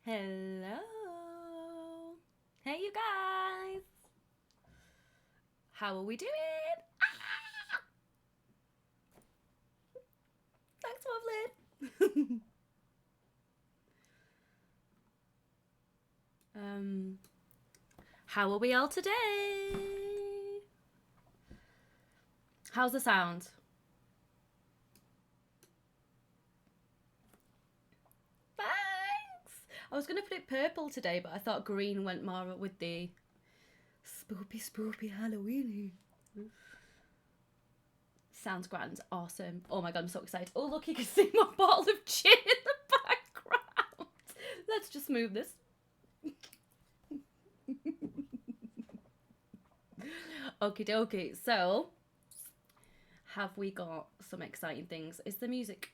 Hello. Hey, you guys. How are we doing? Ah! Thanks, Wovlin. How are we all today? How's the sound? Thanks. I was going to put it purple today, but I thought green went more with the spoopy Halloween. Sounds grand. Awesome. Oh my god, I'm so excited. Oh, look, you can see my bottle of gin in the background. Let's just move this. Okie dokie. So, have we got some exciting things? Is the music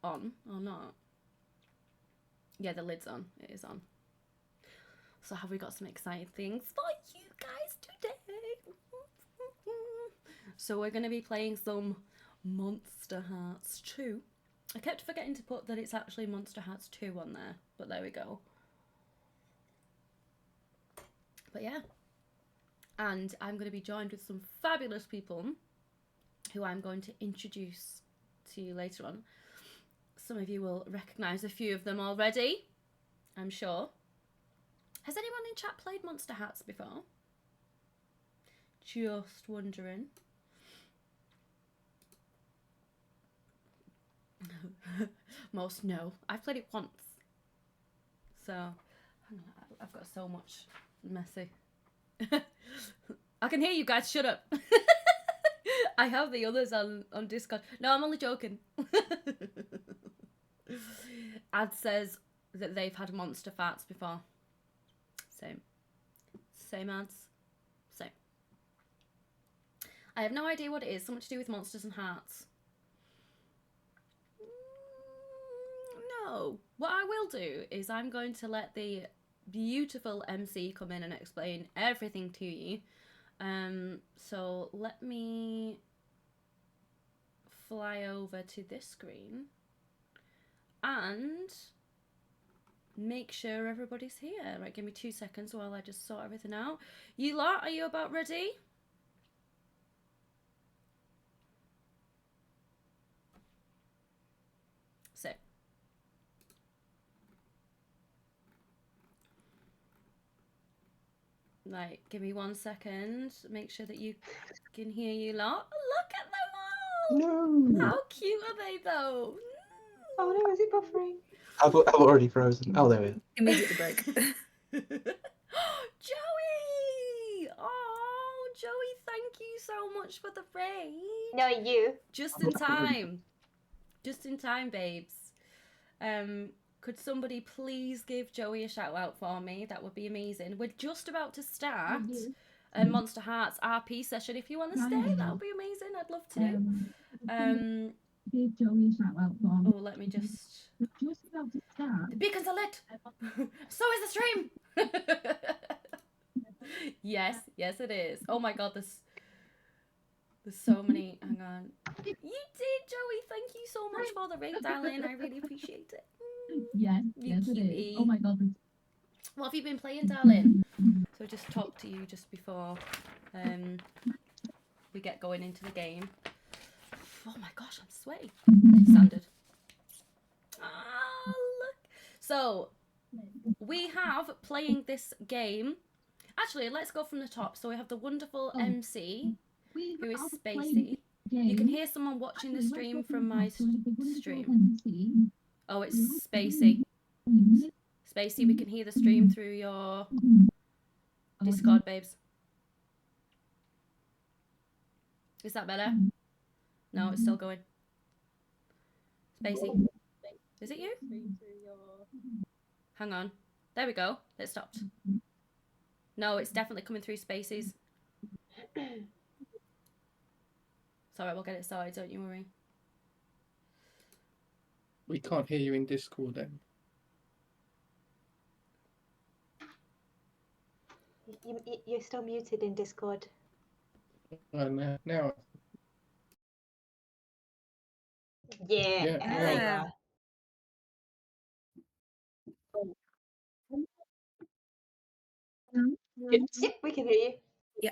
on or not? Yeah, the lid's on. It is on. So, have we got some exciting things for you guys today? So, we're going to be playing some Monsterhearts2. I kept forgetting to put that it's actually Monsterhearts2 on there, but there we go. But yeah. And I'm going to be joined with some fabulous people who I'm going to introduce to you later on. Some of you will recognise a few of them already, I'm sure. Has anyone in chat played Monsterhearts before? Just wondering. Most no. I've played it once. So, hang on, I've got so much messy. I can hear you guys, shut up. I have the others on Discord. No, I'm only joking. Ad says that they've had monster farts before. Same ads. Same. I have no idea what it is. Something to do with monsters and hearts. No. What I will do is I'm going to let the beautiful MC come in and explain everything to you. So let me fly over to this screen and make sure everybody's here. Right, give me 2 seconds while I just sort everything out. You lot, are you about ready? So, right, give me 1 second. Make sure that you can hear you lot. Look at them all! No. How cute are they though? Oh no, is it buffering? I've already frozen. Oh, there we are. Immediately break. Joey! Oh, Joey, thank you so much for the raid. No, you. Just in time. Just in time, babes. Could somebody please give Joey a shout out for me? That would be amazing. We're just about to start a Monster Hearts RP session. If you want to stay, that would be amazing. I'd love to. Give Joey a shout out for me. Oh, let me just. Just about to start. The beacons are lit. So is the stream. yes, it is. Oh my god, there's so many. Hang on. You did, Joey. Thank you so much for the raid, darling. I really appreciate it. Yes, You yes it cutie. is. Oh my god. What have you been playing, darling? So just talk to you just before we get going into the game. Oh my gosh, I'm sweaty. Standard. Ah, look. So we have playing this game. Actually, let's go from the top. So we have the wonderful MC, who is Spacey. You can hear someone watching the stream from my stream. Oh, it's Spacey. Spacey, we can hear the stream through your Discord, babes. Is that better? No, it's still going. Spacey. Is it you? Hang on. There we go. It stopped. No, it's definitely coming through Spacey's. It's alright, we'll get it started, don't you worry. We can't hear you in Discord then. You're still muted in Discord. Now. Yeah. Yeah. Yes. Yep, we can hear you.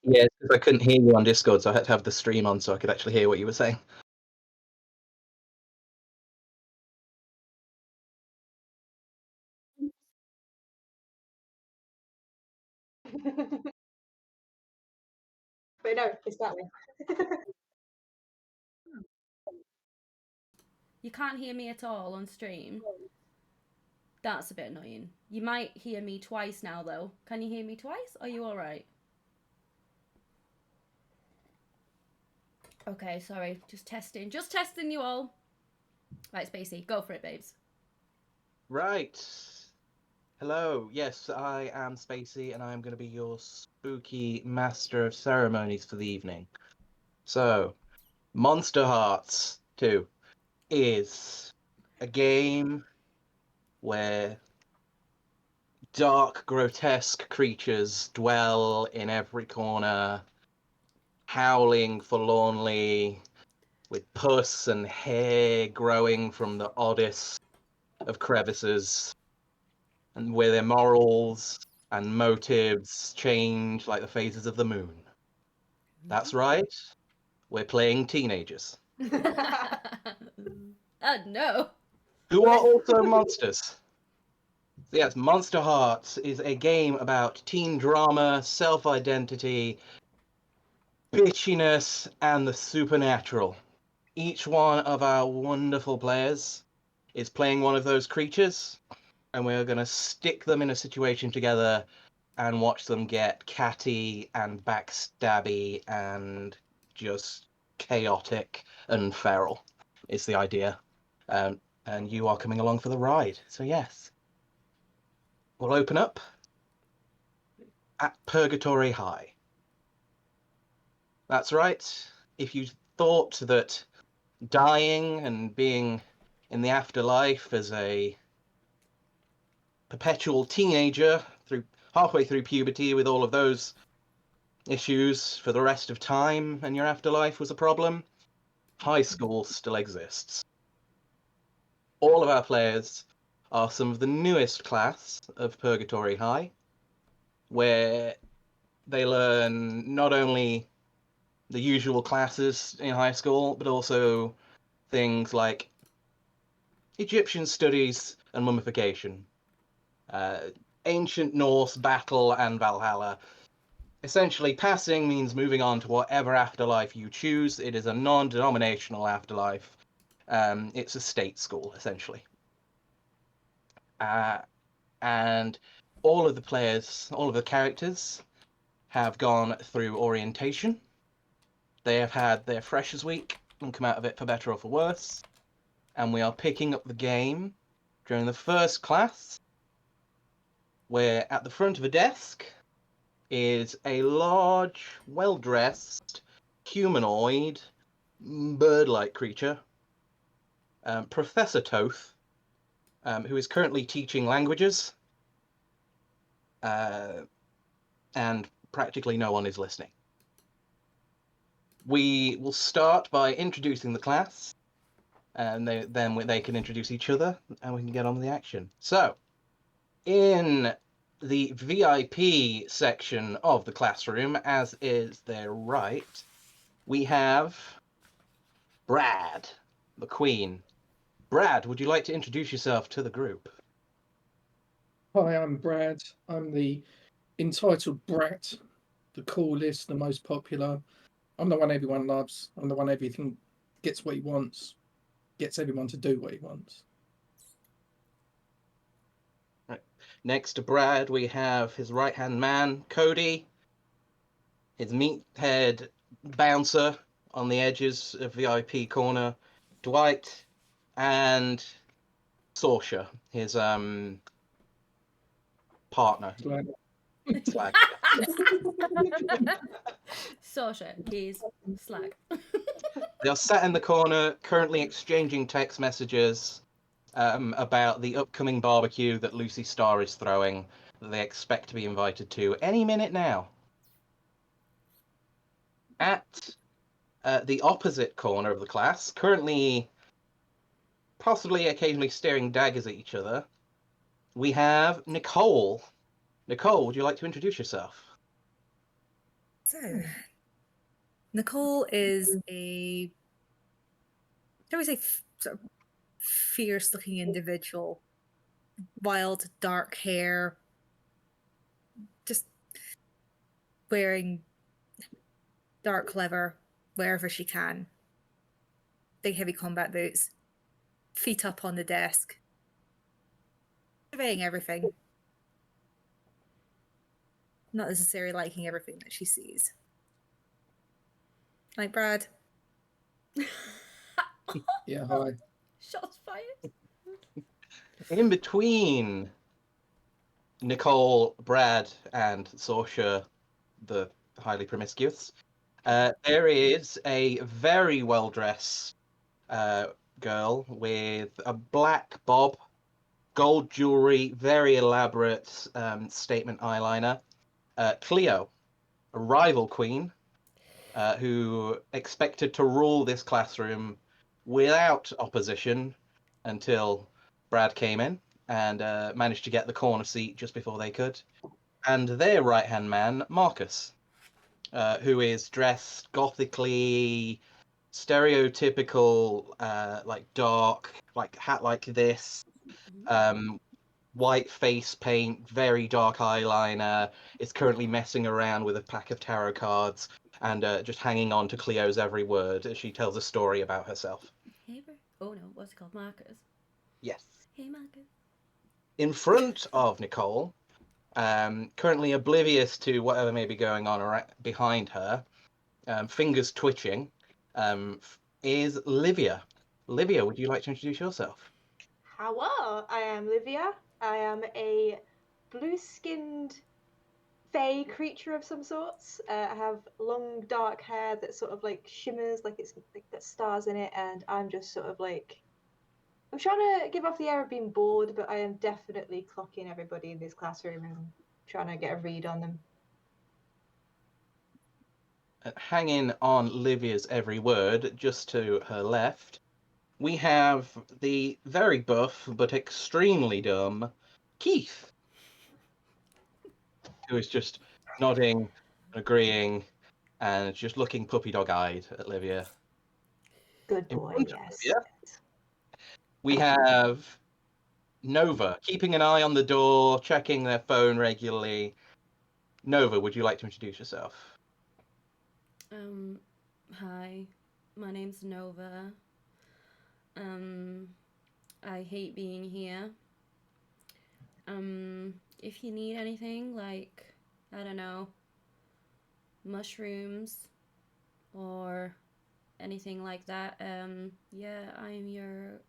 Yes, because I couldn't hear you on Discord, so I had to have the stream on so I could actually hear what you were saying. But no, it's that way. You can't hear me at all on stream. That's a bit annoying. You might hear me twice now, though. Can you hear me twice? Are you alright? Okay, sorry. Just testing. Just testing you all. Right, Spacey, go for it, babes. Right. Hello. Yes, I am Spacey, and I am going to be your spooky master of ceremonies for the evening. So, Monsterhearts2 is a game where dark, grotesque creatures dwell in every corner, howling forlornly, with pus and hair growing from the oddest of crevices, and where their morals and motives change like the phases of the moon. That's right, we're playing teenagers, Oh, no. who are also monsters. So yes, Monster Hearts is a game about teen drama, self-identity, bitchiness, and the supernatural. Each one of our wonderful players is playing one of those creatures, and we're going to stick them in a situation together and watch them get catty and backstabby and just chaotic and feral. Is the idea. And you are coming along for the ride. So yes, we'll open up at Purgatory High. That's right. If you thought that dying and being in the afterlife as a perpetual teenager through halfway through puberty with all of those issues for the rest of time and your afterlife was a problem, high school still exists. All of our players are some of the newest class of Purgatory High, where they learn not only the usual classes in high school, but also things like Egyptian studies and mummification, ancient Norse battle and Valhalla. Essentially, passing means moving on to whatever afterlife you choose. It is a non-denominational afterlife. It's a state school, essentially. And all of the players, all of the characters have gone through orientation. They have had their Freshers Week and come out of it for better or for worse. And we are picking up the game during the first class, where at the front of a desk is a large, well-dressed, humanoid, bird-like creature, Professor Toth, who is currently teaching languages, and practically no one is listening. We will start by introducing the class, and then they can introduce each other, and we can get on with the action. So, in the VIP section of the classroom, as is their right, we have Brad, the Queen. Brad, would you like to introduce yourself to the group? Hi, I'm Brad. I'm the entitled brat, the coolest, the most popular. I'm the one everyone loves. I'm the one everything gets what he wants, gets everyone to do what he wants. Right. Next to Brad, we have his right-hand man, Cody, his meathead bouncer on the edges of VIP corner, Dwight, and Sorsha, his partner. Slag. Slag. Sorsha, he's slag. They are sat in the corner, currently exchanging text messages about the upcoming barbecue that Lucy Starr is throwing, that they expect to be invited to any minute now. At the opposite corner of the class, currently possibly occasionally staring daggers at each other, we have Nicole. Nicole, would you like to introduce yourself? So, Nicole is a, shall we say, sort of fierce-looking individual. Wild, dark hair, just wearing dark leather wherever she can. Big, heavy combat boots, feet up on the desk, surveying everything. Not necessarily liking everything that she sees. Like Brad. Yeah, hi. Shots fired. In between Nicole, Brad, and Sorsha, the highly promiscuous, there is a very well-dressed girl with a black bob, gold jewelry, very elaborate statement eyeliner. Cleo, a rival queen, who expected to rule this classroom without opposition until Brad came in and managed to get the corner seat just before they could. And their right-hand man, Marcus, who is dressed gothically, stereotypical, like dark, like hat like this, white face paint, very dark eyeliner, is currently messing around with a pack of tarot cards and just hanging on to Cleo's every word as she tells a story about herself. Hey, oh no, what's it called? Marcus. Yes. Hey, Marcus. In front of Nicole, currently oblivious to whatever may be going on behind her, fingers twitching, is Livia. Livia, would you like to introduce yourself? Hello, I am Livia. I am a blue-skinned fey creature of some sorts. I have long dark hair that sort of like shimmers, like it's like got stars in it, and I'm just sort of like, I'm trying to give off the air of being bored, but I am definitely clocking everybody in this classroom and trying to get a read on them. Hanging on Livia's every word, just to her left, we have the very buff but extremely dumb Keith, who is just nodding, agreeing, and just looking puppy dog-eyed at Livia. Good In boy, front of yes. Livia, we have Nova, keeping an eye on the door, checking their phone regularly. Nova, would you like to introduce yourself? Hi, my name's Nova. I hate being here. If you need anything, like, I don't know, mushrooms or anything like that, yeah, I'm your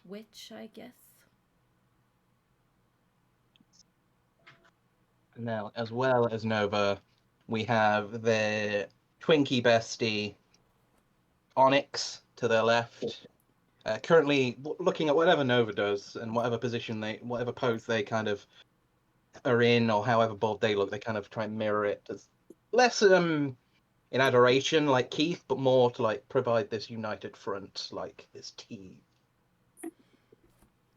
witch, I guess. Now, as well as Nova, we have their Twinkie bestie, Onyx, to their left. Currently looking at whatever Nova does and whatever whatever pose they kind of are in, or however bold they look, they kind of try and mirror it. As less in adoration like Keith, but more to like provide this united front, like this team.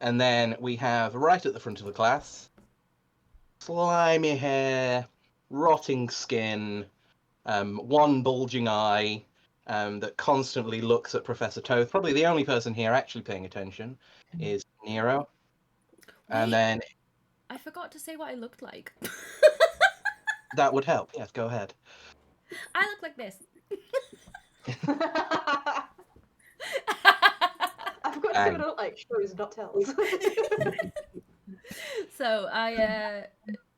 And then we have right at the front of the class, slimy hair, rotting skin, one bulging eye, that constantly looks at Professor Toth. Probably the only person here actually paying attention is Nero. And Wait, then I forgot to say what I looked like. that would help. Yes, go ahead. I look like this. I've got to say what I look like, shows, not tells. So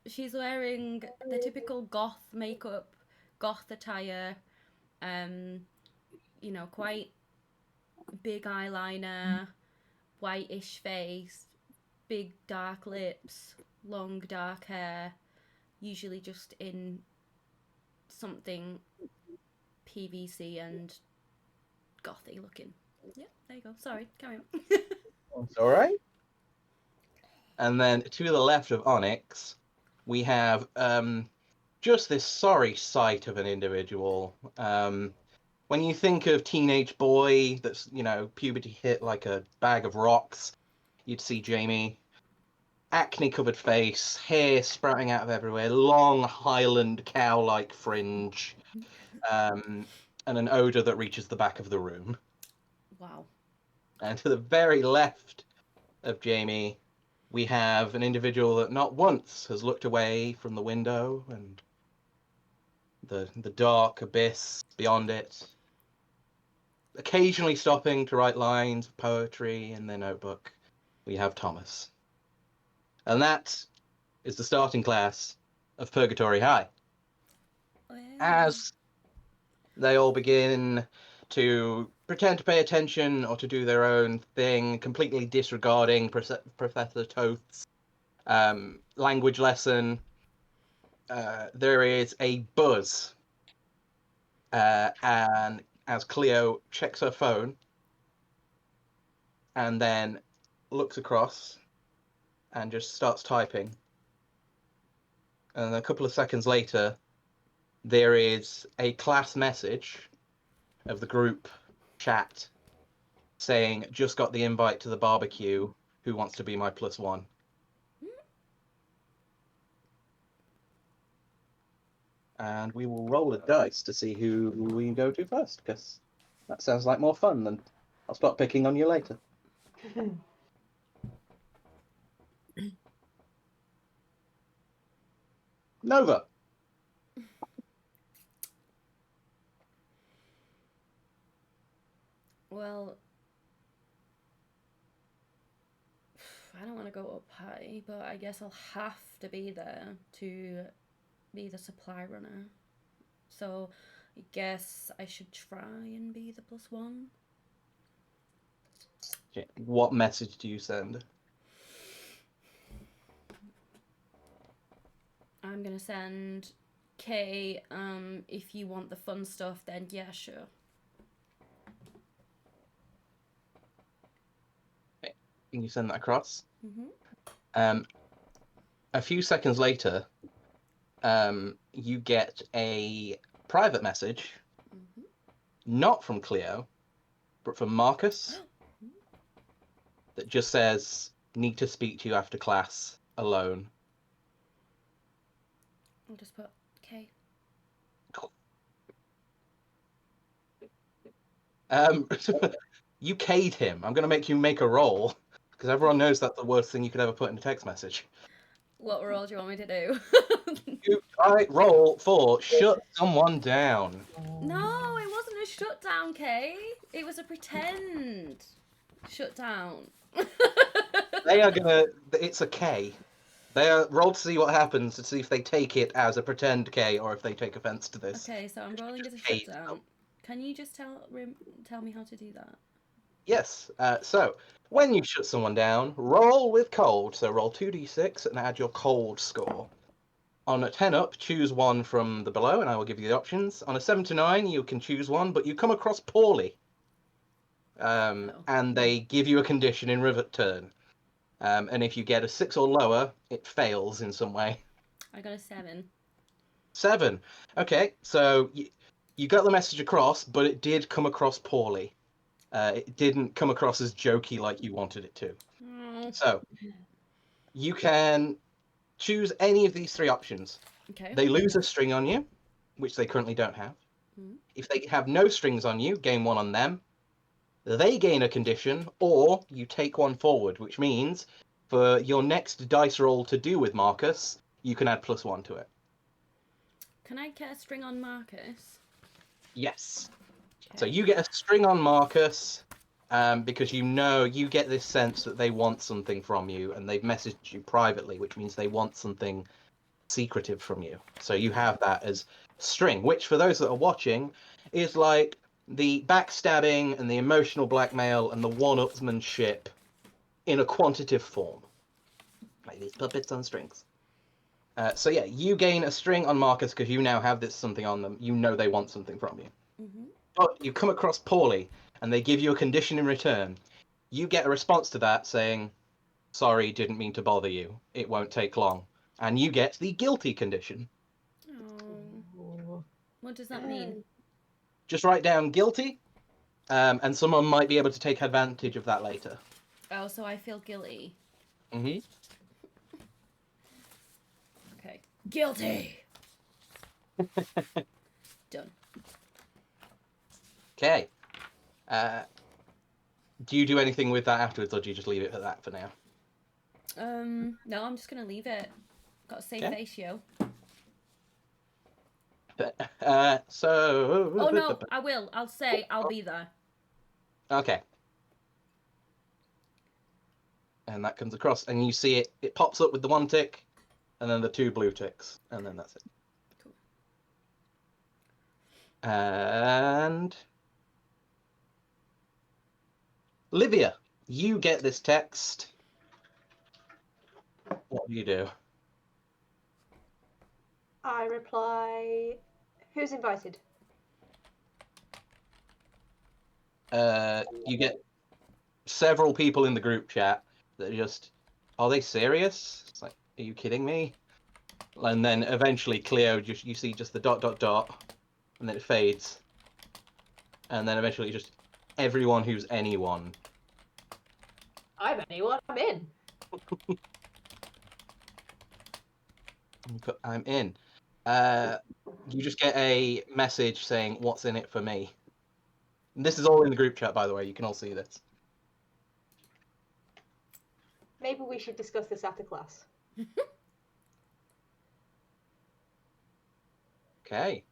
she's wearing the typical goth makeup, goth attire, you know, quite big eyeliner, whitish face, big dark lips, long dark hair, usually just in something PVC and gothy looking. Yeah, there you go. Sorry, carry on. It's all right. And then to the left of Onyx, we have just this sorry sight of an individual. When you think of teenage boy that's, you know, puberty hit like a bag of rocks, you'd see Jamie. acne-covered face, hair sprouting out of everywhere, long Highland cow-like fringe, and an odor that reaches the back of the room. Wow. And to the very left of Jamie, we have an individual that not once has looked away from the window and the dark abyss beyond it, occasionally stopping to write lines of poetry in their notebook. We have Thomas. And that is the starting class of Purgatory High. As they all begin to pretend to pay attention or to do their own thing, completely disregarding Professor Toth's language lesson, there is a buzz. And as Cleo checks her phone and then looks across and just starts typing. And a couple of seconds later, there is a class message of the group chat saying, just got the invite to the barbecue. Who wants to be my +1? And we will roll a dice to see who we go to first, because that sounds like more fun, and I'll start picking on you later. Nova. Well, I don't want to go up high, but I guess I'll have to be there to be the supply runner. So I guess I should try and be the +1. Okay. What message do you send? I'm gonna send Kay, if you want the fun stuff, then yeah, sure. Okay. Can you send that across? Mm-hmm. A few seconds later, you get a private message, not from Cleo, but from Marcus, that just says, need to speak to you after class, alone. I'll just put Kay. You K'd him. I'm going to make you make a roll, because everyone knows that's the worst thing you could ever put in a text message. What roll do you want me to do? Roll for shut someone down. No, it wasn't a shutdown, Kay. It was a pretend shutdown. They are gonna. It's a K. They are roll to see what happens, to see if they take it as a pretend K or if they take offense to this. Okay, so I'm rolling as a K shutdown. Can you just tell me how to do that? Yes. So when you shut someone down, roll with cold. So roll 2d6 and add your cold score. On a 10 up, choose one from the below, and I will give you the options. On a 7 to 9, you can choose one, but you come across poorly. And they give you a condition in return. And if you get a 6 or lower, it fails in some way. I got a 7. 7. Okay, so you got the message across, but it did come across poorly. It didn't come across as jokey like you wanted it to. Oh. So you can choose any of these 3 options. Okay. They lose a string on you, which they currently don't have. If they have no strings on you, gain 1 on them. They gain a condition, or you take 1 forward, which means for your next dice roll to do with Marcus, you can add +1 to it. Can I get a string on Marcus? Yes. Okay. So you get a string on Marcus, because you get this sense that they want something from you, and they've messaged you privately, which means they want something secretive from you. So you have that as string, which for those that are watching is like the backstabbing and the emotional blackmail and the one-upsmanship in a quantitative form. Like these puppets on strings. So yeah, you gain a string on Marcus because you now have this something on them. You know they want something from you. But you come across poorly, and they give you a condition in return. You get a response to that saying, sorry, didn't mean to bother you. It won't take long. And you get the guilty condition. Oh. What does that mean? Just write down guilty, and someone might be able to take advantage of that later. Oh, so I feel guilty. Mm-hmm. Guilty. Done. Okay. Do you do anything with that afterwards, or do you just leave it at that for now? No, I'm just gonna leave it. Got a safe Okay. face, yo. So. Oh no, I will. I'll say I'll be there. Okay. And that comes across, and you see it. It pops up with the 1 tick, and then the 2 blue ticks, and then that's it. Cool. And Livia, you get this text. What do you do? I reply, who's invited? You get several people in the group chat that are just, are they serious? It's like, are you kidding me? And then eventually Cleo, you see just the ... and then it fades. And then eventually just everyone who's anyone. I'm anyone, I'm in. I'm in. You just get a message saying, what's in it for me? And this is all in the group chat, by the way. You can all see this. Maybe we should discuss this after class. Okay.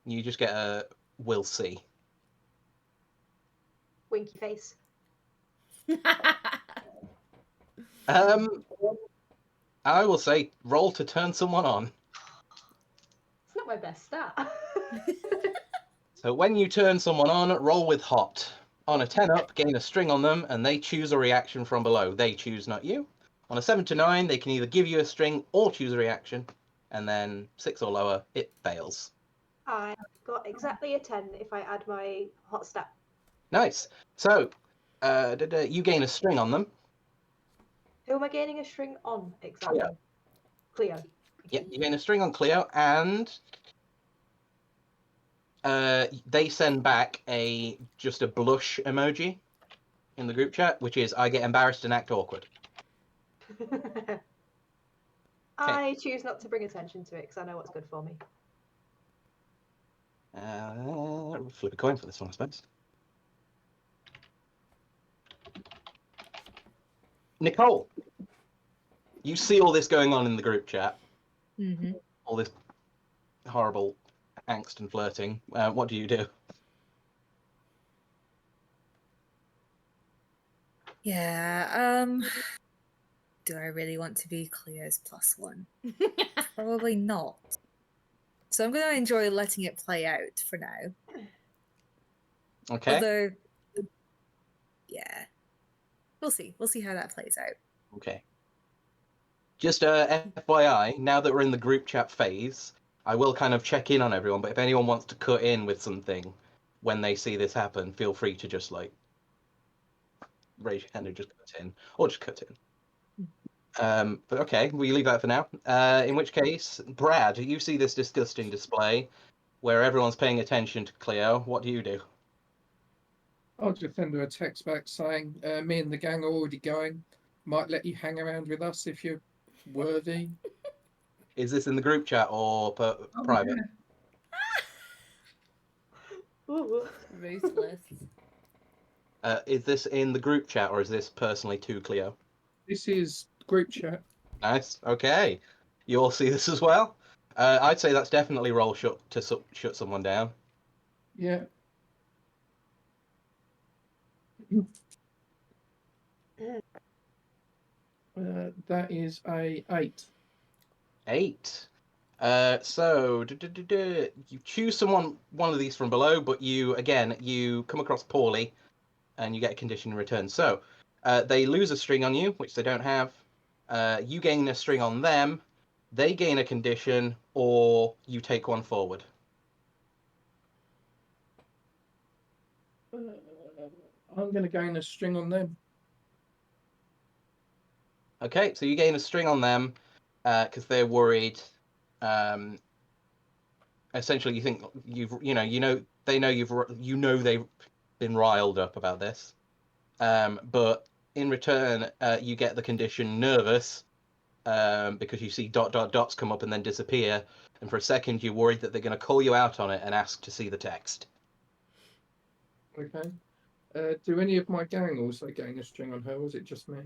You just get a we'll see. Winky face. I will say roll to turn someone on. It's not my best stat. So when you turn someone on, roll with hot. On a 10 up, gain a string on them, and they choose a reaction from below. They choose, not you. On a 7 to 9, they can either give you a string or choose a reaction, and then 6 or lower, it fails. I got exactly a 10 if I add my hot stat. Nice. So, you gain a string on them. Who am I gaining a string on exactly? Cleo. Yeah, you gain a string on Cleo, and they send back just a blush emoji in the group chat, which is I get embarrassed and act awkward. I choose not to bring attention to it because I know what's good for me. Flip a coin for this one, I suppose. Nicole, you see all this going on in the group chat. Mm-hmm. All this horrible angst and flirting. What do you do? Yeah, do I really want to be Cleo's +1? Probably not. So I'm going to enjoy letting it play out for now. Okay. Although, yeah, we'll see. We'll see how that plays out. Okay. Just FYI, now that we're in the group chat phase, I will kind of check in on everyone, but if anyone wants to cut in with something when they see this happen, feel free to just like raise your hand and just cut in, or just cut in. But okay, we leave that for now. In which case, Brad, you see this disgusting display where everyone's paying attention to Cleo. What do you do? I'll just send her a text back saying, me and the gang are already going. Might let you hang around with us if you're worthy. Is this in the group chat or private? Ooh. Ruthless. Is this in the group chat or is this personally to Cleo? This is group chat. Nice. Okay. You all see this as well? I'd say that's definitely roll shut to shut someone down. Yeah. That is a 8. 8. So you choose one of these from below, but you come across poorly, and you get a condition in return. So they lose a string on you, which they don't have. You gain a string on them. They gain a condition, or you take one forward. I'm going to gain a string on them. Okay, so you gain a string on them because they're worried. Essentially, you think they've been riled up about this. But in return, you get the condition nervous because you see dots come up and then disappear, and for a second you're worried that they're going to call you out on it and ask to see the text. Okay. Do any of my gang also gain a string on her, or is it just me?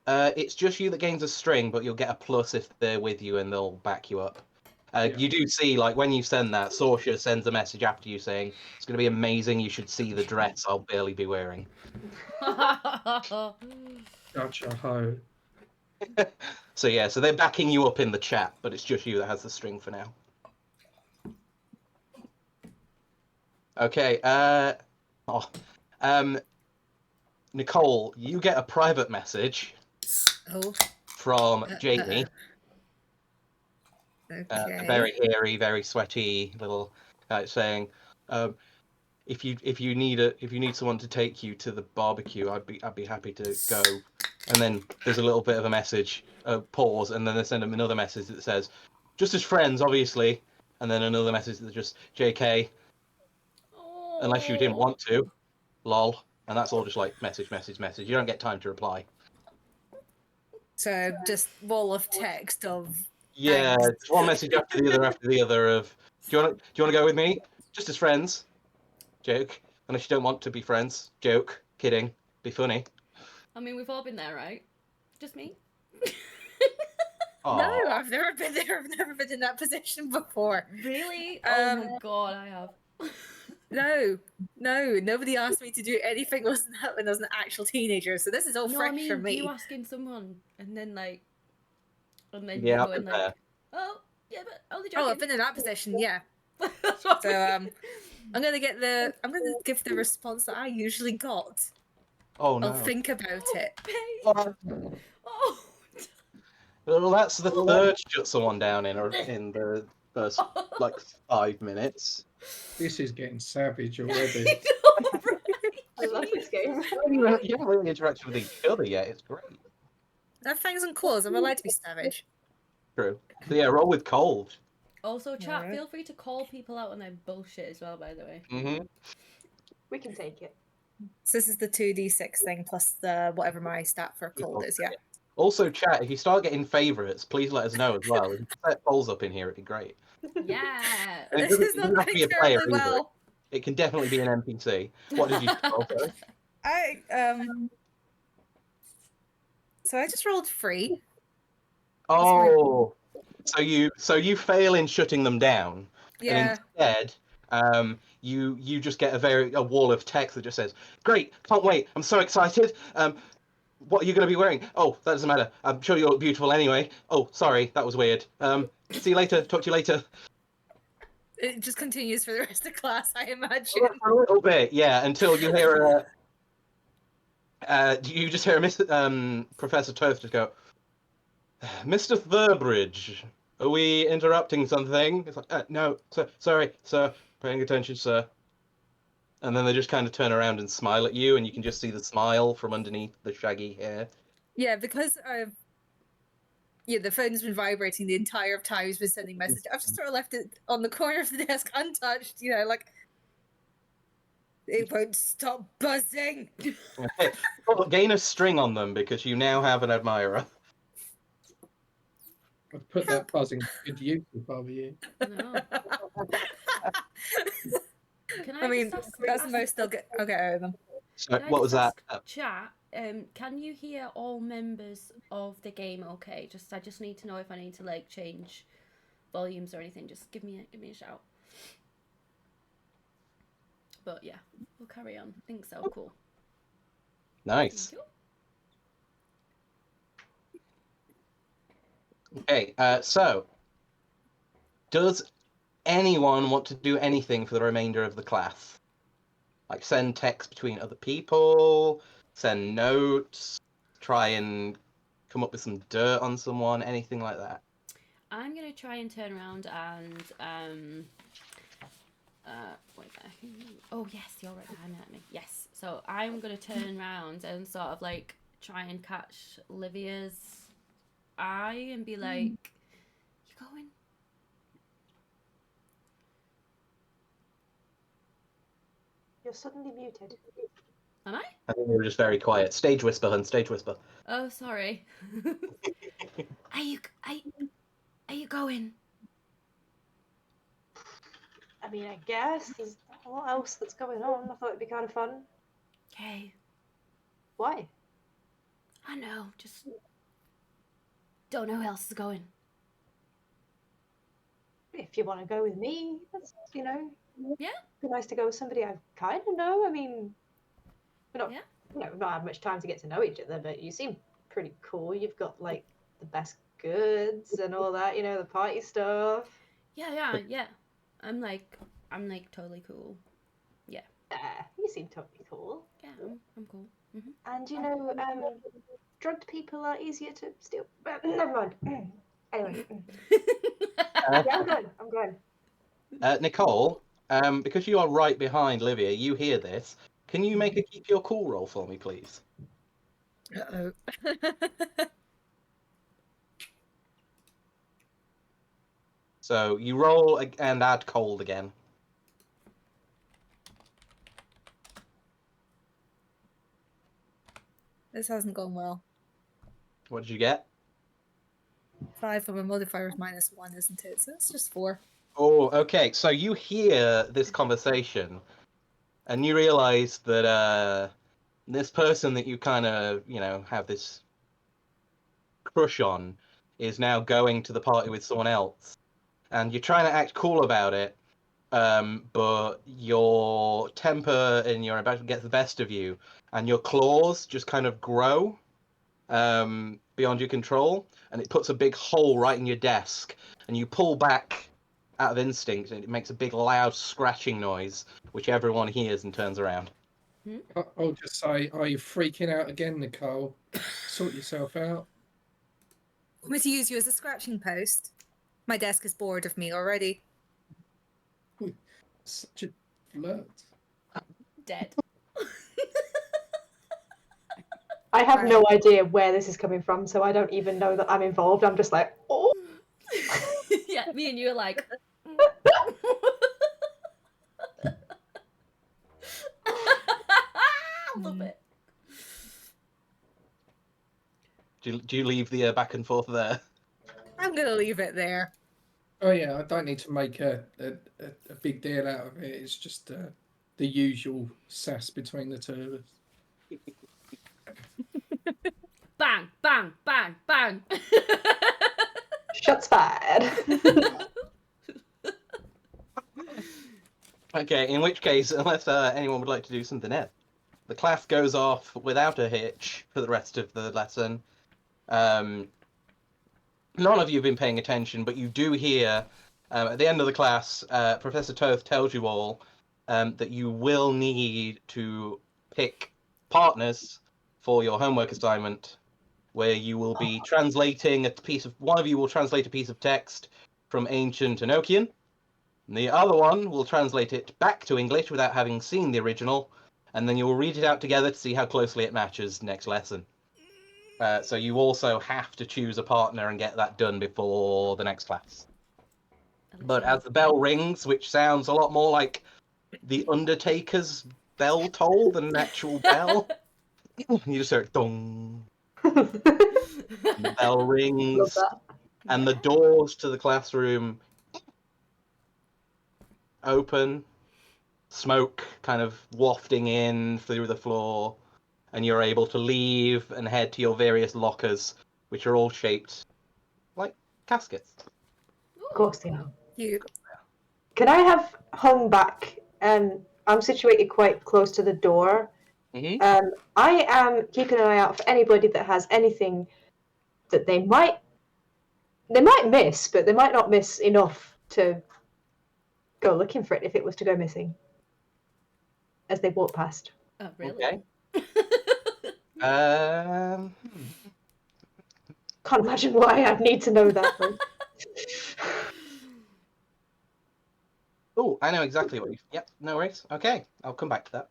It's just you that gains a string, but you'll get a plus if they're with you and they'll back you up. Yeah. You do see, like, when you send that, Sorsha sends a message after you saying, it's going to be amazing, you should see the dress I'll barely be wearing. Gotcha, ho. So yeah, so they're backing you up in the chat, but it's just you that has the string for now. Okay, Nicole, you get a private message Oh, from Jamie. A okay. very hairy, very sweaty little saying, if you need someone to take you to the barbecue, I'd be happy to go. And then there's a little bit of a message, pause, and then they send him another message that says, just as friends, obviously, and then another message that's just JK, unless you didn't want to, lol, and that's all just like message. You don't get time to reply. So just wall of text of Yeah, angst. it's one message after the other of, do you want to go with me? Just as friends, joke. Unless you don't want to be friends, joke. Kidding. Be funny. I mean, we've all been there, right? Just me? No, Aw. I've never been there. I've never been in that position before. Really? Oh my god, I have. No, nobody asked me to do anything when I was an actual teenager, so this is all No, fresh I mean, for me. you asking someone and then like, and then Yeah, you I've going been like, there. oh yeah, but only Oh, I've joking. been in that position, yeah. That's what So I mean. I'm gonna give the response that I usually got. Oh I'll no. think about it. Paige. Oh. Well, that's the third shut someone down in the first like 5 minutes. This is getting savage already. I love this game. You haven't really interacted with each other yet. It's great. I have fangs and claws. I'm allowed to be savage. True. So yeah, roll with cold. Also, chat, Alright. feel free to call people out on their bullshit as well, by the way. Mm-hmm. We can take it. So this is the 2d6 thing plus the whatever my stat for cold is, yeah. Also, chat, if you start getting favourites, please let us know as well. If you set polls up in here, it'd be great. Yeah. And it This doesn't, is it doesn't not have to going be a player terribly either. well. It can definitely be an NPC. What did you roll, sorry? So I just rolled 3. Oh, so you fail in shutting them down, Yeah. and instead, you just get a wall of text that just says, "Great, can't wait! I'm so excited! What are you going to be wearing? Oh, that doesn't matter. I'm sure you look beautiful anyway. Oh, sorry, that was weird. See you later. Talk to you later." It just continues for the rest of class, I imagine. For a little bit, yeah, until you hear you just hear Professor Toth just go, "Mr. Thurbridge, are we interrupting something?" It's like, "No, sir, sorry, sir, paying attention, sir." And then they just kind of turn around and smile at you, and you can just see the smile from underneath the shaggy hair. Yeah, because the phone's been vibrating the entire time he's been sending messages. I've just sort of left it on the corner of the desk untouched, like it won't stop buzzing. Well, gain a string on them because you now have an admirer. I'd put that buzzing to good use if I were you. No. Can I, I mean, just ask, that's the most I'll get out of them. So, can I what just was that? ask chat, can you hear all members of the game okay? I just need to know if I need to like change volumes or anything. Just give me a shout. But yeah, we'll carry on. I think so. Cool. Nice. Thank you. Okay, so does anyone want to do anything for the remainder of the class? Like send text between other people, send notes, try and come up with some dirt on someone, anything like that? I'm gonna try and turn around and wait there. Oh yes, you're right behind me. Yes. So I'm gonna turn around and sort of like try and catch Livia's eye and be like, "You going?" You're suddenly muted. Am I? I think you were just very quiet. Stage whisper, hun. Stage whisper. Oh, sorry. Are you going? I mean, I guess there's a lot else that's going on. I thought it'd be kind of fun. Okay. Why? I know. Just don't know who else is going. If you want to go with me, that's, Yeah. be nice to go with somebody I kind of know. I mean, we're not, Yeah. we've not had much time to get to know each other, but you seem pretty cool. You've got like the best goods and all that, the party stuff. Yeah. I'm like totally cool. Yeah, you seem totally cool. Yeah, I'm cool. Mm-hmm. And drugged people are easier to steal. But never mind. Anyway, yeah, I'm going. Nicole, because you are right behind Livia, you hear this. Can you make a keep your cool roll for me, please? Uh-oh. So you roll and add cold again. This hasn't gone well. What did you get? 5 from a modifier of -1, isn't it? So it's just 4. Oh, okay. So you hear this conversation, and you realize that this person that you kind of, have this crush on is now going to the party with someone else. And you're trying to act cool about it, but your temper and your emotion gets the best of you, and your claws just kind of grow beyond your control, and it puts a big hole right in your desk, and you pull back out of instinct, and it makes a big loud scratching noise, which everyone hears and turns around. I'll just say, are you freaking out again, Nicole? Sort yourself out. Want me to use you as a scratching post? My desk is bored of me already. Such a flirt. Dead. I have no idea where this is coming from, so I don't even know that I'm involved. I'm just like, oh. Yeah, me and you are like. Love it. Do you leave the back and forth there? I'm going to leave it there. Oh yeah, I don't need to make a big deal out of it. It's just the usual sass between the two of us. Bang, bang, bang, bang. Shots fired. Okay, in which case, unless anyone would like to do something else, the class goes off without a hitch for the rest of the lesson. None of you have been paying attention, but you do hear at the end of the class, Professor Toth tells you all that you will need to pick partners for your homework assignment, where you will be translating one of you will translate a piece of text from ancient Enochian, and the other one will translate it back to English without having seen the original, and then you will read it out together to see how closely it matches next lesson. So you also have to choose a partner and get that done before the next class. But as the bell rings, which sounds a lot more like the Undertaker's bell toll than an actual bell, you just hear dong. The bell Love rings, that. and the doors to the classroom open, smoke kind of wafting in through the floor, and you're able to leave and head to your various lockers, which are all shaped like caskets. Of course they are. You. Can I have hung back? I'm situated quite close to the door. Mm-hmm. I am keeping an eye out for anybody that has anything that they might miss, but they might not miss enough to go looking for it if it was to go missing as they walk past. Oh, really? Okay. Can't imagine why I'd need to know that. Oh, I know exactly what you... Yep, no worries. Okay, I'll come back to that.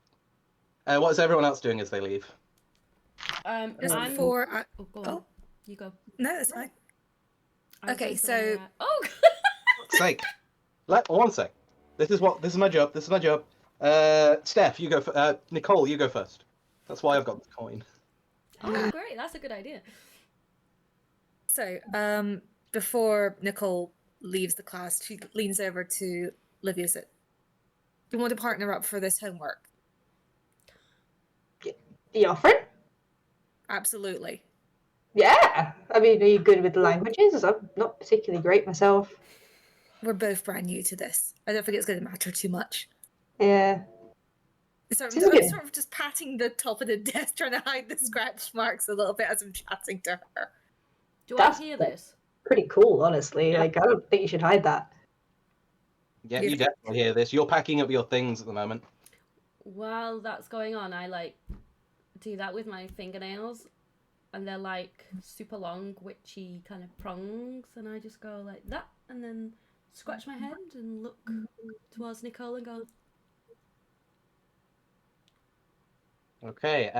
What is everyone else doing as they leave? Just I'm... before Oh, go on. Oh. You go. No, that's fine. I was Okay, gonna say, so- oh, Sake. One sec. This is my job. Steph, you go. Nicole, you go first. That's why I've got the coin. Oh, great. That's a good idea. So, before Nicole leaves the class, she leans over to Livia and says, "Do you want to partner up for this homework?" The offering? Absolutely. Yeah. I mean, are you good with the languages? I'm not particularly great myself. We're both brand new to this. I don't think it's going to matter too much. Yeah. So I'm Seems good. sort of just patting the top of the desk, trying to hide the scratch marks a little bit as I'm chatting to her. Do That's I hear this? pretty cool, honestly. Like, I don't think you should hide that. Yeah, You you think- definitely hear this. You're packing up your things at the moment. While that's going on, I like do that with my fingernails, and they're like super long, witchy kind of prongs, and I just go like that, and then scratch my head and look towards Nicole and go, Okay.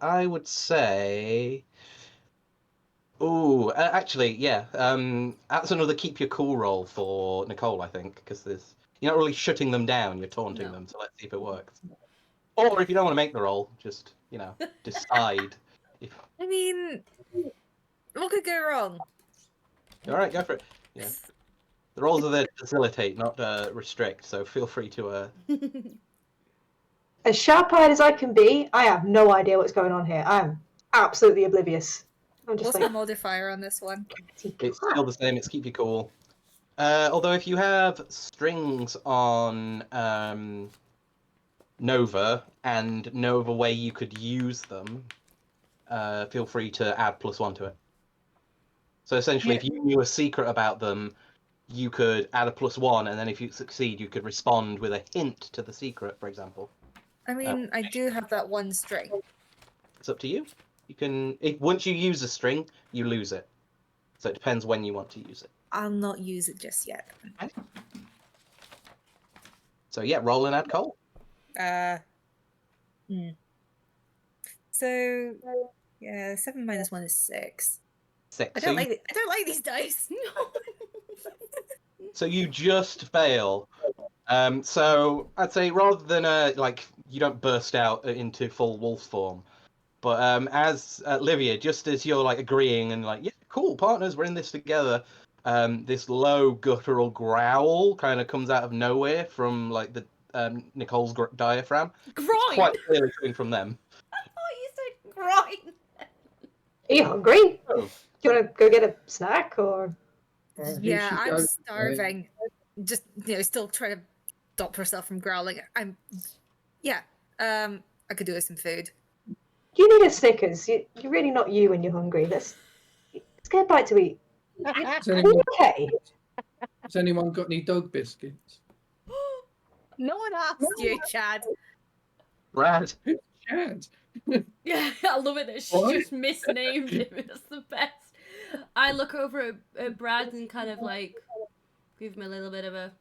I would say. Ooh, actually, yeah. That's another keep your cool roll for Nicole, I think, because there's you're not really shutting them down. You're taunting No. them. So let's see if it works. Or if you don't want to make the roll, just decide. I mean, what could go wrong? All right, go for it. Yeah. The rolls are there to facilitate, not restrict. So feel free to. As sharp-eyed as I can be, I have no idea what's going on here. I'm absolutely oblivious. I'm just What's like, the modifier on this one? It's still the same. It's keep you cool. Although if you have strings on Nova and know of a way you could use them, feel free to add +1 to it. So essentially, if you knew a secret about them, you could add a +1, and then if you succeed, you could respond with a hint to the secret, for example. I mean, I do have that one string. It's up to you. You can once you use a string, you lose it. So it depends when you want to use it. I'll not use it just yet. So yeah, roll and add coal. So yeah, 7 minus 1 is 6. 6. I don't like these dice. So you just fail. So I'd say rather than you don't burst out into full wolf form, but as Livia, just as you're like agreeing and like, yeah, cool, partners, we're in this together. This low guttural growl kind of comes out of nowhere from like the Nicole's diaphragm. groin. It's quite clearly coming from them. I thought you said groin. are you hungry? Oh. Do you want to go get a snack or? Yeah, should I'm go? starving. Just still trying to stop herself from growling. I could do with some food. You need a Snickers. You're really not you when you're hungry. Let's get a bite to eat. Has Are anyone, you okay? has anyone got any dog biscuits? No one asked you, Chad. Brad. Chad. Yeah, I love it that she What? just misnamed him. It's the best. I look over at Brad and kind of like give him a little bit of a.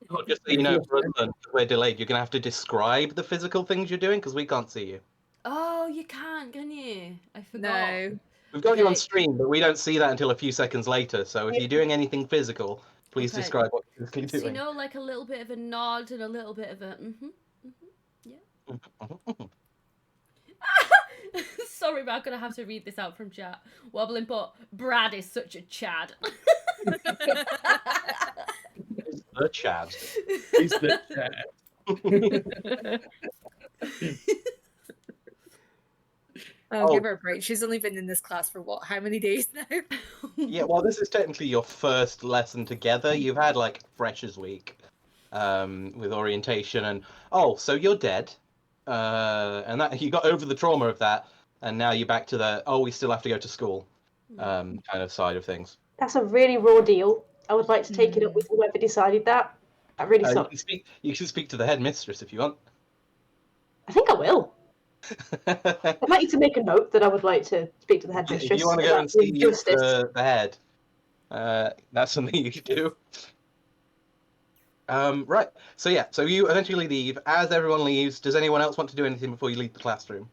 Well, just so you know, for us, then, we're delayed. You're gonna have to describe the physical things you're doing because we can't see you. Oh, you can't, can you? I forgot. No. We've got you on Okay. stream, but we don't see that until a few seconds later. So if you're doing anything physical, please Okay. describe what you're So doing. like a little bit of a nod and a little bit of a Sorry, but I'm gonna have to read this out from chat. Wobbling, but Brad is such a Chad. The Chad. He's the Chad. I'll give her a break. She's only been in this class for what? How many days now? Yeah, well, this is technically your first lesson together. You've had like Freshers Week with orientation, and so you're dead, and that you got over the trauma of that, and now you're back to the we still have to go to school kind of side of things. That's a really raw deal. I would like to take it up with whoever decided that. That really You sucks. can speak to the headmistress if you want. I think I will. I might need to make a note that I would like to speak to the headmistress. If you want to go about and see the justice. the head, that's something you could do. Right. So yeah. So you eventually leave. As everyone leaves, does anyone else want to do anything before you leave the classroom?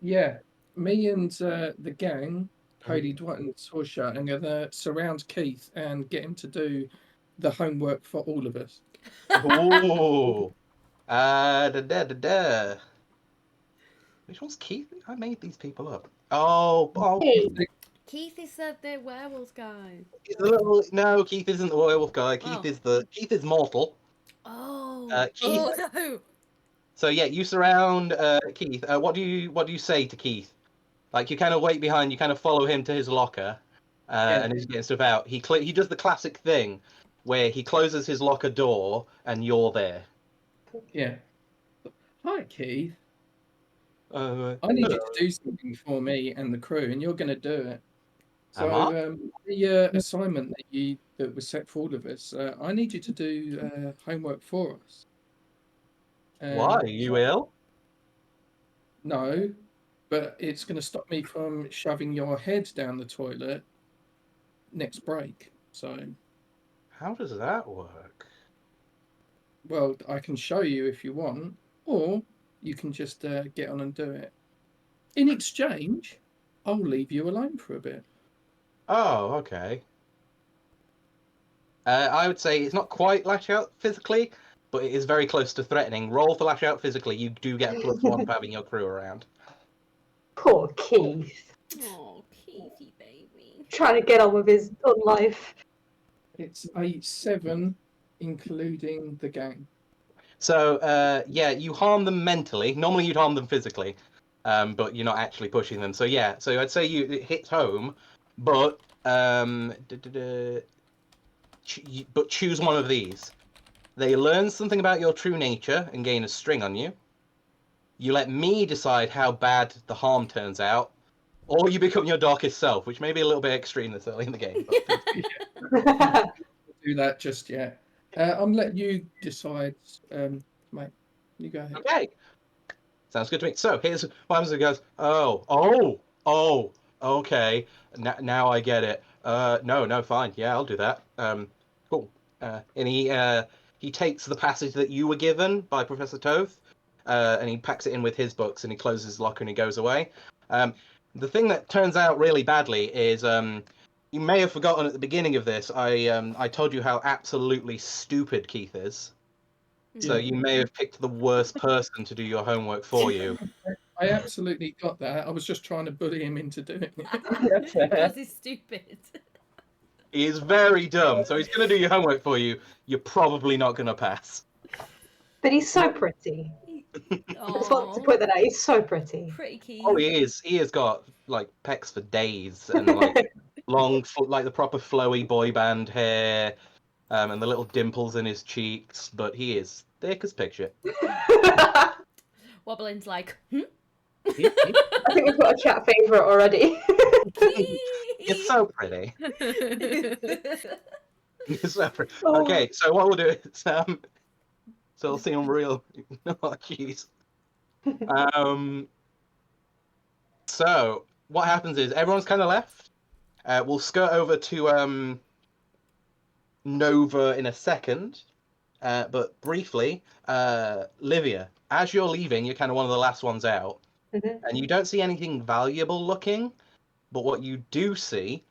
Yeah, me and the gang, Hayley, Dwight, and Swisher, are going to surround Keith and get him to do the homework for all of us. Ooh. Which one's Keith? I made these people up. Oh. Hey. Keith is the werewolf guy. No, Keith isn't the werewolf guy. Oh. Keith is mortal. Oh. Keith. Oh no! So yeah, you surround Keith. What do you say to Keith? Like you kind of wait behind, you kind of follow him to his locker, and he's getting stuff out. He does the classic thing where he closes his locker door and you're there. Yeah. Hi, Keith. I I need you to do something for me and the crew, and you're going to do it. So Am the assignment that was set for all of us, I need you to do homework for us. Why? Are you ill? No, but it's going to stop me from shoving your head down the toilet next break. So, How does that work? well, I can show you if you want, or you can just get on and do it. In exchange, I'll leave you alone for a bit. Oh, okay. I would say it's not quite lash out physically, but it is very close to threatening. Roll for lash out physically. You do get a +1 for having your crew around. Poor Keith. Oh, Keithy baby. Trying to get on with his own life. It's a 7, including the gang. So, yeah, you harm them mentally. Normally you'd harm them physically, but you're not actually pushing them. So, yeah, so I'd say it hits home, but choose one of these. They learn something about your true nature and gain a string on you. You let me decide how bad the harm turns out, or you become your darkest self, which may be a little bit extreme this early in the game. But... do that just yet. I'm letting you decide, mate. You go ahead. Okay. Sounds good to me. So here's what happens. It goes, okay. Now I get it. No, fine. Yeah, I'll do that. Cool. And he takes the passage that you were given by Professor Toth, and he packs it in with his books, and he closes his locker and he goes away. The thing that turns out really badly is you may have forgotten at the beginning of this. I told you how absolutely stupid Keith is. So you may have picked the worst person to do your homework for you. I absolutely got that. I was just trying to bully him into doing it. Because he's stupid. He is very dumb, so he's going to do your homework for you. You're probably not going to pass. But he's so pretty. I just want to point that out. He's so pretty. Pretty Keith. Oh, he is. He has got like pecs for days and like long, like the proper flowy boy band hair, and the little dimples in his cheeks. But he is thick as picture. Wobbling's like, I think we've got a chat favourite already. You're so pretty. You're so pretty. Okay, so what we'll do is so I'll see Unreal. Oh, jeez. So what happens is everyone's kind of left. We'll skirt over to Nova in a second, but briefly, Livia, as you're leaving, you're kind of one of the last ones out, and you don't see anything valuable looking, but what you do see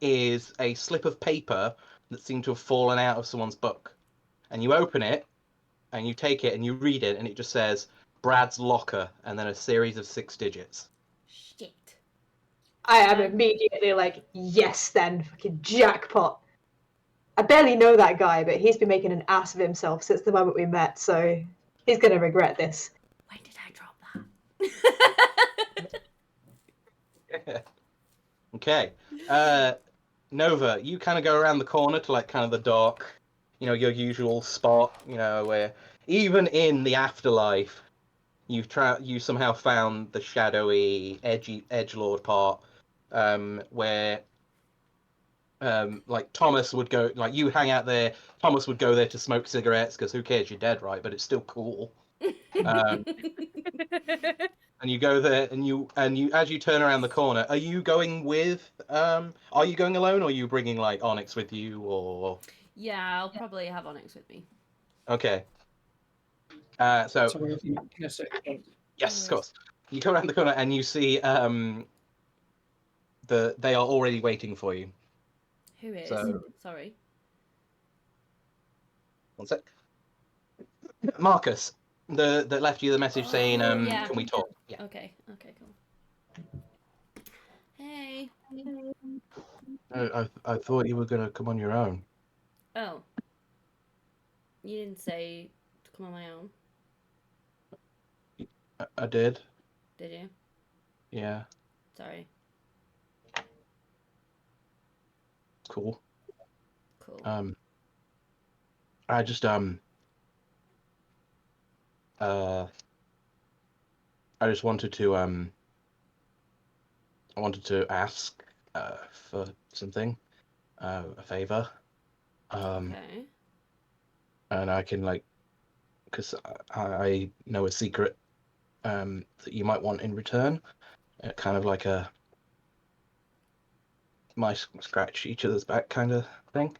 is a slip of paper that seemed to have fallen out of someone's book, and you open it, and you take it, and you read it, and it just says Brad's locker, and then a series of 6 digits. Shit. I am immediately like, yes then, fucking jackpot. I barely know that guy, but he's been making an ass of himself since the moment we met, so he's going to regret this. When did I drop that? Okay. Nova, you kind of go around the corner to like kind of the dark, your usual spot, where even in the afterlife, you somehow found the shadowy, edgelord part, where like Thomas would go, like you hang out there. Thomas would go there to smoke cigarettes because who cares? You're dead, right? But it's still cool. And you go there, and you as you turn around the corner, are you going with? Are you going alone, or are you bringing like Onyx with you, or? Yeah, I'll probably have Onyx with me. Okay. So in a second. Yes, of course. You go around the corner and you see they are already waiting for you. Who is? So- Sorry. One sec. Marcus, that left you the message saying, Oh, yeah. can we talk? Yeah. Okay, cool. Hey. I thought you were gonna come on your own. Oh. You didn't say to come on my own, I did. did you? Yeah. Sorry. Cool. Cool. I just I just wanted to I wanted to ask for something, a favor. Okay. And I can because I know a secret that you might want in return. Kind of like a mice scratch each other's back kind of thing.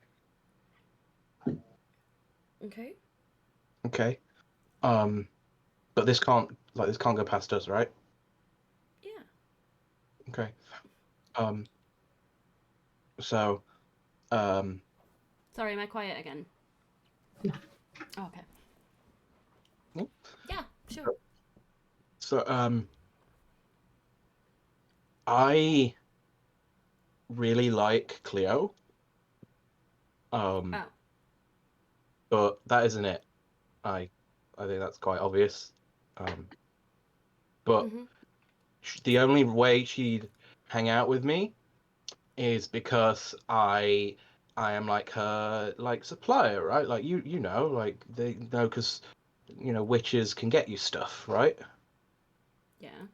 Okay. Okay. But this can't go past us, right? Yeah. Okay. So Sorry, am I quiet again? Yeah. Oh, okay. No. Yeah, sure. So I really like Cleo. Oh. But that isn't it. I think that's quite obvious. But Mhm. the only way she'd hang out with me is because I am like her supplier, right? Like you know, like they know because witches can get you stuff, right? Yeah.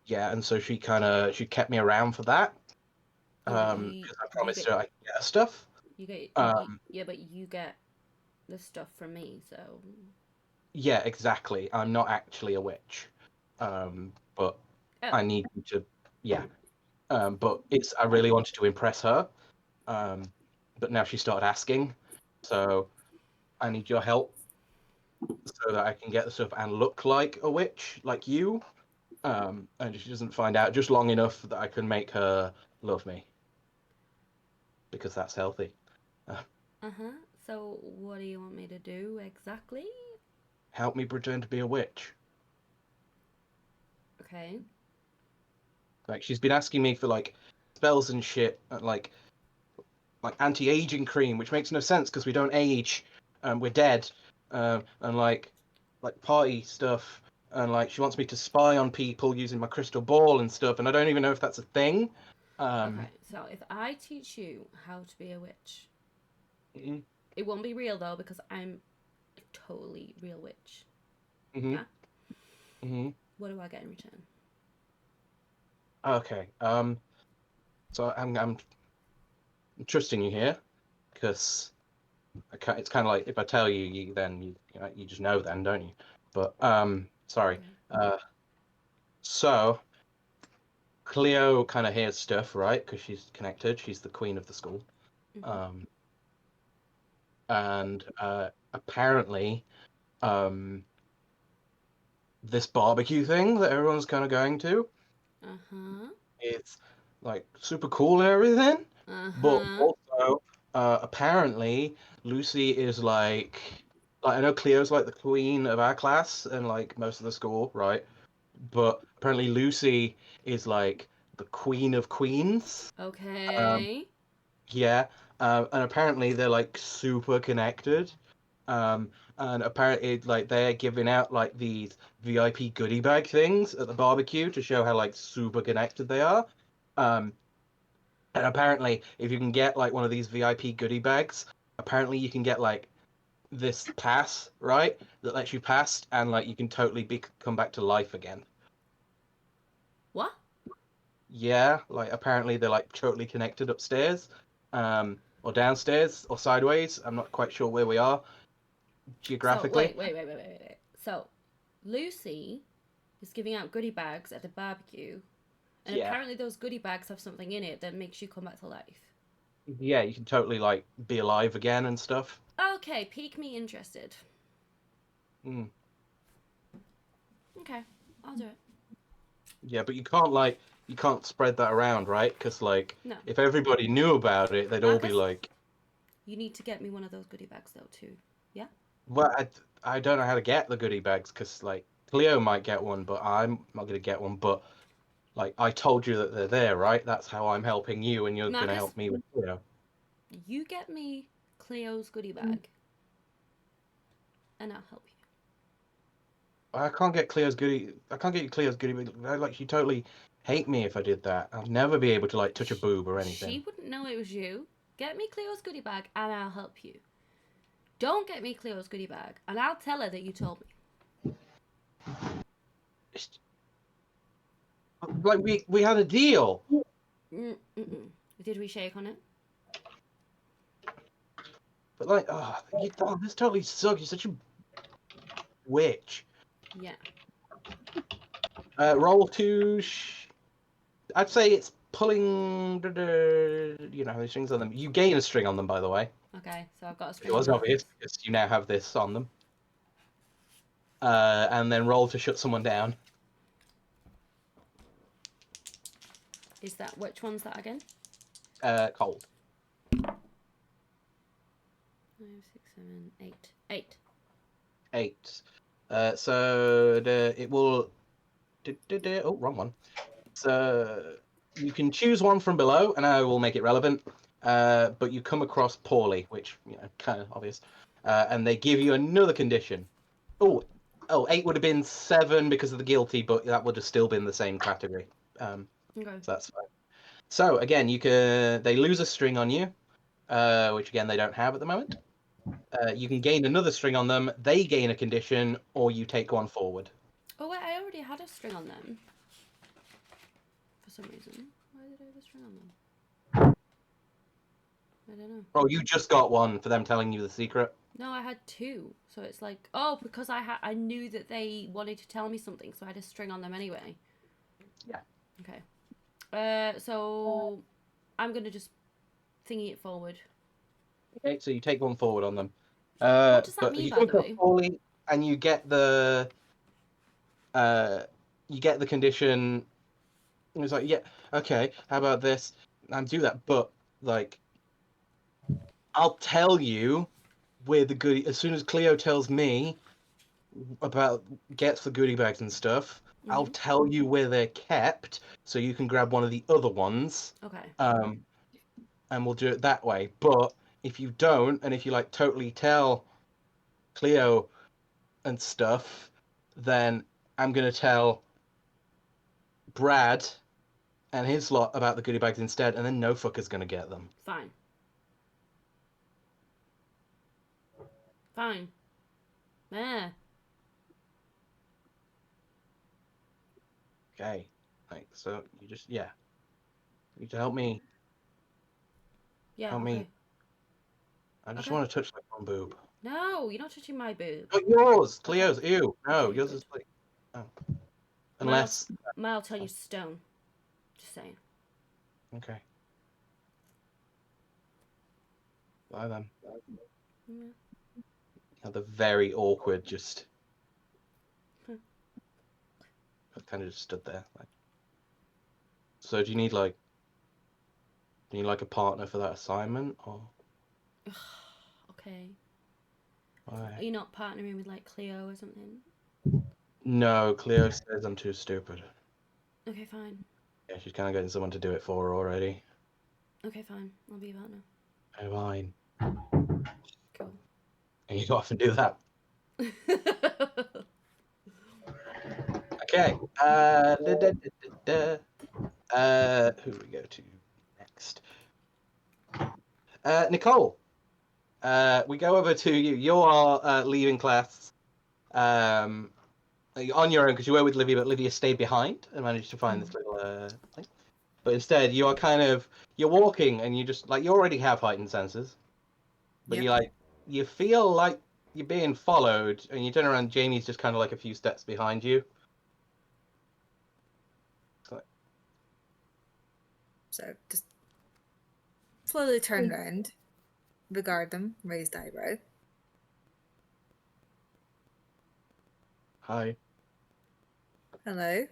Yeah, and so she kept me around for that. Yeah, but Because I promised her I could get her stuff. yeah, but you get the stuff from me, so Yeah, exactly. I'm not actually a witch. But Oh. I need you to, yeah. But I really wanted to impress her. But now she started asking, so I need your help so that I can get the stuff and look like a witch, like you. And she doesn't find out just long enough that I can make her love me. Because that's healthy. Uh-huh. So what do you want me to do exactly? Help me pretend to be a witch. Okay. Like she's been asking me for spells and shit, like anti-aging cream, which makes no sense because we don't age, we're dead, and party stuff, and she wants me to spy on people using my crystal ball and stuff, and I don't even know if that's a thing. Okay. So if I teach you how to be a witch, it won't be real though because I'm a totally real witch. Mm-hmm. Yeah? Mm-hmm. What do I get in return? Okay. So I'm trusting you here because it's kind of like if I tell you, you just know then, don't you? But sorry. Okay. So Cleo kind of hears stuff, right? Because she's connected. She's the queen of the school. Mhm. And apparently, this barbecue thing that everyone's kind of going to, Uh-huh. it's super cool and everything. But Uh-huh. also, apparently, Lucy is I know Cleo's the queen of our class and most of the school, right? But apparently Lucy is the queen of queens. Okay. Yeah, and apparently they're super connected. And apparently they're giving out these VIP goodie bag things at the barbecue to show how super connected they are. And apparently if you can get one of these VIP goodie bags, apparently you can get this pass, right? That lets you pass and you can totally come back to life again. What? Yeah, apparently they're totally connected upstairs, or downstairs or sideways. I'm not quite sure where we are geographically. So wait. So Lucy is giving out goodie bags at the barbecue, and Yeah. apparently those goodie bags have something in it that makes you come back to life. Yeah, you can totally be alive again and stuff. Okay, pique me interested. Mm. Okay, I'll do it. Yeah, but you can't you can't spread that around, right? Because like, No. if everybody knew about it, they'd all be Marcus? like, You need to get me one of those goodie bags though too. well, I don't know how to get the goodie bags because like Cleo might get one, but I'm not gonna get one. But like, I told you that they're there, right? That's how I'm helping you, and you're gonna Marcus? help me with Cleo. You get me Cleo's goodie bag, and I'll help you. I can't get Cleo's goodie. I can't get you Cleo's goodie bag. Like, she totally hate me if I did that. I'll never be able to like touch a boob or anything. She wouldn't know it was you. Get me Cleo's goodie bag, and I'll help you. Don't get me Cleo's goodie bag, and I'll tell her that you told me. Like we had a deal. Did we shake on it? But like, this totally sucks. You're such a witch. Yeah. Roll to. I'd say it's pulling. You know, the strings on them. You gain a string on them, by the way. Okay, so I've got a It string. was on obvious because you now have this on them. And then roll to shut someone down. Is that which one's that again? Cold. 5, 6, 7, 8. 8. 8. So it will. Oh, wrong one. So you can choose one from below, and I will make it relevant. But you come across poorly, which kind of obvious. And they give you another condition. Oh, 8 would have been 7 because of the guilty, but that would have still been the same category. Okay. So that's fine. So again, they lose a string on you, which again they don't have at the moment. You can gain another string on them. They gain a condition, or you take one forward. Oh wait, I already had a string on them. For some reason. Why did I have a string on them? I don't know. Oh, you just got one for them telling you the secret. No, I had 2. So it's like, because I knew that they wanted to tell me something, so I had a string on them anyway. Yeah. Okay. So I'm gonna just thingy it forward. Okay, so you take one forward on them. What does that but mean, you by come the across way? poorly, and you get the condition. And it's like, yeah, okay, how about this? And do that, but like, I'll tell you where the goodie. As soon as Cleo tells me gets the goodie bags and stuff, I'll tell you where they're kept, so you can grab one of the other ones. Okay. And we'll do it that way. But if you don't, and if you like totally tell Cleo and stuff, then I'm gonna tell Brad and his lot about the goodie bags instead, and then no fucker's gonna get them. Fine. Fine. Yeah. Okay. Like, so you just you need to help me. Yeah. Help Okay. me. I just Okay. want to touch like one boob. No, you're not touching my boob. Oh, yours, Cleo's. Ew. No, Okay, yours good. is like. Oh. Unless. Mine'll tell you stone. Just saying. Okay. Bye then. Yeah. The very awkward, just. I kind of just stood there. Like. So do you need like a partner for that assignment, or? Okay. Why? Are you not partnering with like Cleo or something? No, Cleo says I'm too stupid. Okay, fine. Yeah, she's kind of getting someone to do it for her already. Okay, fine. I'll be a partner. Oh, fine. Cool. And you go off and do that. Okay. Who do we go to next? Nicole. We go over to you. You are leaving class on your own because you were with Livia, but Livia stayed behind and managed to find this little thing. But instead, you are you're walking and you just like you already have heightened senses, but you feel like you're being followed, and you turn around. Jamie's just kind of like a few steps behind you. So just slowly turn around, regard them, raised eyebrow. Hi. Hello.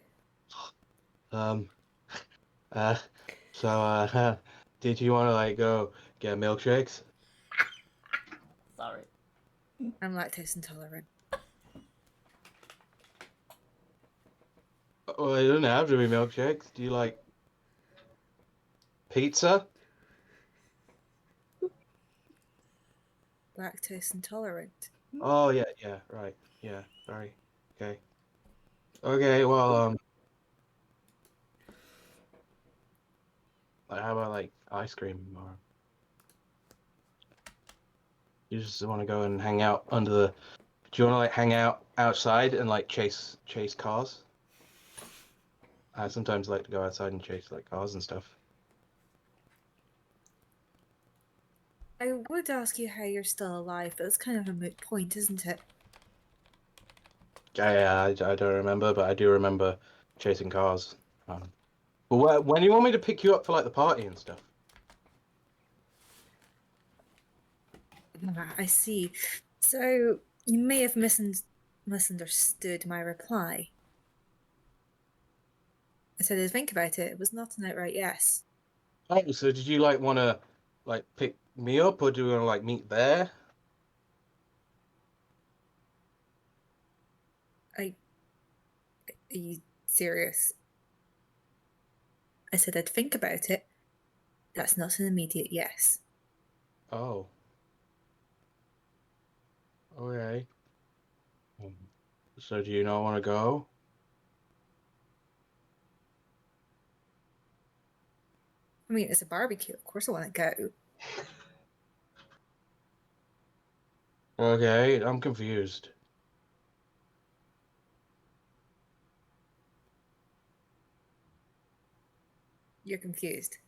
So, did you want to like go get milkshakes? Sorry. I'm lactose intolerant. Well, it doesn't have to be milkshakes. Do you like pizza? Lactose intolerant. Oh yeah, right, yeah, sorry. Okay, well, how about like ice cream, or you just want to go and hang out under the? Do you want to like hang out outside and like chase cars? I sometimes like to go outside and chase like cars and stuff. I would ask you how you're still alive, but it's kind of a moot point, isn't it? Yeah, I don't remember, but I do remember chasing cars. But when do you want me to pick you up for like the party and stuff? I see. So you may have misunderstood my reply. I said I'd think about it. It was not an outright yes. Oh, so did you like want to like pick me up, or do you want to like meet there? Are you serious? I said I'd think about it. That's not an immediate yes. Oh. Okay. So do you not want to go? I mean, it's a barbecue. Of course I want to go. Okay, I'm confused. You're confused.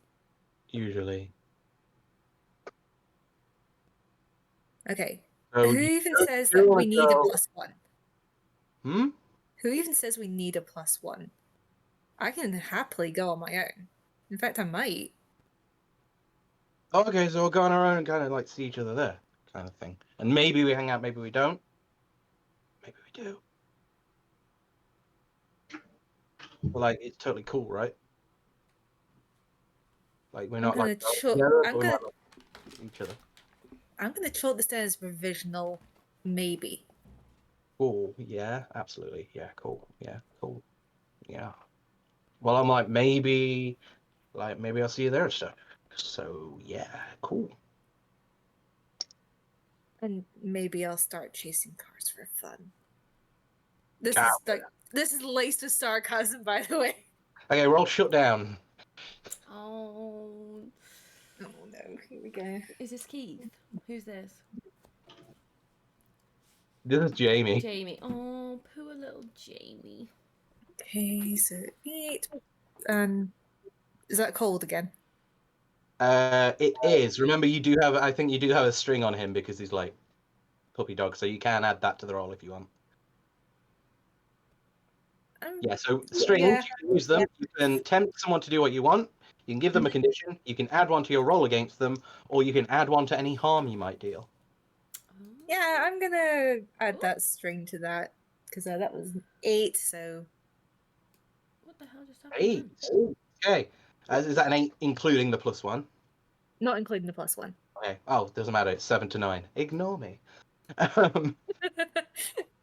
Usually. Okay. So Who do even you- says do you that wanna we need a go- +1? Hmm? Who even says we need a +1? I can happily go on my own. In fact, I might. Okay, so we'll go on our own and kind of like see each other there, kind of thing. And maybe we hang out, maybe we don't. Maybe we do. But like, it's totally cool, right? Like we're not like going together, but we might like see each other. I'm gonna chalk this down as provisional, maybe. Cool. Yeah, absolutely. Yeah, cool. Yeah, cool. Yeah. Well, I'm like maybe I'll see you there and stuff. So yeah, cool. And maybe I'll start chasing cars for fun. This Ah. is like this is laced with sarcasm, by the way. Okay, roll shut down. Oh. Oh no, here we go. Is this Keith? Who's this? This is Jamie. Jamie. Oh, poor little Jamie. Okay, so 8. Is that cold again? It is. Remember, you do have. I think you do have a string on him because he's like puppy dog, so you can add that to the roll if you want. Yeah. So strings, Yeah. you can use them. You can tempt someone to do what you want. You can give them a condition. You can add one to your roll against them, or you can add one to any harm you might deal. Yeah, I'm gonna add that string to that because that was 8. So What the hell just happened? 8. Okay. Is that an 8 including the +1? not including the +1. Okay. Oh, doesn't matter. It's 7 to 9. Ignore me.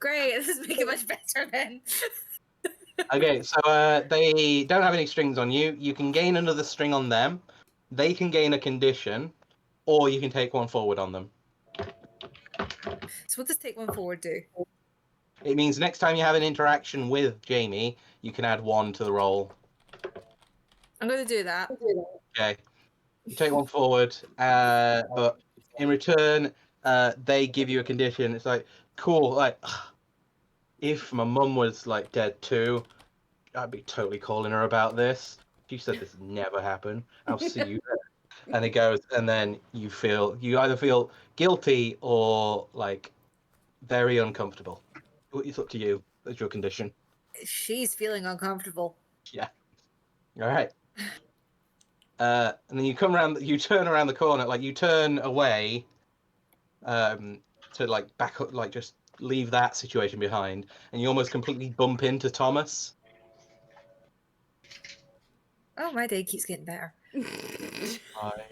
Great, this is making it much better then. Okay, so they don't have any strings on you. You can gain another string on them. They can gain a condition, or you can take one forward on them. So what does take one forward do? It means next time you have an interaction with Jamie, you can add 1 to the roll. I'm gonna do that. Okay. You take one forward, but in return, they give you a condition. It's like, cool, like, if my mum was like dead too, I'd be totally calling her about this. She said this never happened. I'll see you there. And it goes, and then you either feel guilty or like very uncomfortable. It's up to you. That's your condition. She's feeling uncomfortable. Yeah. All right. And then you turn around the corner, like you turn away, to like back up, like just leave that situation behind, and you almost completely bump into Thomas. Oh, my day keeps getting better. Hi.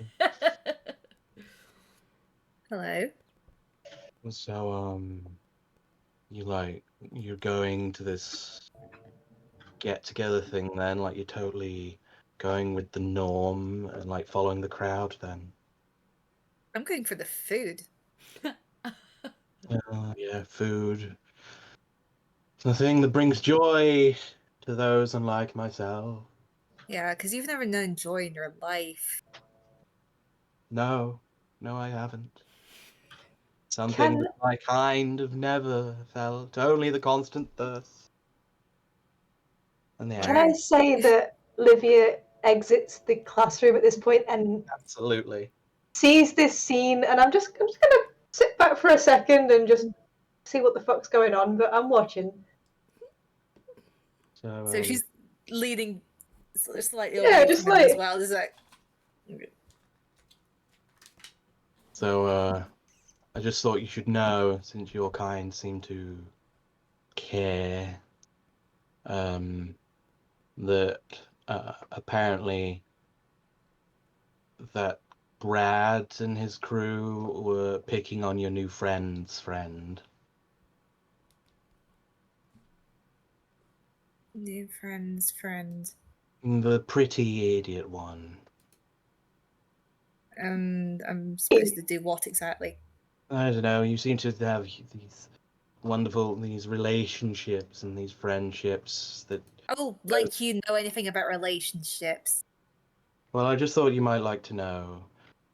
Hello. So, you're going to this get-together thing then? Like, you're totally going with the norm and, like, following the crowd then? I'm going for the food. Yeah, food. It's the thing that brings joy to those unlike myself. Yeah, because you've never known joy in your life. No, I haven't. Something that my kind have never felt. Only the constant thirst. And Can I Wow. say that Livia exits the classroom at this point and absolutely. sees this scene, and I'm just gonna sit back for a second and just see what the fuck's going on, but I'm watching. So she's leaning slightly Yeah, away just from him as like- well. Is like, So, I just thought you should know, since your kind seem to care, that apparently that Brad and his crew were picking on your new friend's friend. new friend's friend. The pretty idiot one. I'm supposed to do what exactly? I don't know, you seem to have these these relationships and these friendships that... Oh, like you know anything about relationships? Well, I just thought you might like to know.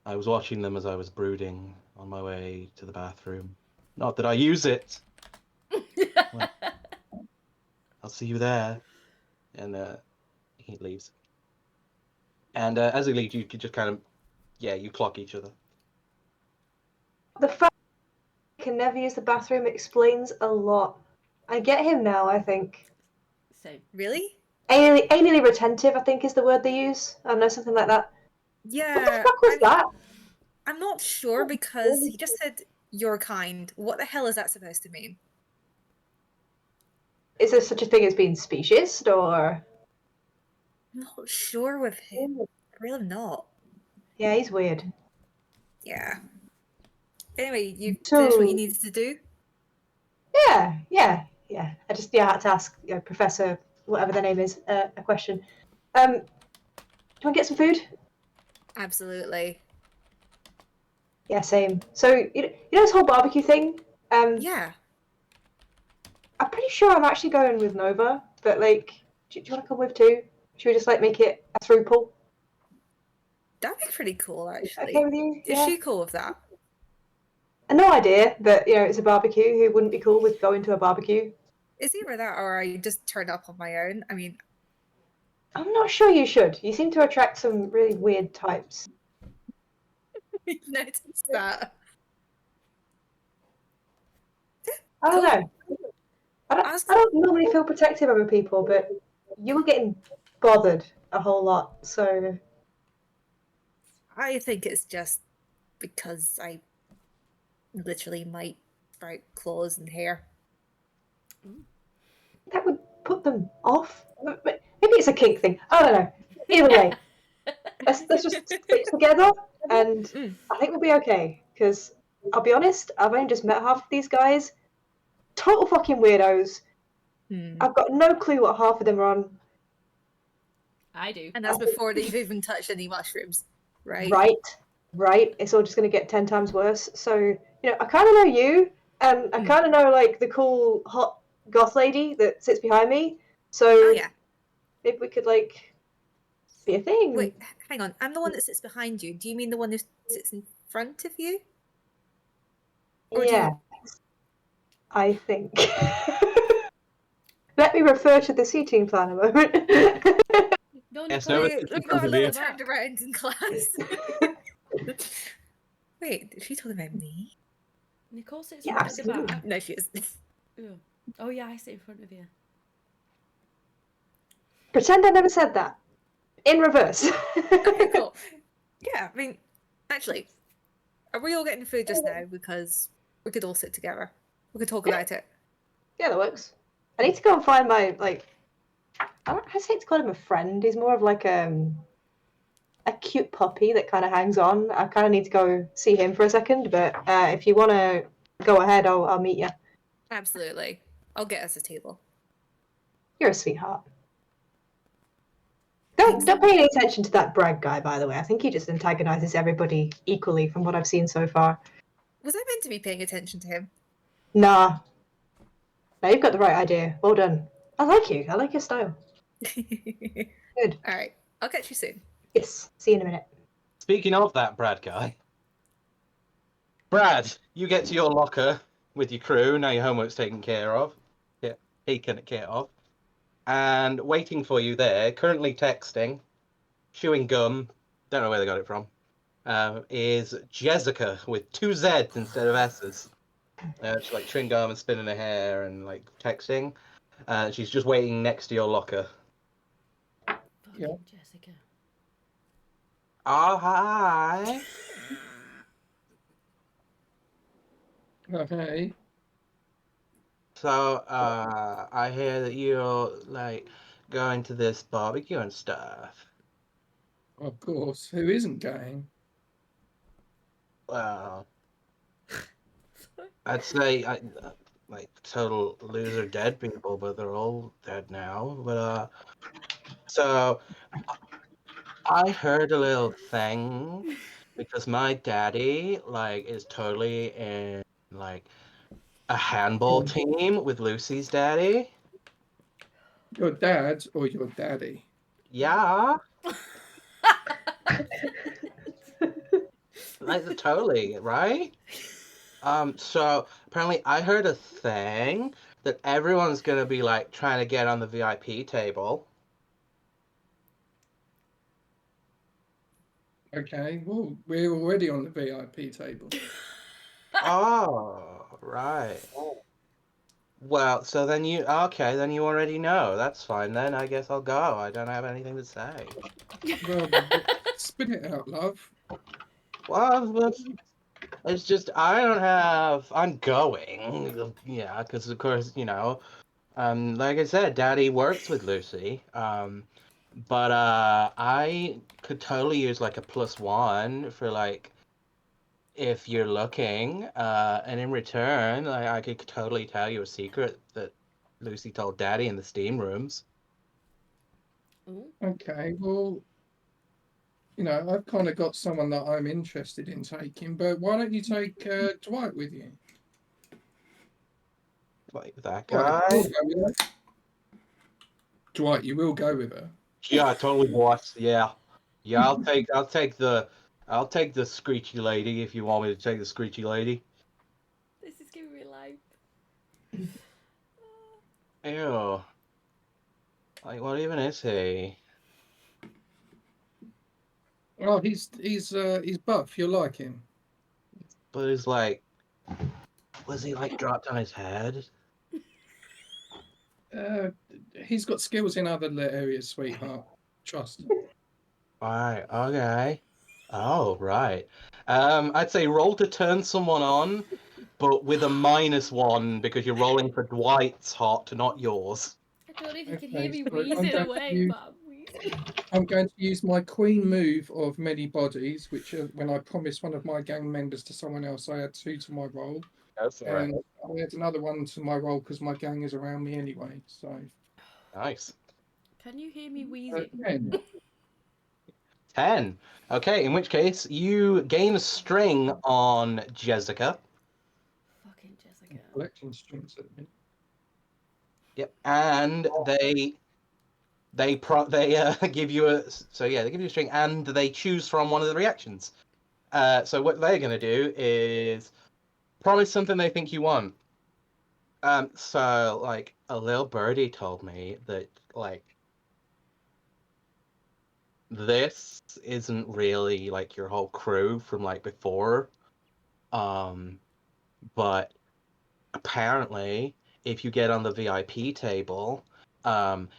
I was watching them as I was brooding on my way to the bathroom. Not that I use it. Well, I'll see you there. And he leaves. And as he leaves, you could just kind of, you clock each other. The fact that he can never use the bathroom explains a lot. I get him now, I think. So, Really? Anally retentive, I think, is the word they use. I don't know, something like that. What the Yeah. fuck was that? I'm not sure because he just said your kind. What the hell is that supposed to mean? Is there such a thing as being speciesist, or...? I'm not sure with him. Really not. Yeah, he's weird. Yeah. Anyway, you So- finished what you needed to do? Yeah. I just had to ask Professor, whatever their name is, a question. Do you want to get some food? Absolutely. Yeah, same. So you know this whole barbecue thing? Yeah. I'm pretty sure I'm actually going with Nova, but like, do you want to come with too? Should we just like make it a throuple? That'd be pretty cool, actually. Okay with you? Is Yeah. she cool with that? No idea that it's a barbecue. Who wouldn't be cool with going to a barbecue? It's either that or I just turned up on my own. I mean, I'm not sure you should. You seem to attract some really weird types. I noticed that. I don't Cool. know. I don't normally feel protective over people, but you were getting bothered a whole lot, so I think it's just because I literally might sprout claws and hair. that would put them off. But maybe it's a kink thing. I don't know. Either way, let's just stick together, and I think we'll be okay. Because I'll be honest, I've only just met half of these guys. Total fucking weirdos. I've got no clue what half of them are on. I do. And that's before they've even touched any mushrooms, right? Right. It's all just going to get 10 times worse. So, I kind of know you, and I kind of know, like, the cool, hot goth lady that sits behind me. So, Oh, yeah. if we could, like, be a thing. Wait, hang on. I'm the one that sits behind you. Do you mean the one who sits in front of you? Or yeah, I think. Let me refer to the seating plan a moment. No, Yes, Nicole, no, We it's got a little Olivia. turned around in class. Wait, is she talking about me? Nicole sits Yeah, right at the absolutely. back. No, she is. Ew. Oh yeah, I sit in front of you. Pretend I never said that. In reverse. Okay, cool. Yeah, I mean, actually, are we all getting food just now? Because we could all sit together. We could talk about it. Yeah, that works. I need to go and find my, like, I don't hesitate to call him a friend. He's more of like a cute puppy that kind of hangs on. I kind of need to go see him for a second, but if you want to go ahead, I'll meet you. Absolutely. I'll get us a table. You're a sweetheart. Don't pay any attention to that Bragg guy, by the way. I think he just antagonizes everybody equally from what I've seen so far. Was I meant to be paying attention to him? Nah. No, you've got the right idea. Well done. I like you. I like your style. Good. All right. I'll catch you soon. Yes. See you in a minute. Speaking of that Brad guy, Brad, you get to your locker with your crew. Now your homework's taken care of. And waiting for you there, currently texting, chewing gum, don't know where they got it from, is Jessica with 2 Z's instead of S's. She's like chewing gum and spinning her hair and like texting. She's just waiting next to your locker. Yeah. Jessica. Oh, hi. Okay. So, I hear that you're like going to this barbecue and stuff. Of course. Who isn't going? Well, I'd say like total loser dead people, but they're all dead now. But so I heard a little thing because my daddy like is totally in like a handball team with Lucy's daddy. Your dad or your daddy? Yeah, like totally, right? So apparently I heard a thing that everyone's gonna be like trying to get on the VIP table. Okay. Well, we're already on the VIP table. Oh, right. Well, so then you already know. That's fine then. I guess I'll go. I don't have anything to say. Well, spit it out, love. Well, it's just I'm going. Yeah, because of course, like I said, Daddy works with Lucy. But I could totally use like a +1 for like if you're looking. And in return, I could totally tell you a secret that Lucy told Daddy in the steam rooms. Ooh. Okay. Well, I've kind of got someone that I'm interested in taking, but why don't you take Dwight with you? Like that Dwight, guy. you'll go with her. Dwight, you will go with her. Yeah, totally, boss. Yeah. Yeah, I'll take the screechy lady if you want me to take the screechy lady. This is giving me life. Ew. Like, what even is he? Oh, he's buff. You'll like him. But he's like, was he like dropped on his head? He's got skills in other areas, sweetheart. Trust. Right, okay. Oh, right. I'd say roll to turn someone on, but with a -1 because you're rolling for Dwight's hot, not yours. I don't know if you can Okay, hear me so I'm wheezing going away, to- but I'm wheezing. I'm going to use my queen move of many bodies, which when I promised one of my gang members to someone else, I had 2 to my roll. That's And I had another 1 to my roll because my gang is around me anyway. So Nice. Can you hear me wheezing? 10. 10. Okay, in which case you gain a string on Jessica. Fucking Jessica. Collecting strings at the minute. Yep, and they give you a they give you a string and they choose from one of the reactions. So what they're gonna do is promise something they think you want. So like a little birdie told me that like this isn't really like your whole crew from like before, but apparently if you get on the VIP table,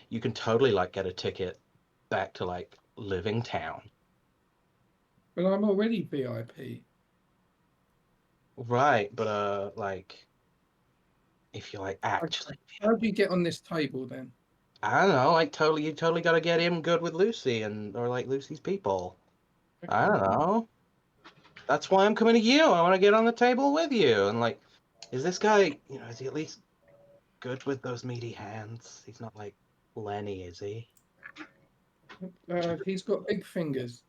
you can totally like get a ticket back to like living town. But I'm already VIP. Right, but like if you like actually How do you get on this table then? I don't know, like you totally got to get him good with Lucy or like Lucy's people. I don't know. That's why I'm coming to you. I want to get on the table with you. And like, is this guy, is he at least good with those meaty hands? He's not like Lenny, is he? He's got big fingers.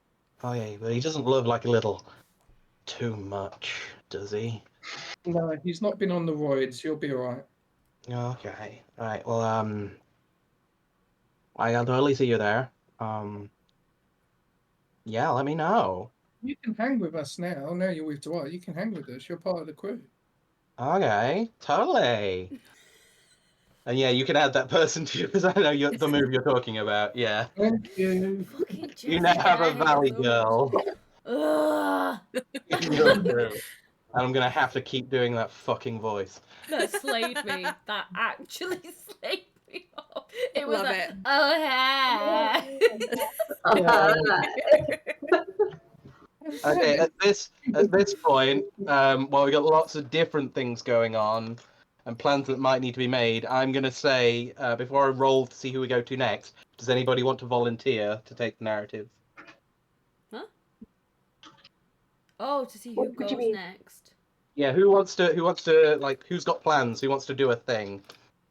Oh yeah, but he doesn't love like a little too much, does he? No, he's not been on the roids. You'll be all right. Okay. All right. Well, I'll totally see you there. Yeah, let me know. You can hang with us now. Now you're with Dwight. You can hang with us. You're part of the crew. Okay, totally. And yeah, you can add that person to because I know the move you're talking about. Yeah. Thank you. Fucking You now have a Jessica, I hate valley her so girl much. Ugh. in your crew. And I'm gonna have to keep doing that fucking voice. That slayed me. That actually slayed me off. It was Love like, it. oh hey. Okay, at this point, while we got lots of different things going on and plans that might need to be made, I'm gonna say before I roll to see who we go to next, does anybody want to volunteer to take the narrative? Huh? Oh, to see who What do you goes mean? next. Yeah, who wants to like who's got plans? Who wants to do a thing?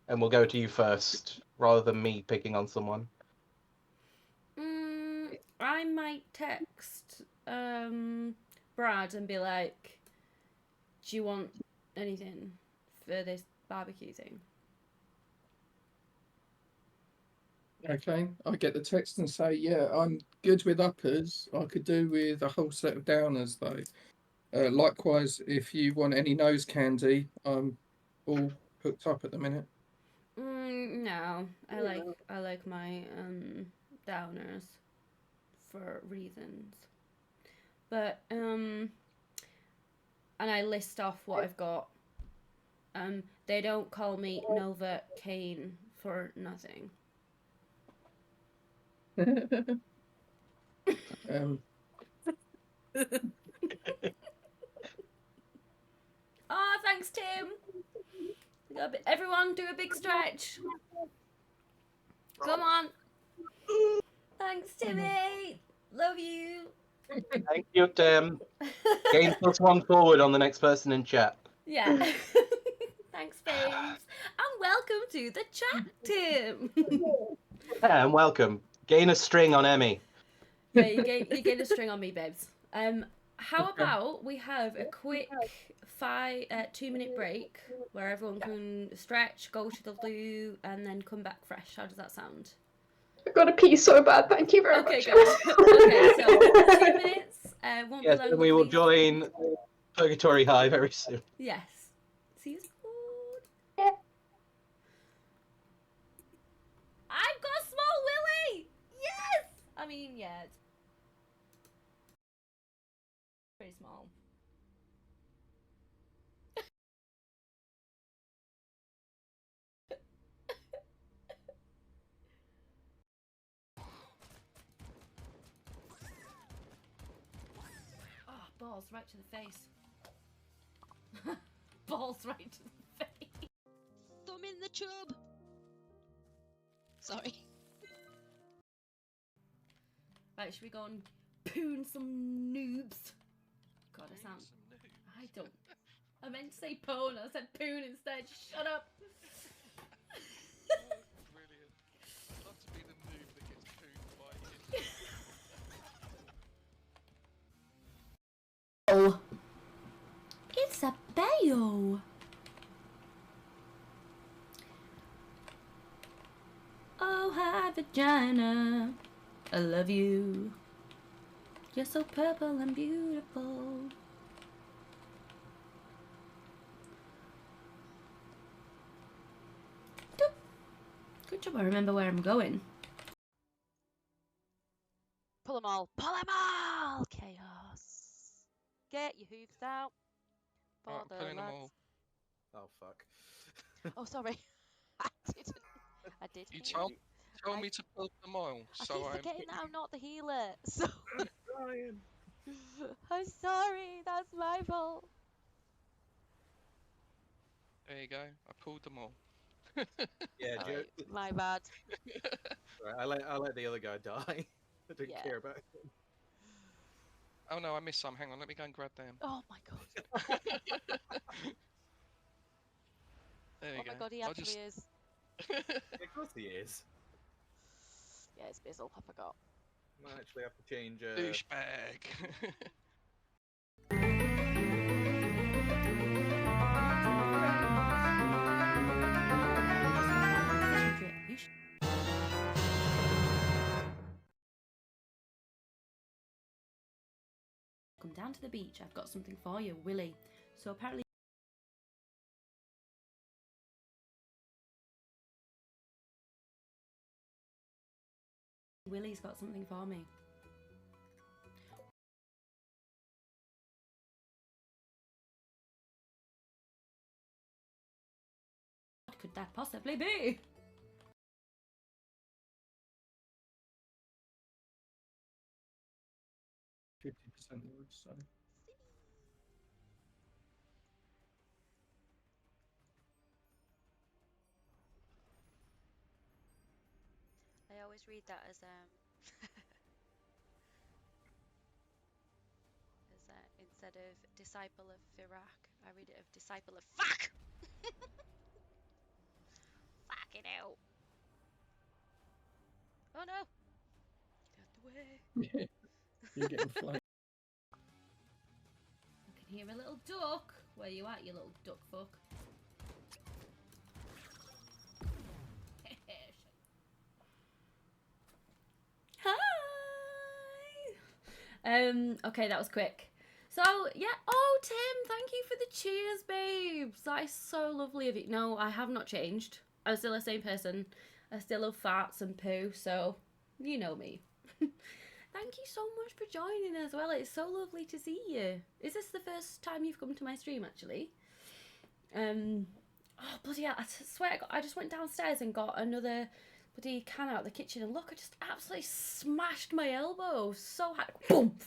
And we'll go to you first, rather than me picking on someone. I might text Brad and be like, do you want anything for this barbecue thing? Okay, I get the text and say, yeah, I'm good with uppers. I could do with a whole set of downers though. Likewise, if you want any nose candy, I'm all hooked up at the minute. No. I like my downers for reasons. But and I list off what I've got. They don't call me Nova Kane for nothing. Oh, thanks, Tim. Everyone, do a big stretch. Come on. Thanks, Timmy. Love you. Thank you, Tim. Gain +1 forward on the next person in chat. Yeah. Thanks, babes. And welcome to the chat, Tim. Yeah, and welcome. Gain a string on Emmy. Yeah, you gain a string on me, babes. How about we have a quick 2-minute break where everyone can stretch, go to the loo, and then come back fresh. How does that sound? I've got to pee so bad. Thank you very Okay, much. good. Okay, so 2 minutes. Won't Yes, be long. and we will please. join Purgatory High very soon. Yes. See you soon. Yeah. I've got a small willy. Yes. I mean, yeah, it's pretty small. Oh, balls right to the face. Balls right to the face. Thumb in the tube. Sorry. Right, should we go and poon some noobs? God, I sound. I don't. I meant to say pone. I said poon instead. Shut up. Brilliant. Love to be the noob that gets pooned by you. Oh. It's a bayo. Oh, hi, vagina. I love you. You're so purple and beautiful. Doop. Good job, I remember where I'm going. Pull them all. Pull them all! Chaos. Get your hooves out. For Right, I'm the pulling them lads. all. Oh fuck. Oh, sorry. I didn't. I did. You hear tell you. tell I- me to pull them all. I So keep I'm forgetting that I'm not the healer. So Ryan. I'm sorry. That's my fault. there you go. I pulled them all. Yeah, Joe. Alright, my bad. Right, I let the other guy die. I didn't Yeah. care about him. Oh no, I missed some. Hang on, let me go and grab them. Oh my god. There you Oh go. my god, he I'll actually just... is. Of course he is. Yeah, it's Bizzle, I forgot. Might actually have to change. Douchebag. Come down to the beach. I've got something for you, Willie. So apparently Willie's got something for me. What could that possibly be? %. So. I always read that as instead of disciple of Virak, I read it of disciple of fuck. Fucking hell. Oh no. Get out the way. Yeah, you're getting flanked. I can hear a little duck. Where you at, you little duck fuck? Hi. Okay, that was quick. So yeah. Oh, Tim, thank you for the cheers, babes. That is so lovely of you. No, I have not changed. I'm still the same person. I still love farts and poo. So you know me. Thank you so much for joining as well. It's so lovely to see you. Is this the first time you've come to my stream, actually? Oh, bloody hell. I swear, I just went downstairs and got another bloody can out of the kitchen. And look, I just absolutely smashed my elbow so hard. Boom!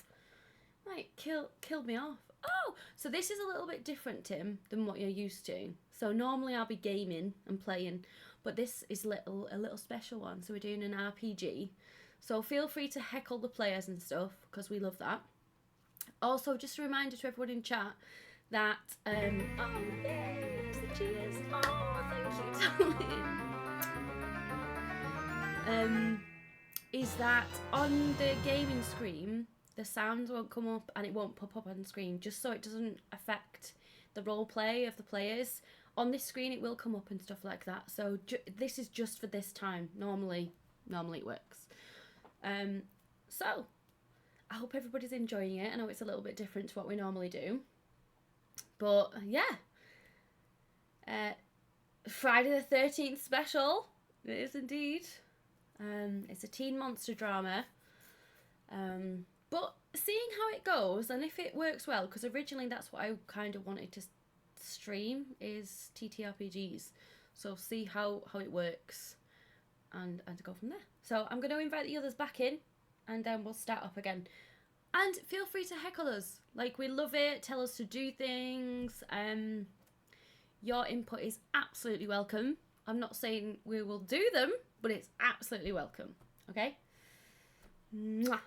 Like, killed me off. Oh, so this is a little bit different, Tim, than what you're used to. So normally I'll be gaming and playing, but this is a little special one. So we're doing an RPG. So feel free to heckle the players and stuff, because we love that. Also, just a reminder to everyone in chat that, oh, yay, there's the cheers. Oh, thank you, darling. Is that on the gaming screen, the sounds won't come up and it won't pop up on the screen, just so it doesn't affect the role play of the players. On this screen, it will come up and stuff like that. So this is just for this time. Normally it works. So I hope everybody's enjoying it. I know it's a little bit different to what we normally do, but yeah, Friday the 13th special. It is indeed. It's a teen monster drama, but seeing how it goes and if it works well, because originally that's what I kind of wanted to stream, is TTRPGs. So see how it works and go from there. So I'm going to invite the others back in and then we'll start up again. And feel free to heckle us. Like, we love it. Tell us to do things. Your input is absolutely welcome. I'm not saying we will do them, but it's absolutely welcome. Okay? Mwah.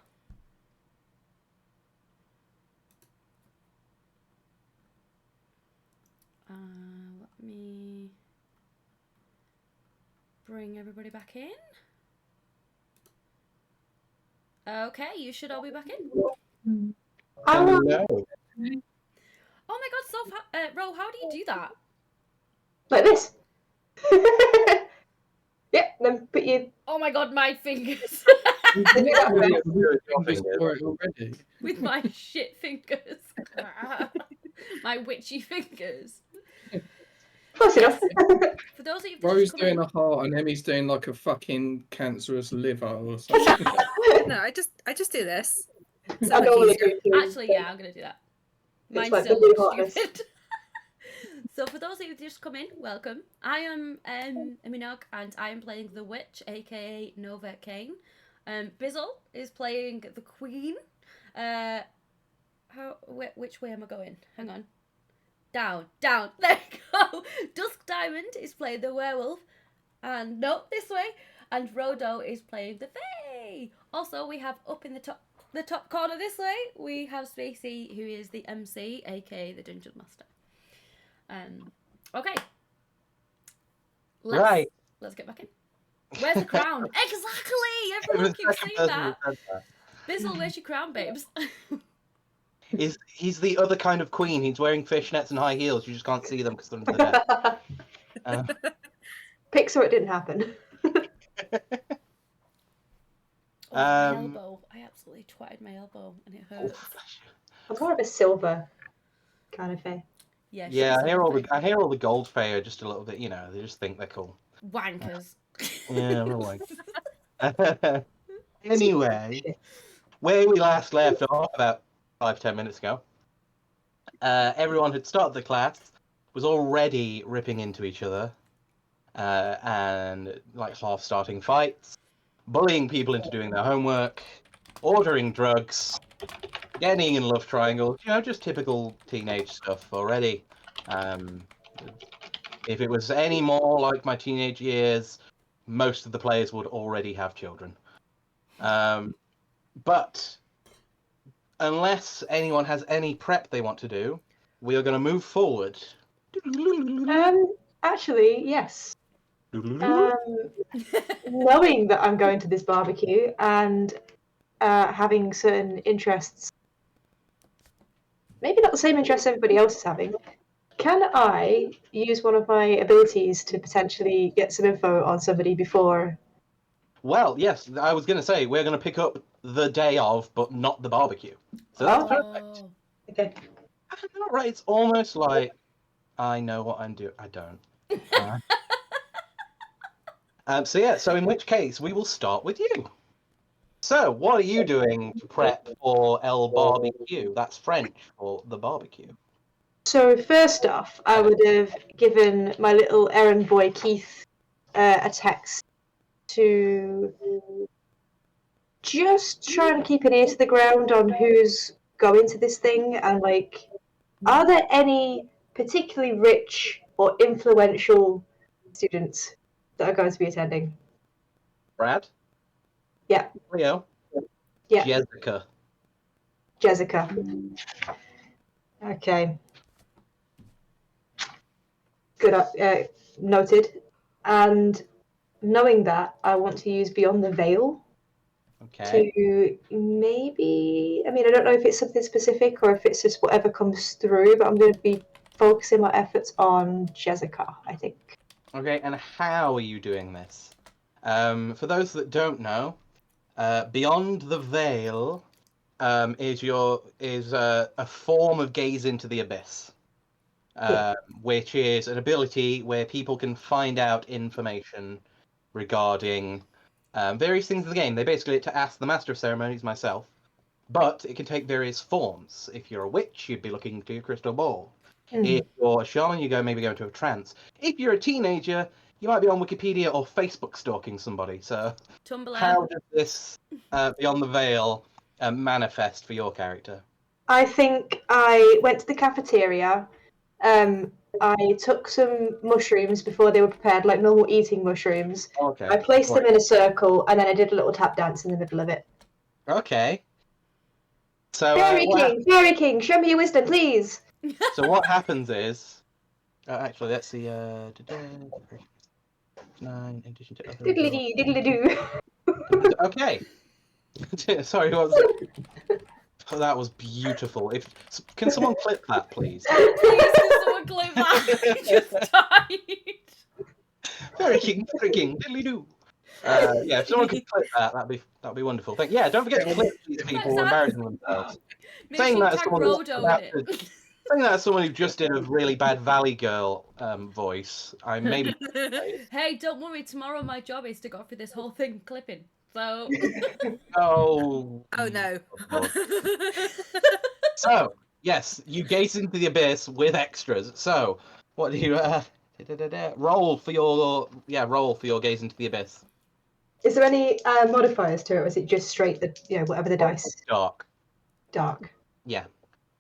Let me bring everybody back in. Okay, you should all be back in. Hello. Oh my god, Soph, Ro, how do you do that? Like this. Yep, then put your... Oh my god, my fingers. Already. With my shit fingers. My witchy fingers. Close enough. For those of you Rose doing a heart and Emmy's doing like a fucking cancerous liver or something. No, I just do this. I normally do too. Actually, yeah, I'm gonna do that. Mine It's like still the looks blue stupid. So for those of you who just come in, welcome. I am Eminog and I am playing the witch, aka Nova Kane. Bizzle is playing the queen. Which way am I going? Hang on. down, down. There you go. Dusk Diamond is playing the werewolf, and no, this way. And Rodo is playing the Fae. Also, we have up in the top corner this way, we have Spacey, who is the MC, aka the Dungeon Master. Okay. Let's get back in. Where's the crown? Exactly! Everyone keeps saying that. Bizzle, where's your crown, babes? He's the other kind of queen. He's wearing fishnets and high heels. You just can't see them because they're under the desk. Pixar, it didn't happen. My elbow. I absolutely twatted my elbow and it hurts. I'm more of a silver kind of Fae. Yeah, I hear all the gold Fae are just a little bit, you know, they just think they're cool. Wankers. Yeah, we're like. Anyway, where we last left off about 5-10 minutes ago, everyone had started the class, was already ripping into each other, and like half starting fights, bullying people into doing their homework, ordering drugs, getting in love triangles, you know, just typical teenage stuff already. If it was any more like my teenage years, most of the players would already have children. But unless anyone has any prep they want to do, we are going to move forward. Actually, yes. Knowing that I'm going to this barbecue and having certain interests, maybe not the same interests everybody else is having, can I use one of my abilities to potentially get some info on somebody before? Well, yes, I was going to say, we're going to pick up the day of, but not the barbecue. So that's perfect. Okay. Right, it's almost like I know what I'm doing. I don't. So in which case, we will start with you. So, what are you doing to prep for El Barbecue? That's French for the barbecue. So first off, I would have given my little errand boy Keith a text to just try and keep an ear to the ground on who's going to this thing and like, are there any particularly rich or influential students that are going to be attending? Brad? Yeah. Leo? Yeah. Jessica. Okay. Good. Noted. And knowing that, I want to use Beyond the Veil. Okay. To maybe, I mean, I don't know if it's something specific or if it's just whatever comes through, but I'm going to be focusing my efforts on Jessica, I think. Okay, and how are you doing this? For those that don't know, Beyond the Veil is a form of gaze into the abyss, which is an ability where people can find out information regarding various things in the game. They basically get to ask the Master of Ceremonies, myself, but it can take various forms. If you're a witch, you'd be looking to your crystal ball. If you're a shaman, you maybe go into a trance. If you're a teenager, you might be on Wikipedia or Facebook stalking somebody. So, Tumblr. How does this Beyond the Veil manifest for your character? I think I went to the cafeteria. I took some mushrooms before they were prepared, like normal eating mushrooms. Okay. I placed them in a circle, and then I did a little tap dance in the middle of it. Okay. So, Fairy King, show me your wisdom, please. So what happens is, actually, let's see. 9 in addition to other. Diddly-dee, diddly-doo. Okay. Sorry, what was it? Oh, that was beautiful. Can someone clip that, please? Please, can someone clip that? I just died. Fairy King, diddly-doo. Yeah, if someone could clip that, that'd be wonderful. Yeah, don't forget to clip these people embarrassing themselves. Saying that as someone who just did a really bad Valley Girl voice, I maybe. Hey, don't worry. Tomorrow my job is to go through this whole thing clipping. So. Oh no. So yes, you gaze into the abyss with extras. So what do you roll for your gaze into the abyss? Is there any modifiers to it, or is it just straight whatever the dice? Dark. Dark. Yeah,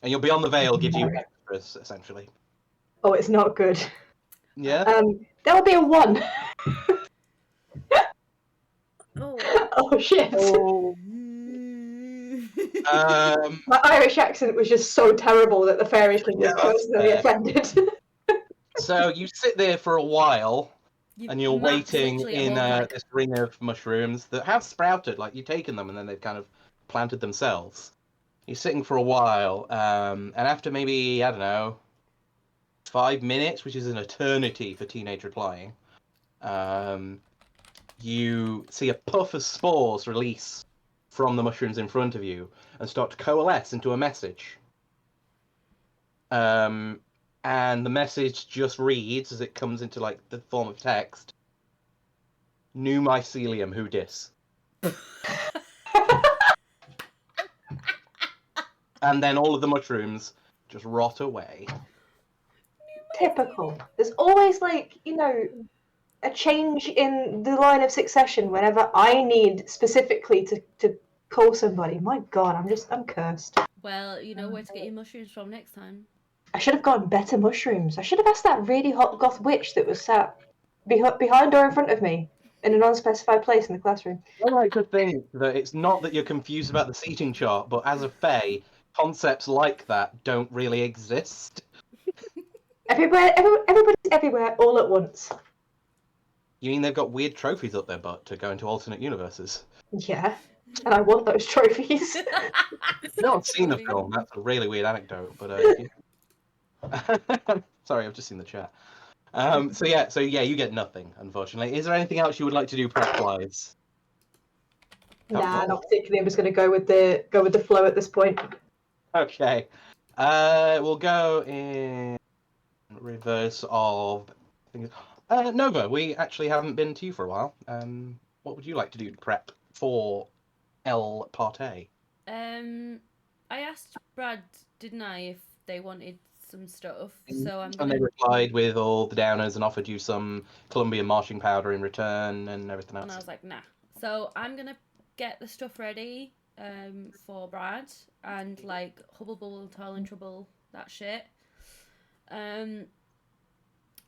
and your Beyond the Veil gives you extras essentially. Oh, it's not good. Yeah. That would be a 1. Oh. Oh shit! Oh. My Irish accent was just so terrible that the Fairy King was Yeah, that's personally fair. offended. So you sit there for a while, and you're Matt's waiting literally at in home, like, this ring of mushrooms that have sprouted. Like you've taken them, and then they've kind of planted themselves. You're sitting for a while, and after maybe, I don't know, 5 minutes, which is an eternity for teenage replying, you see a puff of spores release from the mushrooms in front of you and start to coalesce into a message. And the message just reads, as it comes into like the form of text, "New mycelium, who dis?" And then all of the mushrooms just rot away. Typical. There's always like, a change in the line of succession whenever I need specifically to call somebody. My god, I'm cursed. Well, you know where to get your mushrooms from next time. I should have gotten better mushrooms. I should have asked that really hot goth witch that was sat behind or in front of me in an unspecified place in the classroom. I like to think that it's not that you're confused about the seating chart, but as a Fae, concepts like that don't really exist. Everybody's everywhere all at once. You mean they've got weird trophies up their butt to go into alternate universes? Yeah, and I want those trophies. I've not seen the film. That's a really weird anecdote, but sorry, I've just seen the chat. So yeah, you get nothing, unfortunately. Is there anything else you would like to do prep-wise? Nah, not particularly. I'm just going to go with the flow at this point. Okay. We'll go in reverse of things. Nova, we actually haven't been to you for a while. What would you like to do to prep for El Parte? I asked Brad, didn't I, if they wanted some stuff. So I'm And gonna. they replied with all the downers and offered you some Colombian marching powder in return and everything else. And I was like, nah. So I'm gonna get the stuff ready for Brad and like Hubble Bubble, Toil and Trouble, that shit. And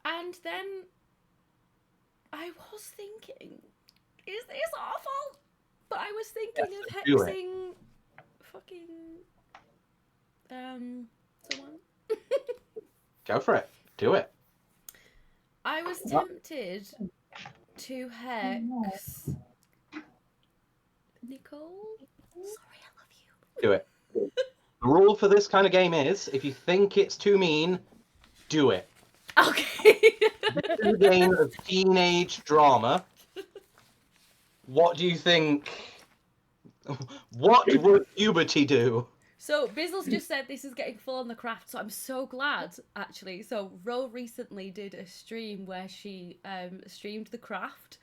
then I was thinking, is this awful? But I was thinking of do it. hexing fucking someone. Go for it. Do it. I was tempted to hex Nicole. Sorry, I love you. Do it. The rule for this kind of game is, if you think it's too mean, do it. Okay. This is a game of teenage drama. What do you think? What would puberty do? So Bizzle's just said this is getting full on the craft, so I'm so glad actually. So Ro recently did a stream where she streamed the craft,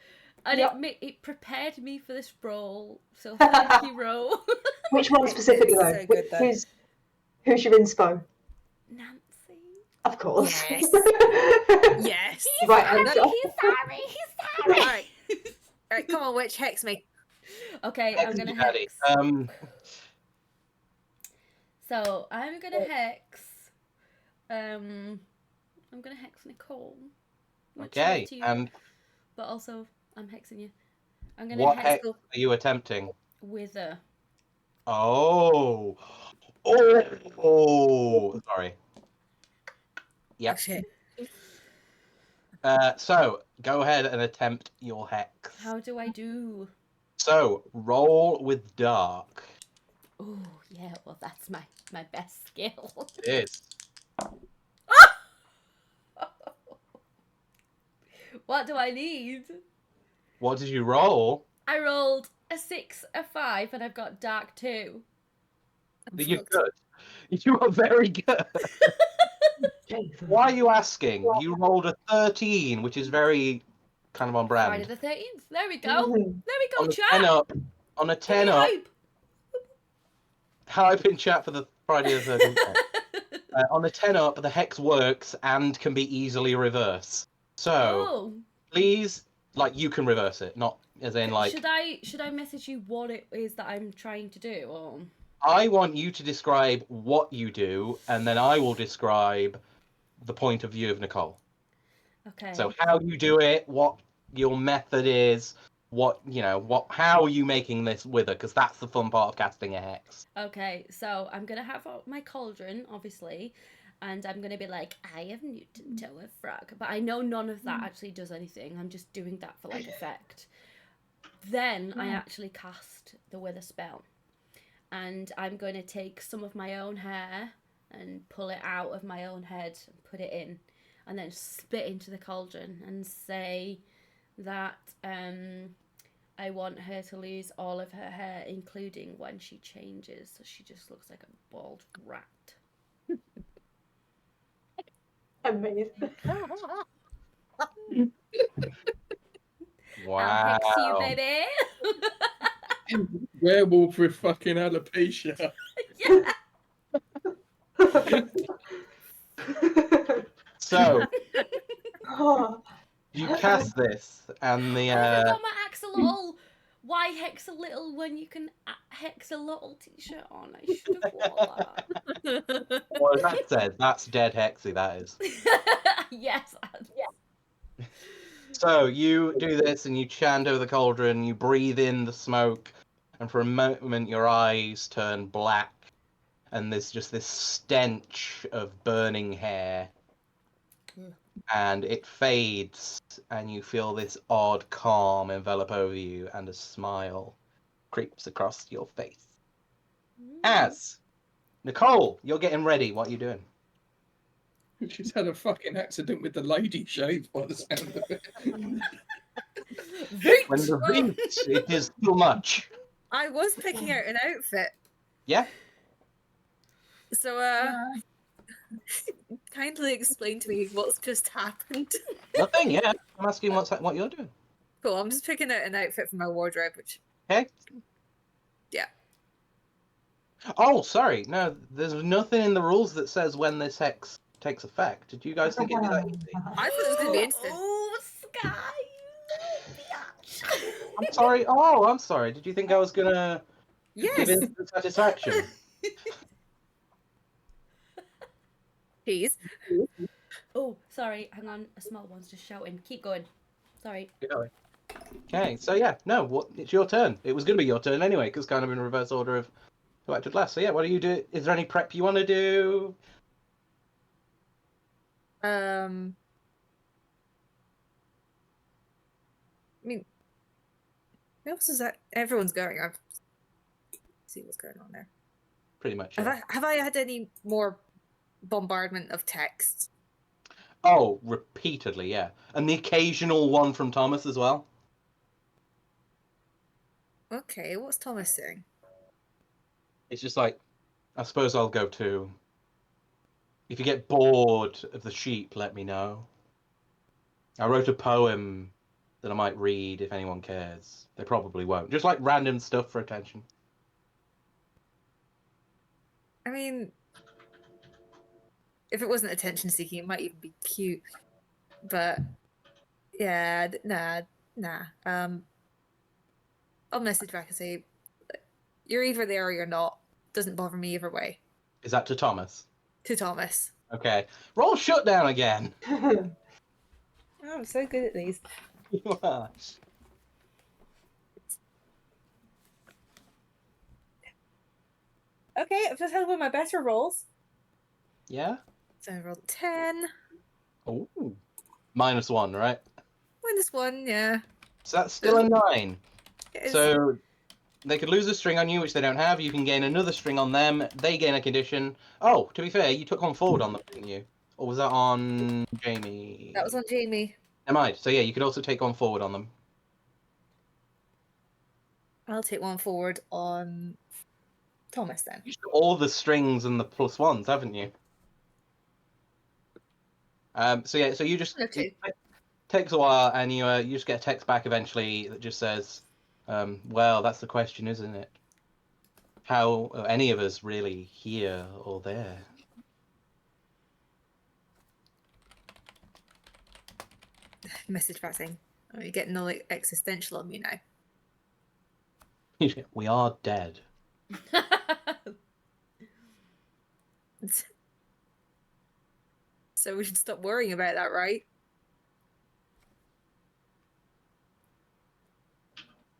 and it prepared me for this role. So thank you, Ro. Which one specifically though? So good, though. Who's your inspo? Nancy. Of course. Yes. Yes. Right, He's sorry. Alright. Alright, come on, witch, hex me. Okay, I'm gonna Daddy. hex. So I'm gonna hex. I'm gonna hex Nicole. Which is Okay, up to you, and but also I'm hexing you. I'm gonna what hex hex are you attempting? Wither. Oh, sorry. Yep. Oh, shit. So go ahead and attempt your hex. How do I do? So roll with dark. Oh yeah, well that's my best skill. It is. What do I need? What did you roll? I rolled a 6, a 5, and I've got dark 2. You're good. You are very good. Why are you asking? You rolled a 13, which is very kind of on Friday brand. the 13th. There we go. Mhm. There we go, On a chat. 10 up. On a 10 up. Hype in chat for the Friday the 13th. On a 10 up, the hex works and can be easily reversed. So, Oh. please, like, you can reverse it, not as in, like... Should I message you what it is that I'm trying to do? Or... I want you to describe what you do, and then I will describe the point of view of Nicole. Okay. So how you do it, what your method is, how are you making this with her? Because that's the fun part of casting a hex. Okay, so I'm gonna have my cauldron, obviously, and I'm gonna be like, I have Newton Tower frog, but I know none of that actually does anything. I'm just doing that for like effect. Then I actually cast the wither spell, and I'm going to take some of my own hair and pull it out of my own head and put it in, and then spit into the cauldron and say that I want her to lose all of her hair, including when she changes, so she just looks like a bald rat. Amazing. Wow. I'll hex you, baby. Werewolf with fucking alopecia. Yeah. So Oh. you cast this, and the I haven't got my axolotl. Why hex a little when you can hex a little t-shirt on? I should have worn that. what that says, that's dead hexy. That is. Yes. So you do this, and you chant over the cauldron. You breathe in the smoke, and for a moment your eyes turn black, and there's just this stench of burning hair. And it fades, and you feel this odd calm envelop over you, and a smile creeps across your face. As Nicole, you're getting ready. What are you doing? She's had a fucking accident with the lady shave by the sound of it. When the reach, it is too much. I was picking out an outfit. Yeah? So, kindly explain to me what's just happened. Nothing, yeah. I'm asking what you're doing. Cool, I'm just picking out an outfit from my wardrobe, which... Okay? Yeah. Oh, sorry. No, there's nothing in the rules that says when this hex takes effect. Did you guys think it'd be that easy? I thought it was going to be instant. Oh, Sky, you bitch. I'm sorry. Oh, I'm sorry. Did you think I was gonna give Yes! instant satisfaction? Please. Oh, sorry. Hang on. A small one's just shouting. Keep going. Sorry. Okay, so yeah, no, it's your turn. It was going to be your turn anyway, because kind of in reverse order of who acted last. So yeah, what do you do? Is there any prep you want to do? I mean, who else is that? Everyone's going. I've see what's going on there. Pretty much. Yeah. Have I had any more bombardment of texts? Oh, repeatedly, yeah, and the occasional one from Thomas as well. Okay, what's Thomas saying? It's just like, I suppose I'll go too. If you get bored of the sheep, let me know. I wrote a poem that I might read if anyone cares. They probably won't. Just like random stuff for attention. I mean, if it wasn't attention seeking, it might even be cute. But yeah, nah. I'll message back and say, you're either there or you're not. Doesn't bother me either way. Is that to Thomas? To Thomas. Okay. Roll shutdown again. Oh, I'm so good at these. You are. Okay, I've just had one of my better rolls. Yeah? So I rolled 10. Oh. -1, right? -1, yeah. So that's still a 9. It is- So they could lose a string on you, which they don't have. You can gain another string on them. They gain a condition. Oh, to be fair, you took one forward on them, didn't you? Or was that on Jamie? That was on Jamie. Never mind. So yeah, you could also take one forward on them. I'll take one forward on Thomas then. You've got all the strings and the +1s, haven't you? So yeah, so you just Okay. it takes a while, and you just get a text back eventually that just says, "Well, that's the question, isn't it? How are any of us really here or there?" Message back saying, "Oh, you're getting all existential on me now." We are dead. So we should stop worrying about that, right?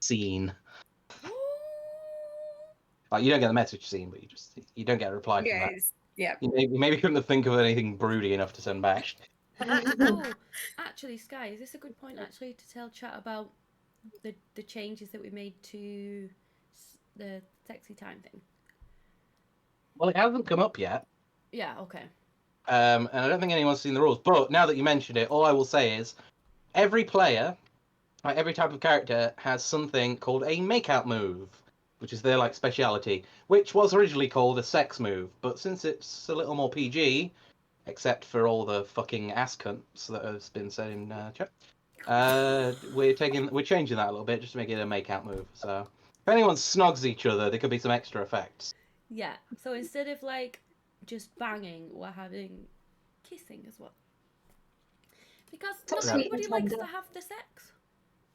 Scene. Like, you don't get the message scene, but you don't get a reply from that. Yeah. You maybe couldn't think of anything broody enough to send back. Oh, actually, Sky, is this a good point actually to tell chat about the changes that we made to the sexy time thing? Well, it hasn't come up yet. Yeah, okay. And I don't think anyone's seen the rules. But now that you mentioned it, all I will say is every player, like every type of character, has something called a makeout move, which is their like speciality, which was originally called a sex move. But since it's a little more PG, except for all the fucking ass cunts that has been said in chat, we're changing that a little bit just to make it a makeout move. So if anyone snogs each other, there could be some extra effects. Yeah, so instead of like just banging, we're having kissing as well. Because not Sweet everybody and likes tender. to have the sex.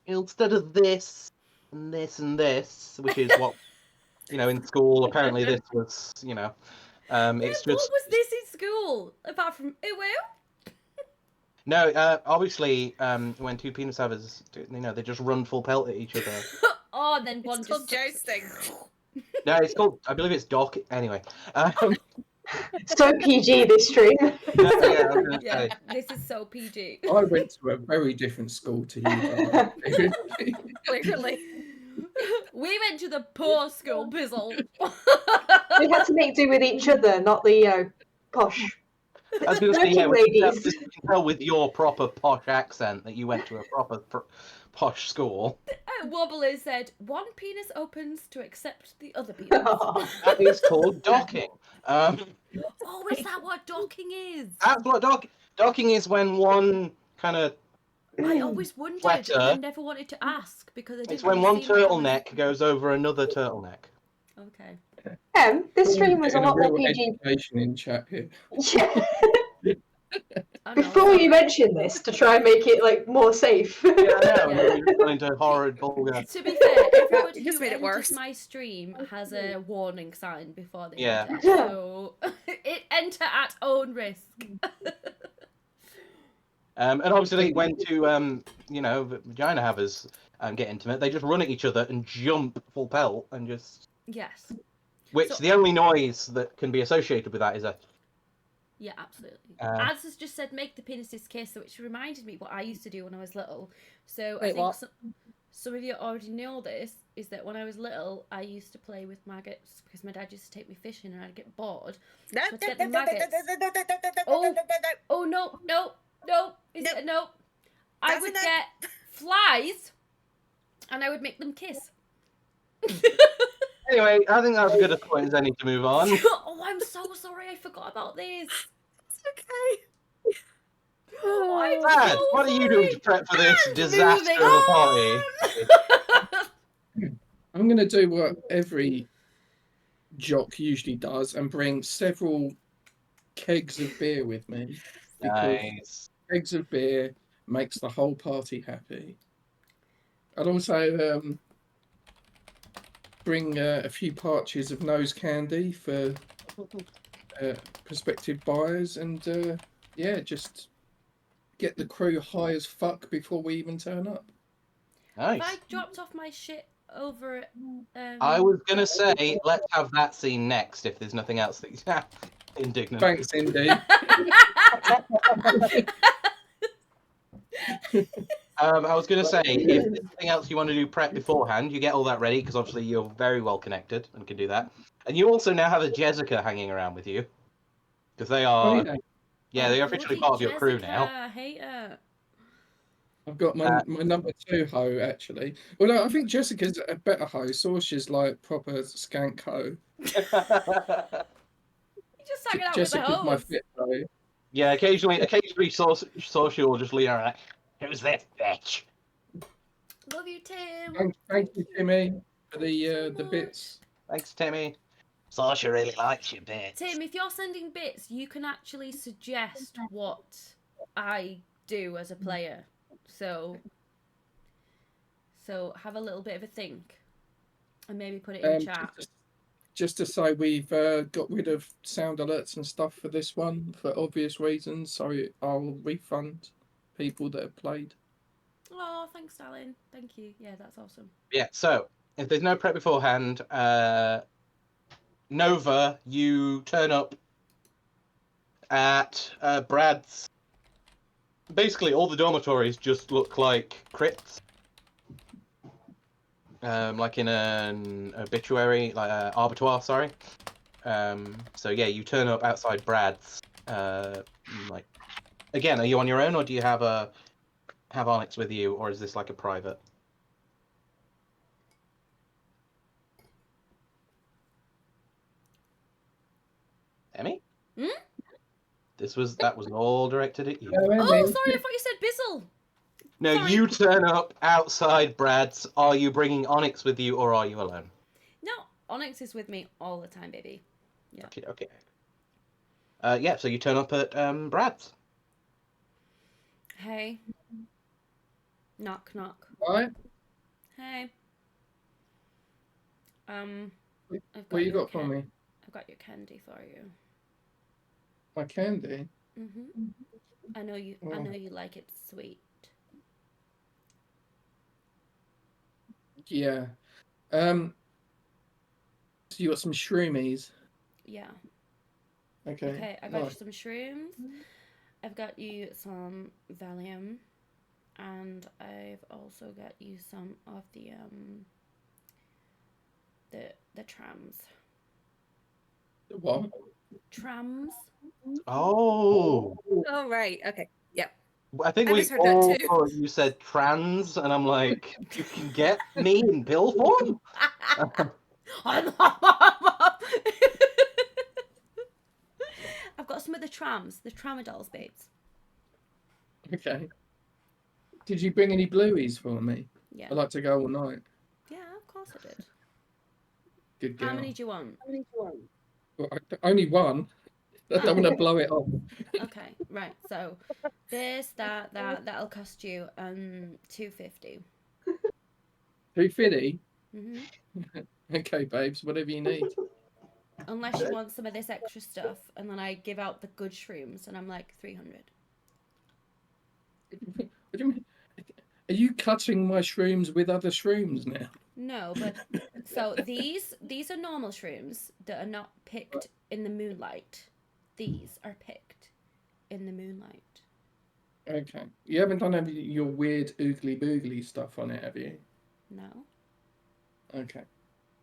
Instead of this and this and this, which is what in school apparently this was, it's Yeah, just what was this in school? Apart from ooh? no. Obviously, when two penis havers, they just run full pelt at each other. Oh, and then one It's just called jousting. No, it's called. I believe it's dock. Anyway. So PG this stream. Yeah, I was gonna Yeah, say. this is so PG. I went to a very different school to you guys. Clearly. We went to the poor school, Bizzle. We had to make do with each other, not the posh I was going to say, yeah, working you ladies. can tell with your proper posh accent that you went to a proper posh school. Wobbler said, one penis opens to accept the other penis. That is called docking. Oh, is that what docking is? That's what docking is, when one kind of. I always wondered, Flatter. and I never wanted to ask because I didn't It's when really one seem like I was- turtleneck goes over another turtleneck. Okay. This stream was a Getting lot more real PG. education in chat here. Yeah. Oh, no, Before sorry. you mention this, to try and make it like more safe. Yeah, I know. Yeah. And then we just went into horrid vulgar. To be fair, everybody just who made it enters worse. my stream has a warning sign before they Yeah. enter. So, enter at own risk. And obviously, when two vagina havers get intimate, they just run at each other and jump full pelt and just. Yes. Which So- the only noise that can be associated with that is a. Yeah, absolutely. Uh, Az has just said make the penises kiss, which reminded me what I used to do when I was little. So Wait, I think what? some of you already know this, is that when I was little, I used to play with maggots because my dad used to take me fishing and I'd get bored. No, So I'd get the maggots. Oh, no. Is it a no? I That's a would no. get flies and I would make them kiss. Anyway, I think that's as good a point as any to move on. Oh, I'm so sorry. I forgot about this. It's okay. Oh, I'm Dad, so what are you sorry. doing to prep for this And disaster moving of a party? on. I'm going to do what every jock usually does and bring several kegs of beer with me. Because Nice. kegs of beer makes the whole party happy. I'd also bring a few pouches of nose candy for prospective buyers, and just get the crew high as fuck before we even turn up. Nice. Have I dropped off my shit over at I was gonna say, let's have that scene next if there's nothing else that you indignant. Thanks, Indy. I was gonna say, if there's anything else you want to do prep beforehand, you get all that ready because obviously you're very well connected and can do that. And you also now have a Jessica hanging around with you because they are, Oh, yeah, they're officially part of your crew now. I hate her. I've got my number 2 hoe, actually. Well, no, I think Jessica's a better hoe. Sorsha's like proper skank hoe. You just hanging out Jessica's with the my hoes. fit hoe. Yeah, occasionally, Social will just lean around like, who's this bitch? Love you, Tim. Thank you, Timmy, for the much. bits. Thanks, Timmy. Social really likes you, bitch. Tim, if you're sending bits, you can actually suggest what I do as a player. So have a little bit of a think and maybe put it in chat. just to say we've got rid of sound alerts and stuff for this one for obvious reasons. So I'll refund people that have played. Oh, thanks, darling. Thank you. Yeah, that's awesome. Yeah. So if there's no prep beforehand, Nova, you turn up at Brad's. Basically, all the dormitories just look like crypts. Like in an obituary, like abattoir, sorry. So yeah, you turn up outside Brad's. Like, again, are you on your own, or do you have Onyx with you, or is this like a private? Emmy? Hmm? That was all directed at you. Oh, sorry, I thought you said Bizzle. No, sorry. you turn up outside Brad's. Are you bringing Onyx with you, or are you alone? No, Onyx is with me all the time, baby. Yeah. Okay. Yeah, so you turn up at Brad's. Hey. Knock, knock. Right. Hey. What you got for me? I've got your candy for you. My candy. Mhm. I know you. I know you like it sweet. Yeah. So you got some shroomies. Yeah. Okay. Okay, I got you some shrooms. I've got you some Valium, and I've also got you some of the trams. What? Trams. Oh. Oh, right. Okay. Yep. I think I we misheard that all too. thought you said trans, and I'm like, you can get me in pill form? I've got some of the trams, the tramadolls, babes. Okay. Did you bring any blueies for me? Yeah. I'd like to go all night. Yeah, of course I did. Good girl. How many do you want? Well, only one. I don't want to blow it up. Okay, right. So this, that'll cost you $2.50. 250. Okay, babes, whatever you need. Unless you want some of this extra stuff, and then I give out the good shrooms, and I'm like 300. What do you mean? Are you cutting my shrooms with other shrooms now? No, but so these are normal shrooms that are not picked in the moonlight. These are picked in the moonlight. Okay. You haven't done any of your weird oogly boogly stuff on it, have you? No. Okay.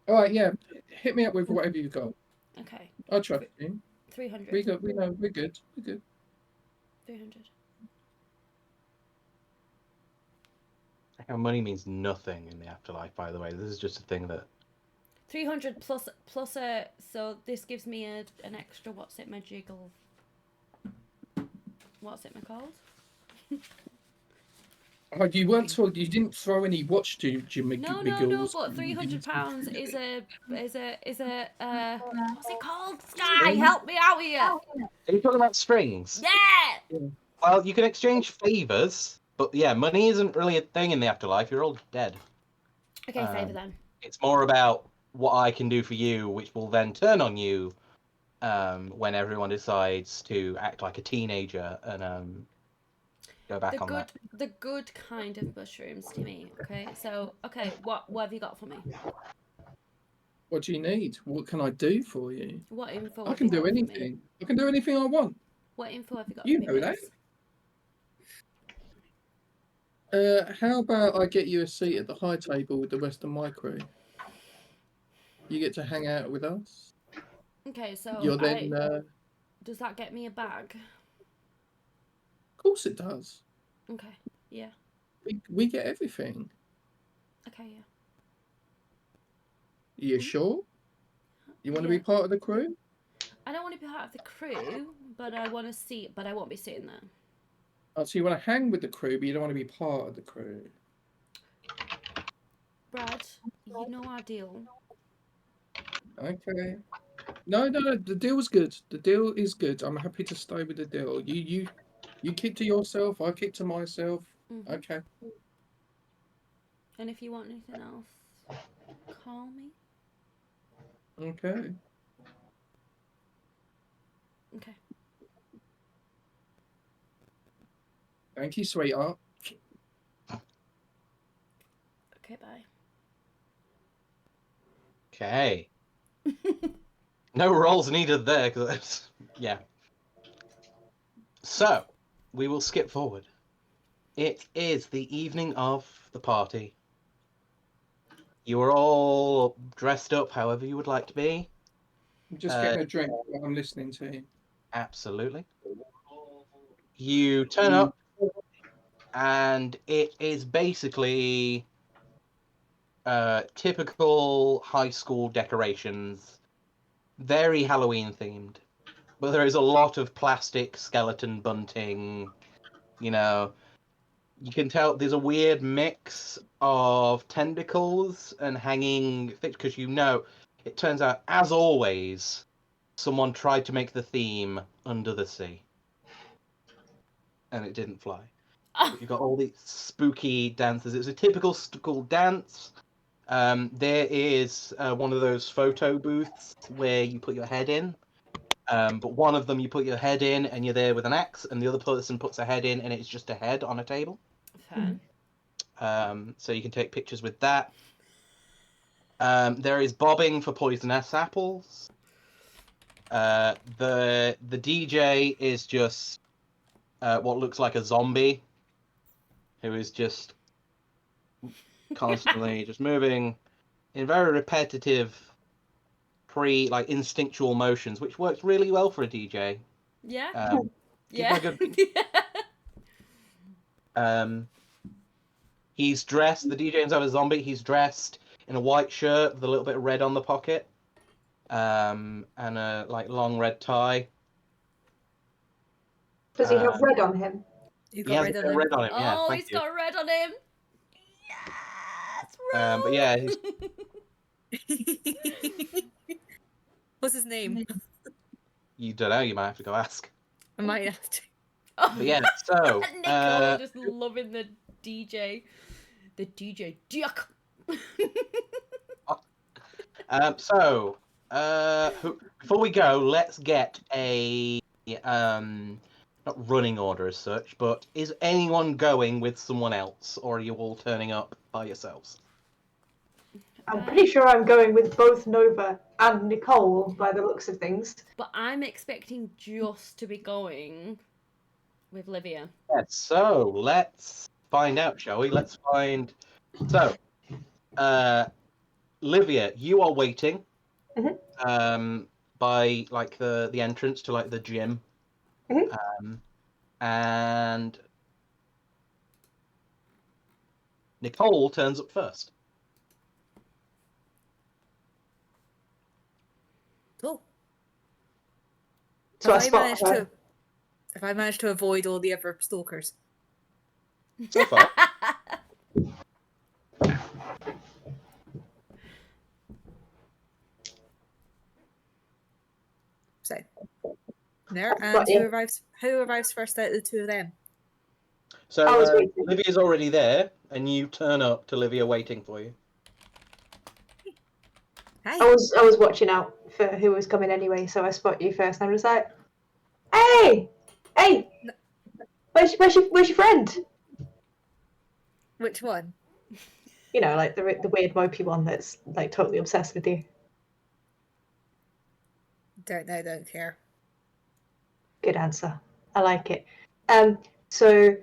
All right. Yeah. Hit me up with whatever you've got. Okay. I'll trust you. 300. We know. We're good. 300. Money means nothing in the afterlife, by the way. This is just a thing that 300 plus a, so this gives me an extra, what's it my called? Oh, you weren't told. You didn't throw any watch to Jimmy. No, but £300 is a what's it called? Sky, help me out here. Are you talking about strings? Yeah. Well, you can exchange favors, but yeah, money isn't really a thing in the afterlife. You're all dead. Okay, favor then. It's more about what I can do for you, which will then turn on you when everyone decides to act like a teenager and go back on that. The good kind of mushrooms to me. Okay, so what have you got for me? What do you need? What can I do for you? What info? I can do anything. I can do anything I want. What info have you got? You for me, know that. babes? How about I get you a seat at the high table with the rest of my crew? You get to hang out with us. Okay, so You're then. Does that get me a bag? Of course it does. Okay. Yeah. We get everything. Okay. Yeah. You sure? You want to be part of the crew? I don't want to be part of the crew, but I want to see. But I won't be sitting there. Oh, so you want to hang with the crew, but you don't want to be part of the crew. Brad, you know our deal. Okay. No. The deal's good. The deal is good. I'm happy to stay with the deal. You keep to yourself. I keep to myself. Mm-hmm. Okay. And if you want anything else, call me. Okay. Okay. Thank you, sweetheart. Okay, bye. Okay. No rolls needed there, because yeah. So, we will skip forward. It is the evening of the party. You are all dressed up however you would like to be. I'm just getting a drink while I'm listening to him. Absolutely. You turn up, and it is basically typical high school decorations, very Halloween themed. But there is a lot of plastic skeleton bunting. You know, you can tell there's a weird mix of tentacles and hanging because it turns out, as always, someone tried to make the theme under the sea, and it didn't fly. You've got all these spooky dances. It's a typical school dance. There is one of those photo booths where you put your head in. But one of them you put your head in and you're there with an axe, and the other person puts a head in and it's just a head on a table. Fine. So you can take pictures with that. There is bobbing for poisonous apples. The DJ is just what looks like a zombie who is just constantly just moving in very repetitive instinctual motions, which works really well for a DJ. Yeah. Yeah. He's dressed, the DJ is a zombie, he's dressed in a white shirt with a little bit of red on the pocket, and a long red tie. Does he have red on him? You He got has red a on bit of him. red on him, yeah. Oh, thank he's you. got red on him. Yes, But yeah, What's his name? you don't know, you might have to go ask. I might have to. Oh. But yeah, so Nicole just loving the DJ. The DJ Duck. Before we go, let's get a not running order as such, but is anyone going with someone else, or are you all turning up by yourselves? I'm pretty sure I'm going with both Nova and Nicole by the looks of things. But I'm expecting just to be going with Livia. Yes, so let's find out, shall we? Let's find. So, Livia, you are waiting by the entrance to the gym, and Nicole turns up first. Oh. So Have I managed to avoid all the other stalkers? So far. So there, and who arrives first out of the two of them? So Livia's already there, and you turn up to Livia waiting for you. Hi. I was watching out for who was coming anyway, so I spot you first, and I was like, "Hey, where's your friend?" Which one? You know, like the weird mopey one that's totally obsessed with you. Don't know, don't care. Good answer. I like it. So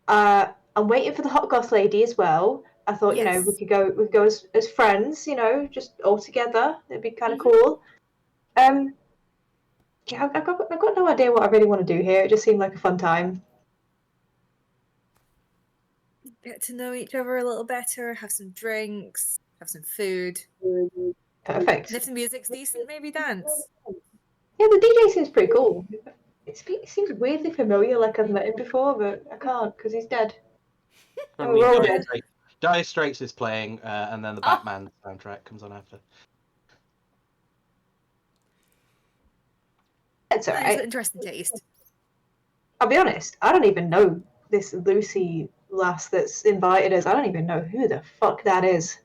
I'm waiting for the hot goth lady as well. I thought, Yes. we could go as friends, just all together. It'd be kind of cool. Yeah, I've got no idea what I really want to do here. It just seemed like a fun time. Get to know each other a little better, have some drinks, have some food. Perfect. And if the music's decent, maybe dance. Yeah, the DJ seems pretty cool. It seems weirdly familiar, like I've met him before, but I can't because he's dead. I Oh, mean, we're all Dire dead. Dire Straits is playing, and then the Batman soundtrack comes on after. That's It's alright. an interesting taste. I'll be honest, I don't even know this Lucy lass that's invited us. I don't even know who the fuck that is.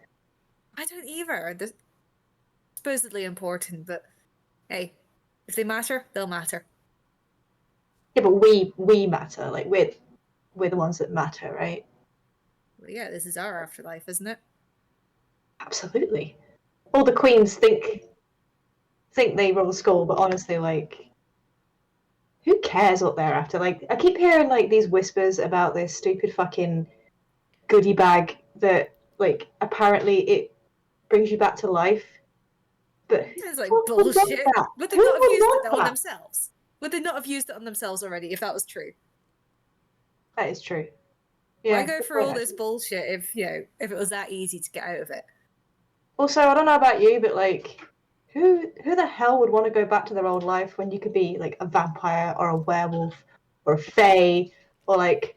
I don't either. supposedly important, but hey, if they matter, they'll matter. Yeah, but we matter. Like we're the ones that matter, right? Well, yeah, this is our afterlife, isn't it? Absolutely. All the queens think they rule school, but honestly, like, who cares what they're after? Like, I keep hearing like these whispers about this stupid fucking goodie bag that, like, apparently it brings you back to life. But who It's the like fuck would want bullshit. that? Would they Who not have would used want it on that? themselves? Would they not have used it on themselves already if that was true? That is true. Why Yeah. go good for all point, this actually. bullshit if if it was that easy to get out of it? Also, I don't know about you, but like, who the hell would want to go back to their old life when you could be like a vampire or a werewolf or a fae or like,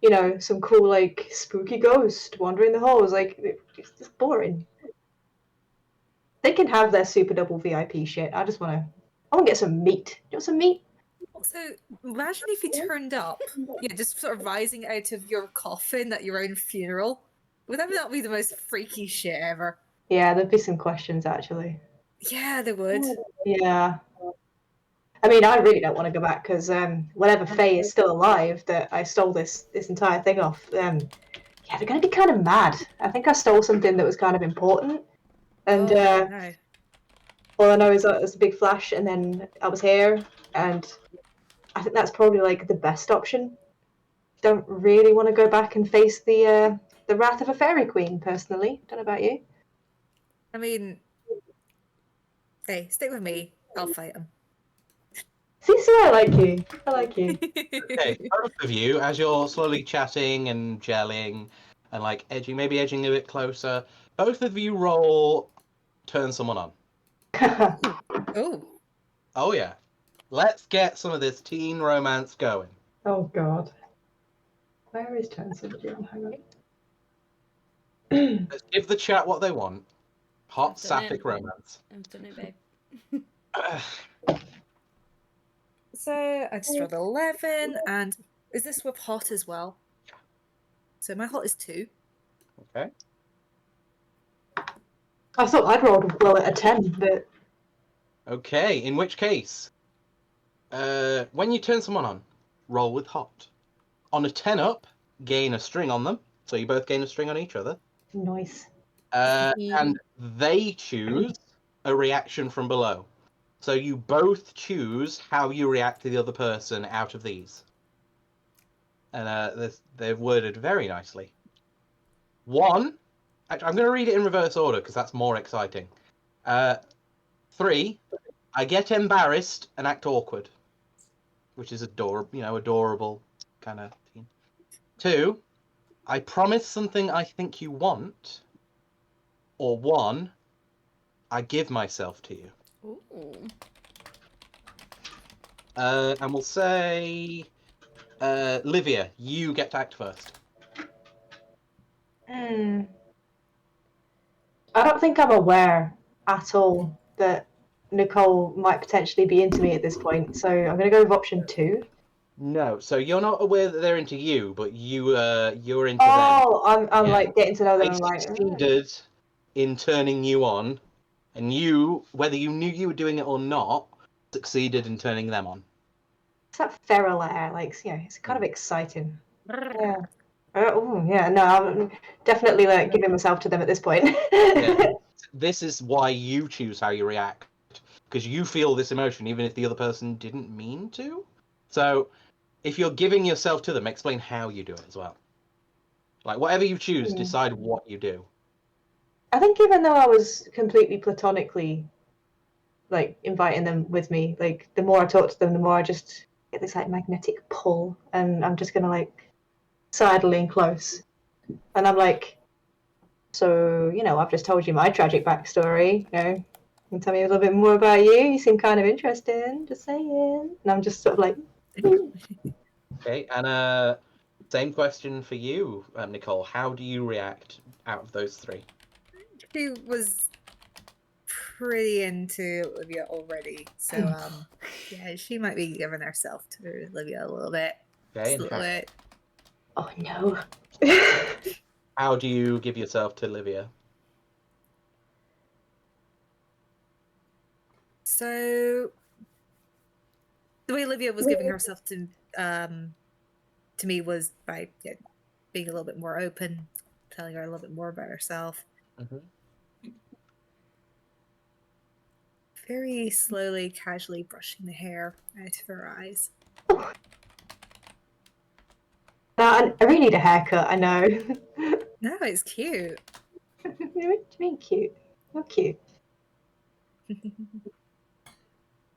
you know, some cool like spooky ghost wandering the halls? Like, it's just boring. They can have their super double VIP shit. I want to get some meat. You want some meat? Also, imagine if you turned up, just sort of rising out of your coffin at your own funeral. Would that not be the most freaky shit ever? Yeah, there'd be some questions actually. Yeah, they would. Yeah. I mean, I really don't want to go back because whatever Faye is still alive that I stole this entire thing off, yeah, they're going to be kind of mad. I think I stole something that was kind of important, and No. all I know is that it was a big flash, and then I was here, and I think that's probably like the best option. Don't really want to go back and face the wrath of a fairy queen, personally. Don't know about you. I mean, hey, stick with me. I'll fight them. See, I like you. I like you. Okay, both of you, as you're slowly chatting and gelling and like maybe edging a bit closer, both of you roll turn someone on. Oh. Oh yeah. Let's get some of this teen romance going. Oh God. Where is turn somebody on? Hang on. Let's give the chat what they want. Hot I've done it. sapphic romance. I've done it, babe. So I just rolled 11, and is this with hot as well? So my hot is 2. Okay. I thought I'd rolled well at a 10, but Okay, in which case, when you turn someone on, roll with hot. On a 10 up, gain a string on them, so you both gain a string on each other. nice. And they choose a reaction from below. So you both choose how you react to the other person out of these. And they've worded very nicely. 1, actually, I'm going to read it in reverse order because that's more exciting. 3, I get embarrassed and act awkward, which is adorable kind of thing. 2, I promise something I think you want. Or 1, I give myself to you. Ooh. And we'll say, Livia, you get to act first. I don't think I'm aware at all that Nicole might potentially be into me at this point, so I'm going to go with option 2. No, so you're not aware that they're into you, but you're into them. Oh, I'm Yeah. like getting to know them. They I'm like, succeeded in turning you on, and you, whether you knew you were doing it or not, succeeded in turning them on. it's that feral air. Like, it's kind of exciting. Yeah. Oh, yeah. No, I'm definitely like giving myself to them at this point. Yeah. This is why you choose how you react, because you feel this emotion even if the other person didn't mean to. So if you're giving yourself to them, explain how you do it as well. Like whatever you choose, decide what you do. I think even though I was completely platonically like inviting them with me, like the more I talk to them, the more I just get this like magnetic pull, and I'm just gonna like sidling close, and I'm like, so I've just told you my tragic backstory. Can you tell me a little bit more about you? You seem kind of interesting. Just saying. And I'm just sort of like. Okay, and same question for you, Nicole. How do you react out of those 3? She was pretty into Olivia already, so yeah, she might be giving herself to Olivia a little bit. Okay, Just a little bit. Oh no. How do you give yourself to Livia? So the way Olivia was giving herself to me was by being a little bit more open, telling her a little bit more about herself. Very slowly, casually brushing the hair out of her eyes. I really need a haircut, I know. No, it's cute. What do you mean cute? Not cute.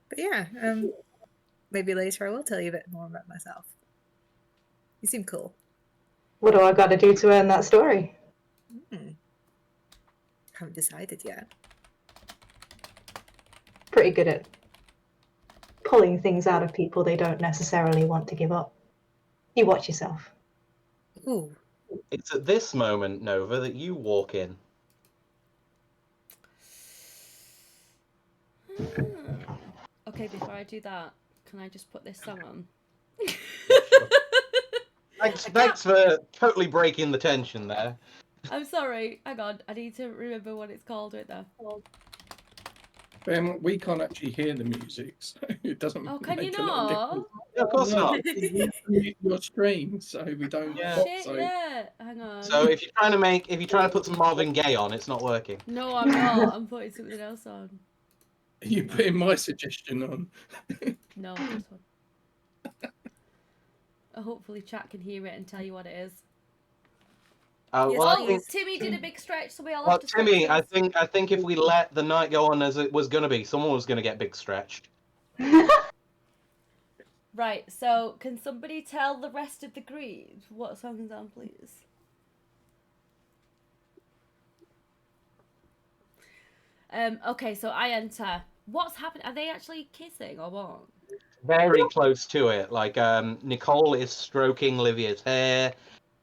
But yeah, maybe later I will tell you a bit more about myself. You seem cool. What do I got to do to earn that story? Haven't decided yet. Pretty good at pulling things out of people they don't necessarily want to give up. You watch yourself. Ooh. It's at this moment, Nova, that you walk in. Okay, before I do that, can I just put this song on? Thanks for totally breaking the tension there. I'm sorry. Hang on. I need to remember what it's called right now. We can't actually hear the music, so it doesn't Oh, can you make a lot of not? difference. Yeah, of course not. You have to mute your stream, so we don't. Yeah. Shit, so yeah. Hang on. So if you're trying to put some Marvin Gaye on, it's not working. No, I'm not. I'm putting something else on. you putting my suggestion on. No, this one. Hopefully chat can hear it and tell you what it is. Yes, Well, I Oh, think, Timmy did a big stretch, so we all well, have to stretch Timmy, I this. think if we let the night go on as it was going to be, someone was going to get big stretched. Right, so can somebody tell the rest of the group what song's on, please? Okay, so I enter. What's happening? Are they actually kissing or what? Very close to it. Like, Nicole is stroking Livia's hair.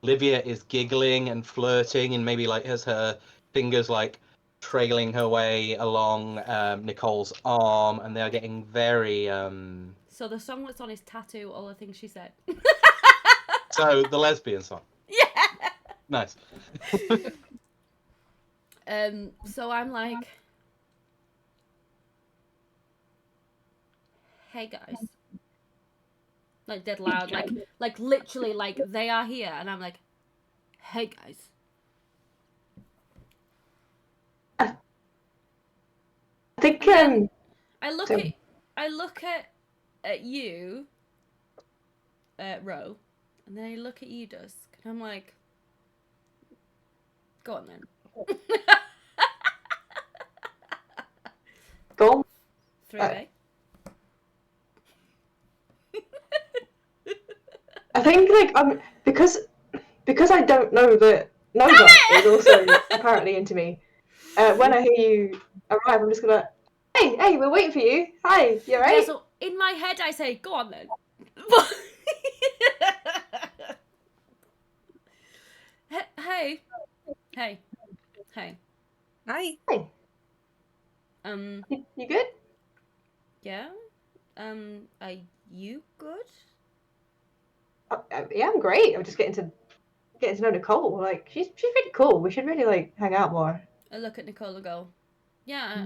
Livia is giggling and flirting, and maybe like has her fingers like trailing her way along Nicole's arm, and they're getting very. So the song that's on is Tattoo, all the things she said. So the lesbian song. Yeah. Nice. So I'm like, hey guys, like dead loud, like literally, like they are here, and I'm like, hey guys. I think I look at you, Ro, and then I look at you, Dusk, and I'm like, go on then. go on. 3-way. I think like because I don't know that Nova is also apparently into me. When I hear you arrive, I'm just gonna, hey, we're waiting for you. Hi, you alright? Yeah, so in my head I say, go on then. Hey. Hi. Hey, you good? Yeah. Are you good? Yeah, I'm great. I'm just getting to know Nicole. Like she's pretty cool. We should really like hang out more. I look at Nicole and go, yeah,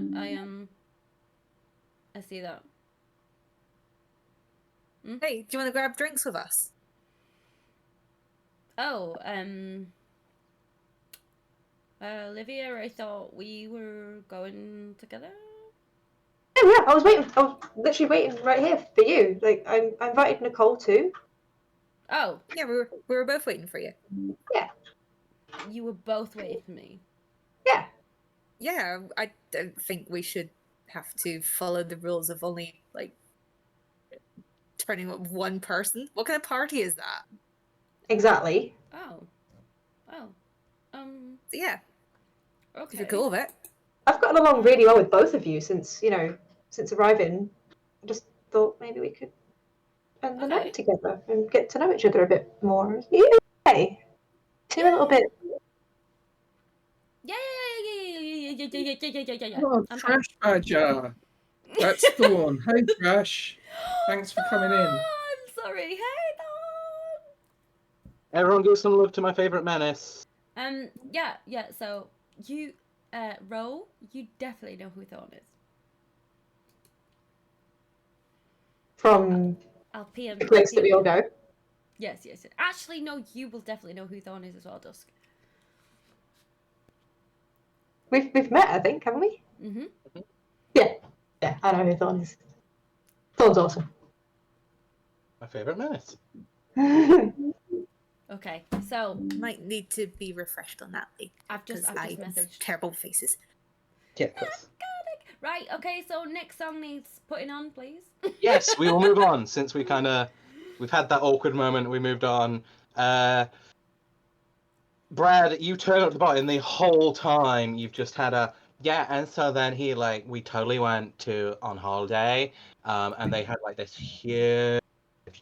I see that. Hey, do you want to grab drinks with us? Oh, Olivia, I thought we were going together. Oh yeah, I was literally waiting right here for you. Like I invited Nicole too. Oh, Yeah, we were both waiting for you. Yeah. you were both waiting for me. Yeah. Yeah, I don't think we should have to follow the rules of only like turning up one person. What kind of party is that? Exactly. Oh. So yeah, Okay. if you're cool with it. I've gotten along really well with both of you since arriving. I just thought maybe we could spend the Okay. night together and get to know each other a bit more. You okay? Seem a little bit. Yeah. Oh, I'm fine. Trash Badger. That's Dawn. Hey, Trash. Thanks for coming in. I'm sorry. Hey, Dawn. Everyone give some love to my favourite menace. Yeah. So you, Ro, you definitely know who Thorn is. from I'll PM. the place that we all go. Yes. Actually, no, you will definitely know who Thorn is as well, Dusk. We've met, I think, haven't we? Mm-hmm. Yeah, I know who Thorn is. Thorn's awesome. My favourite minute. Okay, so Might need to be refreshed on that, Lee. I've just I have messaged. terrible faces. Yeah, of course. Right, okay, so next song needs putting on, please. Yes, we will move on since we've had that awkward moment. We moved on. Brad, you turn up the bar, and the whole time you've just had a and so then we totally went on holiday, and they had like this huge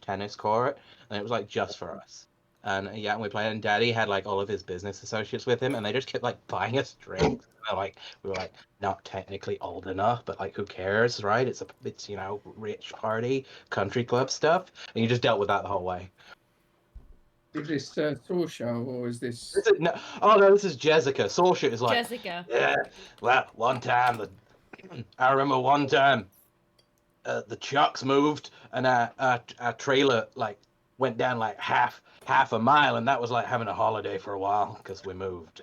tennis court, and it was like just for us. And and we played, and Daddy had like all of his business associates with him, and they just kept like buying us drinks. And we were like not technically old enough, but like who cares, right? It's rich party, country club stuff, and you just dealt with that the whole way. Is this Sorsha or is this? This is Jessica. Sorsha is like Jessica. Yeah, well, one time I remember one time the trucks moved and our trailer like went down like half a mile, and that was like having a holiday for a while because we moved.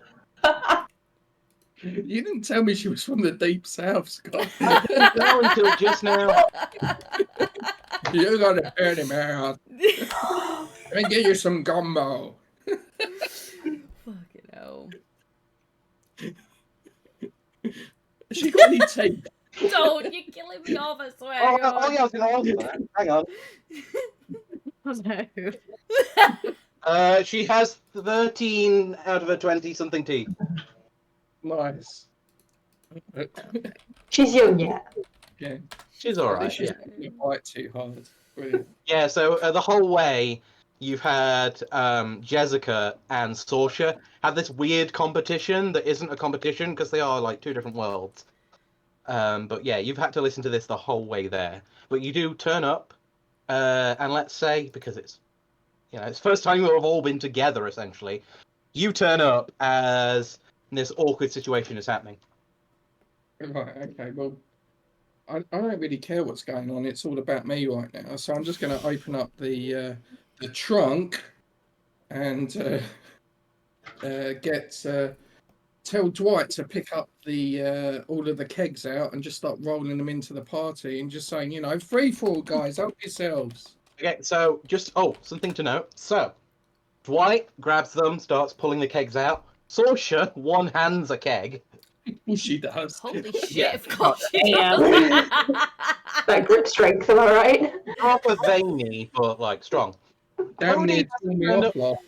You didn't tell me she was from the deep south, Scott. I didn't know until just now. You gotta turn him out. Let me get you some gumbo. Fucking hell. She got any tape? Don't, you're killing me off, I swear. Hang on. Oh no. She has 13 out of her 20-something teeth. Nice. She's young yet. Yeah. She's alright. She's not quite too hard. Brilliant. Yeah, so the whole way you've had Jessica and Sorsha have this weird competition that isn't a competition because they are like two different worlds. But yeah, you've had to listen to this the whole way there. But you do turn up, and let's say, because it's it's the first time we've all been together essentially, you turn up as this awkward situation is happening. Right, okay, well, I don't really care what's going on. It's all about me right now. So I'm just going to open up the trunk and tell Dwight to pick up the all of the kegs out and just start rolling them into the party and just saying, free for all, guys, help yourselves. Okay, so just something to note. So Dwight grabs them, starts pulling the kegs out. Sorsha one-hands a keg. Well, she does. Holy shit, Yeah. of course she Damn. does. That grip strength, am I right? Proper veiny, but like strong. Damn near threw me off, love.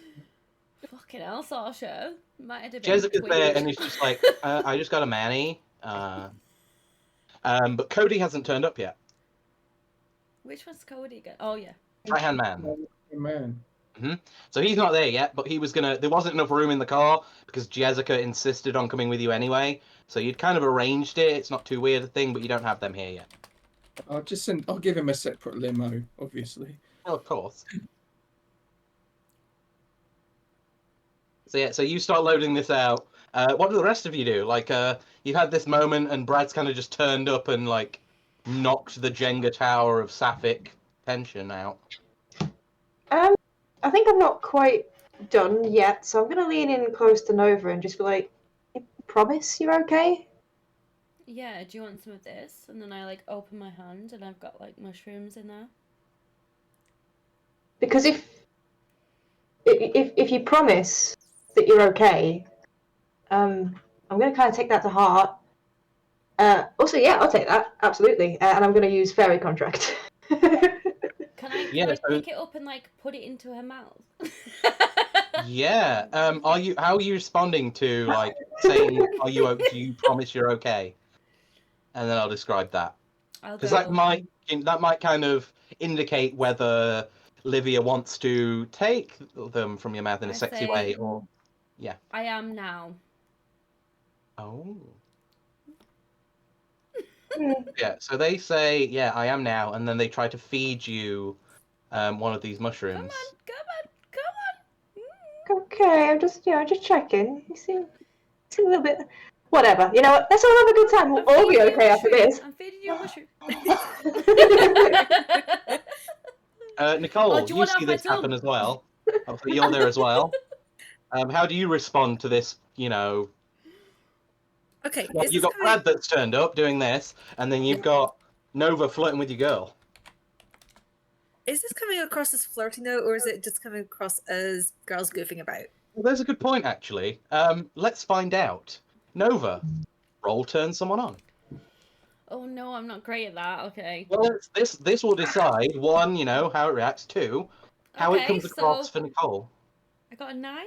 Fucking hell, Saoirse. Might have been Jessica's twitch. there, and he's just like, I just got a Manny. But Cody hasn't turned up yet. Which one's Cody again? Oh, yeah. Right-hand man. Oh, man. So he's not there yet, but he was gonna. There wasn't enough room in the car because Jessica insisted on coming with you anyway. So you'd kind of arranged it. It's not too weird a thing, but you don't have them here yet. I'll give him a separate limo, obviously. Oh, of course. So yeah, so you start loading this out. What do the rest of you do? Like, you've had this moment, and Brad's kind of just turned up and like knocked the Jenga tower of sapphic tension out. I think I'm not quite done yet, so I'm gonna lean in close to Nova and just be like, "You promise you're okay?" Yeah, do you want some of this? And then I like open my hand and I've got like mushrooms in there. Because if you promise that you're okay, I'm gonna kind of take that to heart. Also, yeah, I'll take that, absolutely, and I'm gonna use fairy contract. Can I pick it up and like put it into her mouth? Yeah. How are you responding to like saying, do you promise you're okay? And then I'll describe that. Because that might kind of indicate whether Livia wants to take them from your mouth in a sexy way or yeah. I am now. Oh. Yeah, so they say, yeah, I am now, and then they try to feed you one of these mushrooms. Come on. Okay, I'm just checking. You seem a little bit. Whatever. You know what? Let's all have a good time. We'll all be okay after this. I'm feeding you a mushroom. Nicole, Oh, do you you want it see off my this happen tongue? as well. Hopefully you're there as well. How do you respond to this, you know... Okay, Well, is you've this got coming? Brad that's turned up doing this, and then you've got Nova flirting with your girl. Is this coming across as flirty now, or is it just coming across as girls goofing about? Well, there's a good point, actually. Let's find out. Nova, roll turn someone on. Oh no, I'm not great at that. Okay. Well, this will decide, one, you know, how it reacts, two, how it Okay, comes across so for Nicole. I got a 9.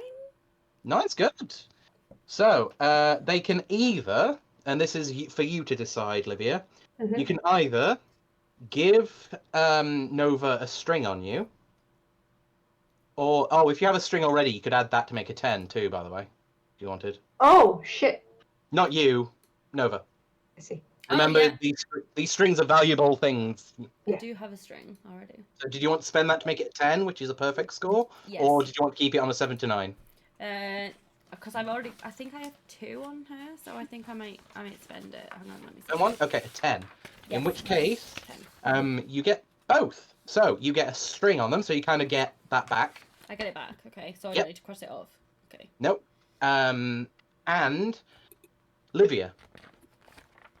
Nice, good. So, they can either, and this is for you to decide, Livia, Mhm. you can either give Nova a string on you, or, oh, if you have a string already, you could add that to make a 10 too, by the way, if you wanted. Oh shit! Not you, Nova. I see. Remember, Oh, yeah. these strings are valuable things. I Yeah. do have a string already. So did you want to spend that to make it 10, which is a perfect score? Yes. Or did you want to keep it on a 7 to 9? Because I think I have 2 on her, so I think I might spend it. Hang on, let me see. And one? Okay, a 10. Yeah, In which case, 10. you get both. So you get a string on them, so you kind of get that back. I get it back. Okay, so I Yep. don't need to cross it off. Okay. Nope. And Livia,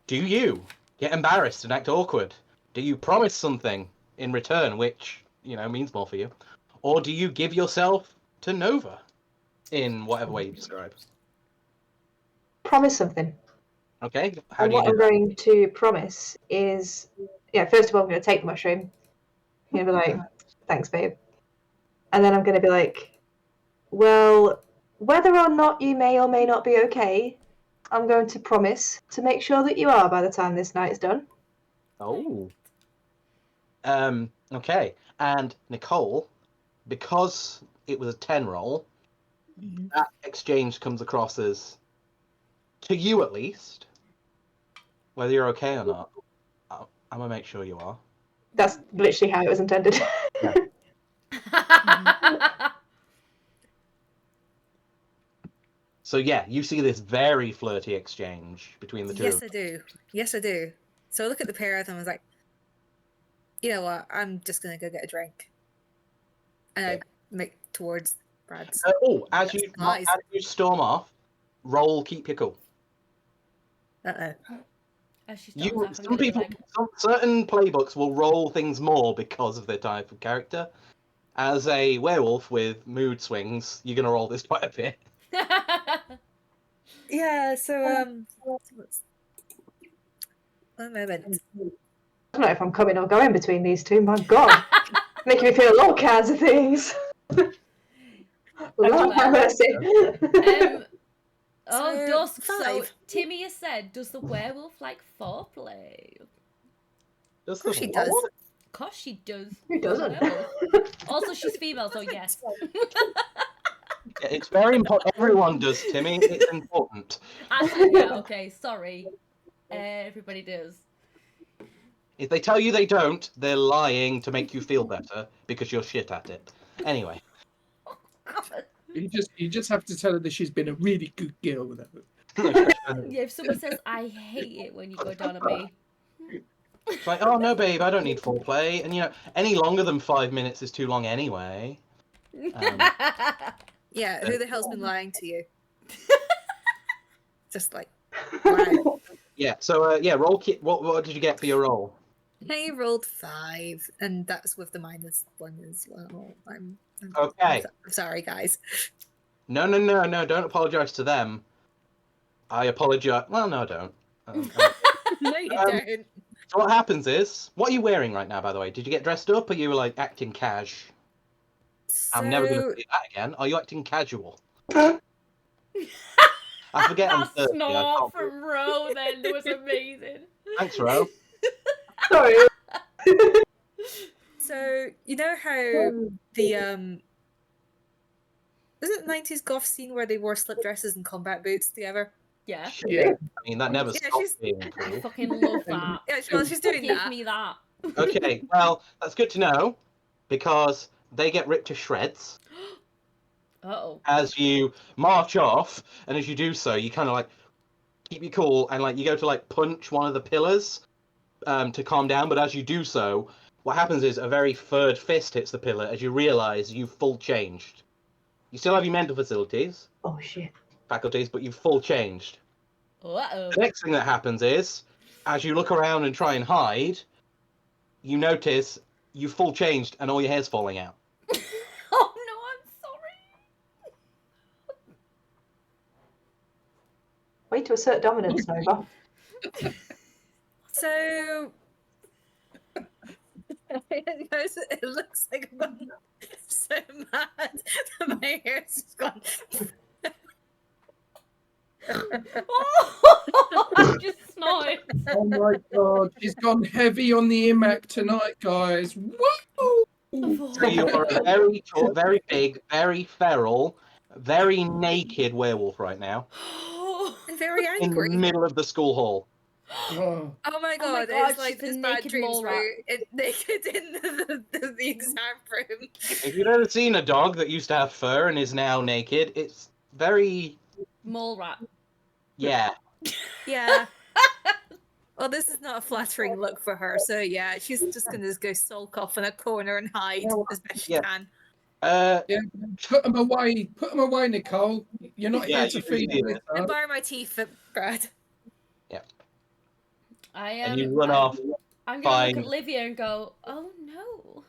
do you get embarrassed and act awkward? Do you promise something in return, which, you know, means more for you? Or do you give yourself to Nova in whatever way you describe? Promise something. Okay, how And do you what do I'm that? going to promise is, first of all, I'm going to take the mushroom. I'm going to be like, thanks, babe. And then I'm going to be like, well, whether or not you may or may not be okay, I'm going to promise to make sure that you are by the time this night is done. Oh. Okay. And Nicole, because it was a 10 roll, that exchange comes across as, to you at least, whether you're okay or not, I'm going to make sure you are. That's literally how it was intended. So yeah, you see this very flirty exchange between the two Yes, of I them. do. Yes, I do. So I look at the pair of them and I was like, you know what? I'm just going to go get a drink. And I make towards Brad's. As you Nice. storm off, roll keep your cool. Uh-oh. As she storms off, I'm Some gonna be people, like, certain playbooks will roll things more because of their type of character. As a werewolf with mood swings, you're gonna roll this quite a bit. Yeah, so, one moment. I don't know if I'm coming or going between these two. My God, making me feel all kinds of things. Lord have mercy. Oh, So, Dusk. So 5. Timmy has said, does the werewolf like foreplay? Of course she does. Of course she does. Who doesn't? Also, she's female, so yes. Yeah, it's very important. Everyone does, Timmy. It's important. Actually, yeah, okay, sorry. Everybody does. If they tell you they don't, they're lying to make you feel better because you're shit at it. Anyway. God. You just have to tell her that she's been a really good girl with that. Yeah, if someone says, I hate it when you go down on me. It's like, oh no, babe, I don't need foreplay. And you know, any longer than 5 minutes is too long anyway. Yeah, who the hell's been lying to you? Just like, wow. Yeah. So roll. What did you get for your roll? I rolled 5, and that's with the -1 as well. I'm Okay. sorry, guys. No. Don't apologize to them. I apologize. Well, no, I don't. No, you don't. So what happens is, what are you wearing right now, by the way? Did you get dressed up, or you were like acting cash? I'm never going to do that again. Are you acting casual? I forget. I'm That 30. snort from Ro then was amazing. Thanks, Ro. Sorry. So you know how the was it 90s goth scene where they wore slip dresses and combat boots together? Yeah. Yeah. I mean, that never Yeah, stops she's- being I cool. fucking love that. Yeah, well, she's doing Give that. me that. Okay, well, that's good to know, because they get ripped to shreds Uh-oh. as you march off, and as you do so, you kind of like keep your cool, and like you go to like punch one of the pillars to calm down, but as you do so, what happens is a very third fist hits the pillar as you realise you've full changed. You still have your mental faculties, Oh shit. but you've full changed. Uh-oh. The next thing that happens is, as you look around and try and hide, you notice you've full changed and all your hair's falling out. Oh no, I'm sorry. Way to assert dominance, Nova. So it looks like I'm gone so mad that my hair's just gone. Oh, I just snorted. Oh my god, she's gone heavy on the imac tonight, guys. Woo! So you're a very short, very big, very feral, very naked werewolf right now I'm very in the angry. middle of the school hall. Oh, Oh my Oh my god, God, it's like she's a this bad naked dreams mole where rat. you're naked in the exam room. If you've ever seen a dog that used to have fur and is now naked, it's very, Mole rat. yeah. Yeah. Well, this is not a flattering look for her, so yeah, she's just gonna go sulk off in a corner and hide as best she Yeah. can. yeah. Put them away, Nicole. You're not Yeah, here to you can feed see the it. I litter. bar my teeth at Brad. And you run off. I'm gonna look fine. at Livia and go, oh no.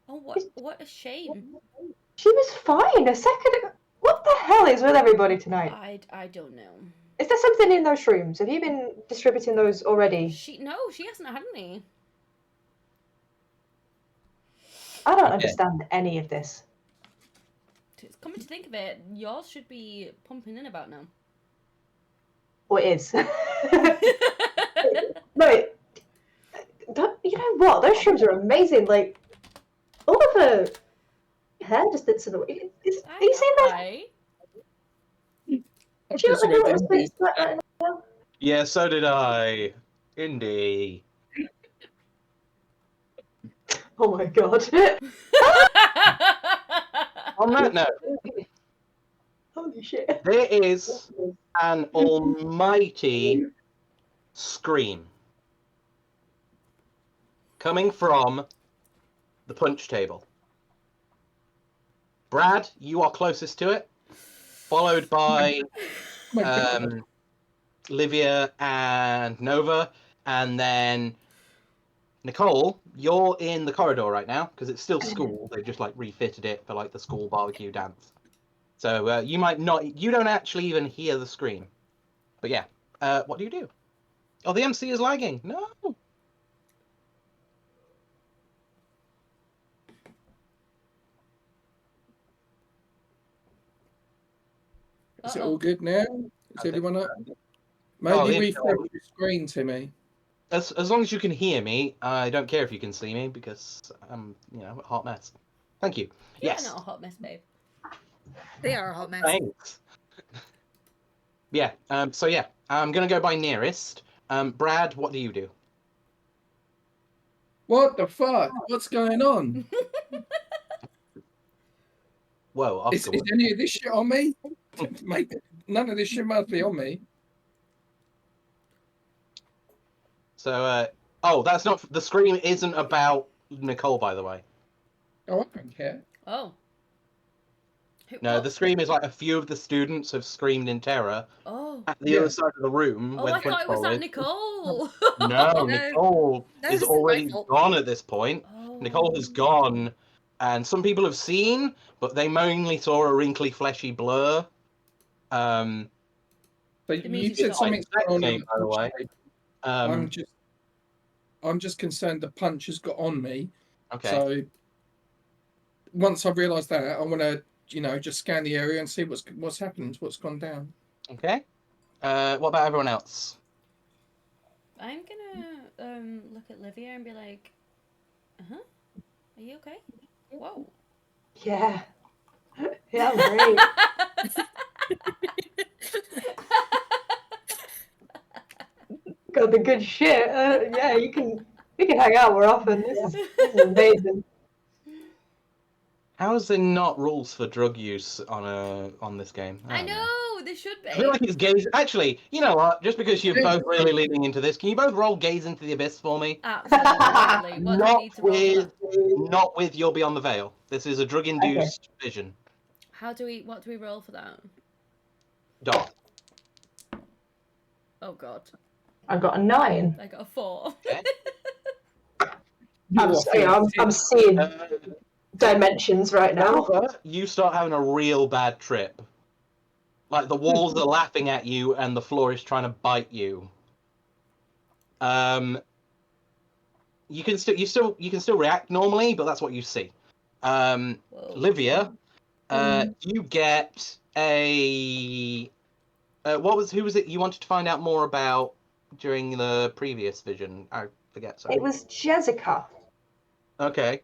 Oh, what a shame. She was fine a second ago. What the hell is with everybody tonight? I don't know. Is there something in those shrooms? Have you been distributing those already? She hasn't had any. I don't Okay. understand any of this. It's coming to think of it, yours should be pumping in about now. Or is. No, you know what? Those shrooms are amazing. Like, all of her hair just did some. Are you seeing that? Right? I've Do you just know read what Indy. it's like right now? Yeah, so did I. Indy. Oh my god. On that note, Holy shit. there is an almighty scream coming from the punch table. Brad, you are closest to it, followed by My God. Livia and Nova, and then Nicole, you're in the corridor right now because it's still school. They've just like refitted it for like the school barbecue dance. So you might not, you don't actually even hear the scream. But yeah, what do you do? Oh, the MC is lagging. No. Is it all good now? Is everyone up? Oh, Maybe yeah. refresh your screen, Timmy. As long as you can hear me, I don't care if you can see me because I'm, a hot mess. Thank you. You're Yes. not a hot mess, babe. They are a hot mess. Thanks. Yeah. So yeah, I'm gonna go by nearest. Brad, what do you do? What the fuck? What's going on? Whoa, Is Oscar. any of this shit on me? Mate, none of this shit must be on me. So, that's not the scream. Isn't about Nicole, by the way. Oh, I don't care. Oh. No, What? the scream is like a few of the students have screamed in terror Oh. at the Yeah. other side of the room. Oh, where I the thought it was principal that is. Nicole. No, No. Nicole No, is this is my already fault. gone at this point. Oh. Nicole has gone, and some people have seen, but they mainly saw a wrinkly, fleshy blur. So It means you you've said got- something's Exact going on same, in the by the punch way. table. I'm just concerned the punch has got on me. Okay. So once I've realised that, I want to, just scan the area and see what's happened, what's gone down. Okay. What about everyone else? I'm gonna look at Livia and be like, are you okay? Whoa. Yeah. Yeah, I'm great. Got the good shit. Yeah, we can hang out more often. This is amazing. How is there not rules for drug use on this game? I don't know. they should I feel be. like it's gaze. Actually, you know what? Just because you're both really leaning into this, can you both roll gaze into the abyss for me? Absolutely. What do we Not need to roll for that? not with You're Beyond the Veil. This is a drug-induced vision. What do we roll for that? Dot. Oh god. I got a 9. I got a 4. Okay. I'm seeing dimensions right now. However, you start having a real bad trip. Like the walls are laughing at you, and the floor is trying to bite you. You can still react normally, but that's what you see. Livia, you get a who was it you wanted to find out more about during the previous vision? I forget. Sorry. It was Jessica. Okay.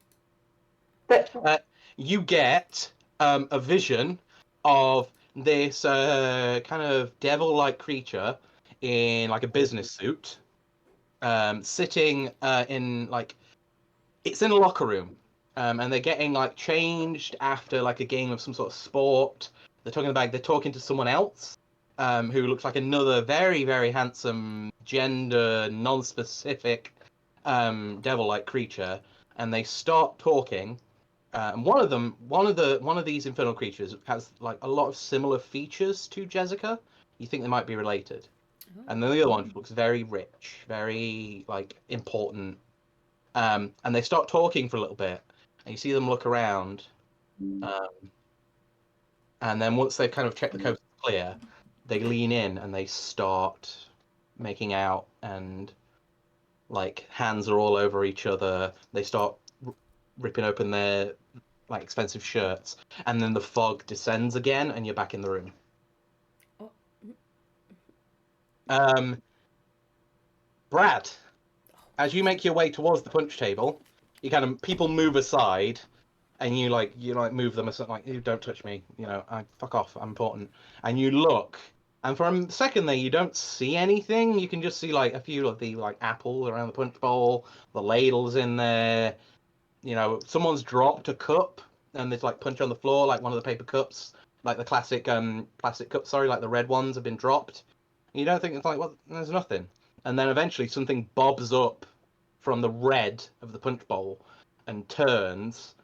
But you get a vision of this kind of devil-like creature in like a business suit, sitting in like it's in a locker room, and they're getting like changed after like a game of some sort of sport. They're talking to someone else, who looks like another very, very handsome, gender non-specific, devil-like creature, and they start talking. And one of these infernal creatures has like a lot of similar features to Jessica. You think they might be related. And then the other one looks very rich, very like important. And they start talking for a little bit, and you see them look around. And then once they've kind of checked the coast clear, they lean in and they start making out, and like hands are all over each other. They start ripping open their like expensive shirts, and then the fog descends again, and you're back in the room. Brad, as you make your way towards the punch table, you kind of people move aside, and you move them aside, like, you don't touch me, I fuck off, I'm important. And you look, and for a second there you don't see anything. You can just see like a few of the like apples around the punch bowl, the ladles in there. Someone's dropped a cup, and there's like punch on the floor, like one of the paper cups, like the classic plastic cups, like the red ones have been dropped. You don't think it's like, well, there's nothing. And then eventually something bobs up from the red of the punch bowl and turns,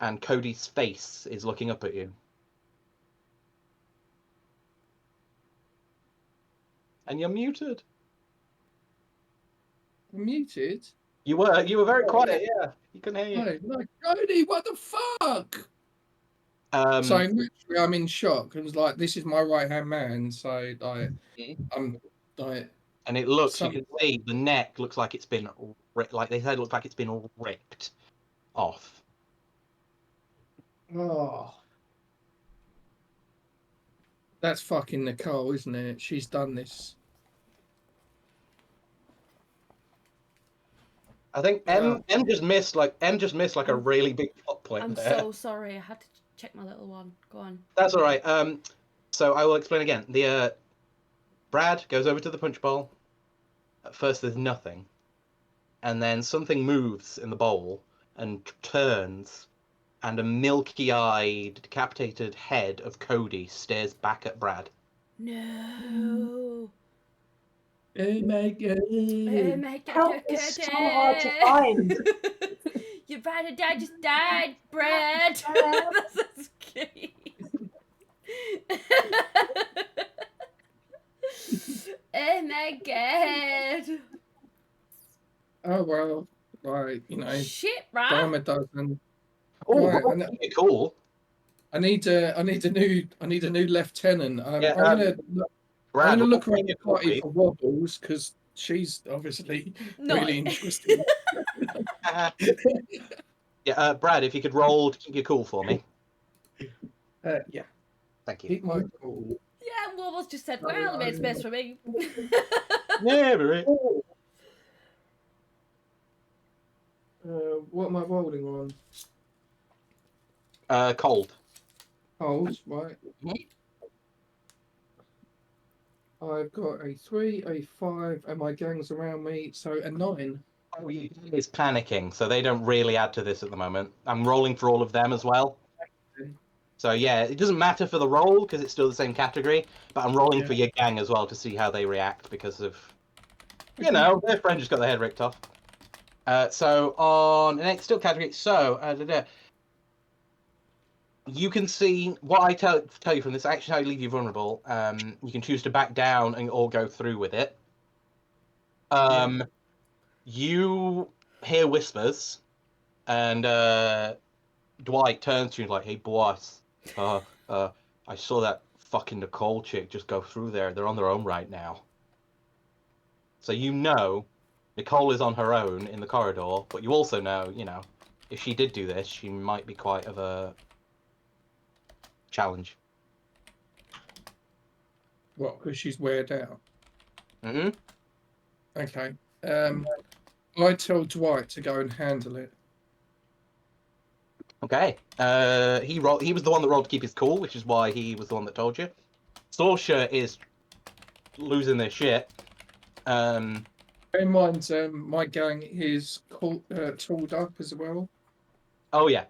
and Cody's face is looking up at you. And you're muted. Muted? You were very quiet, yeah. You couldn't hear you. No, Cody, what the fuck? So literally, I'm in shock. It was like, this is my right hand man. So I'm like, and it looks, you can see the neck looks like it's been like they said, it looks like it's been ripped off. Oh, that's fucking Nicole, isn't it? She's done this. I think M just missed like a really big plot point. I'm there. so sorry. I had to check my little one. Go on. That's all right. So I will explain again. The Brad goes over to the punch bowl. At first, there's nothing, and then something moves in the bowl and turns, and a milky-eyed, decapitated head of Cody stares back at Brad. No. Oh my god. Oh my god. Help is so hard to find. Your brother dad just died, Brad. That's scary. Oh my god. Oh well, right, Shit, right? dime a dozen. Oh, Right, cool. I need a new lieutenant. I'm Brad, gonna look around the party for Wobbles, because she's obviously really interesting. Yeah, Brad, if you could roll to keep your cool for me. Yeah. Thank you. Keep my cool. Yeah, Wobbles just said, well, it made space for me. Yeah, right. What am I rolling on? Cold. Cold, right. I've got a 3, a 5, and my gang's around me, so a 9. Oh, is panicking, so they don't really add to this at the moment. I'm rolling for all of them as well. So yeah, it doesn't matter for the roll because it's still the same category, but I'm rolling Yeah. for your gang as well to see how they react because of, you know, their friend just got their head ripped off. So on the next still category, you can see what I tell you from this action how you leave you vulnerable. You can choose to back down and or go through with it. You hear whispers, and Dwight turns to you like, "Hey, boss, I saw that fucking Nicole chick just go through there. They're on their own right now." So you know Nicole is on her own in the corridor, but you also know, you know, if she did do this, she might be quite of a challenge. What? Because she's weird out. Mm-hmm. Okay. I tell Dwight to go and handle it. Okay. He was the one that rolled to keep his cool, which is why he was the one that told you. Sorsha is losing their shit. Bear in mind, my gang is tooled up as well. Oh yeah.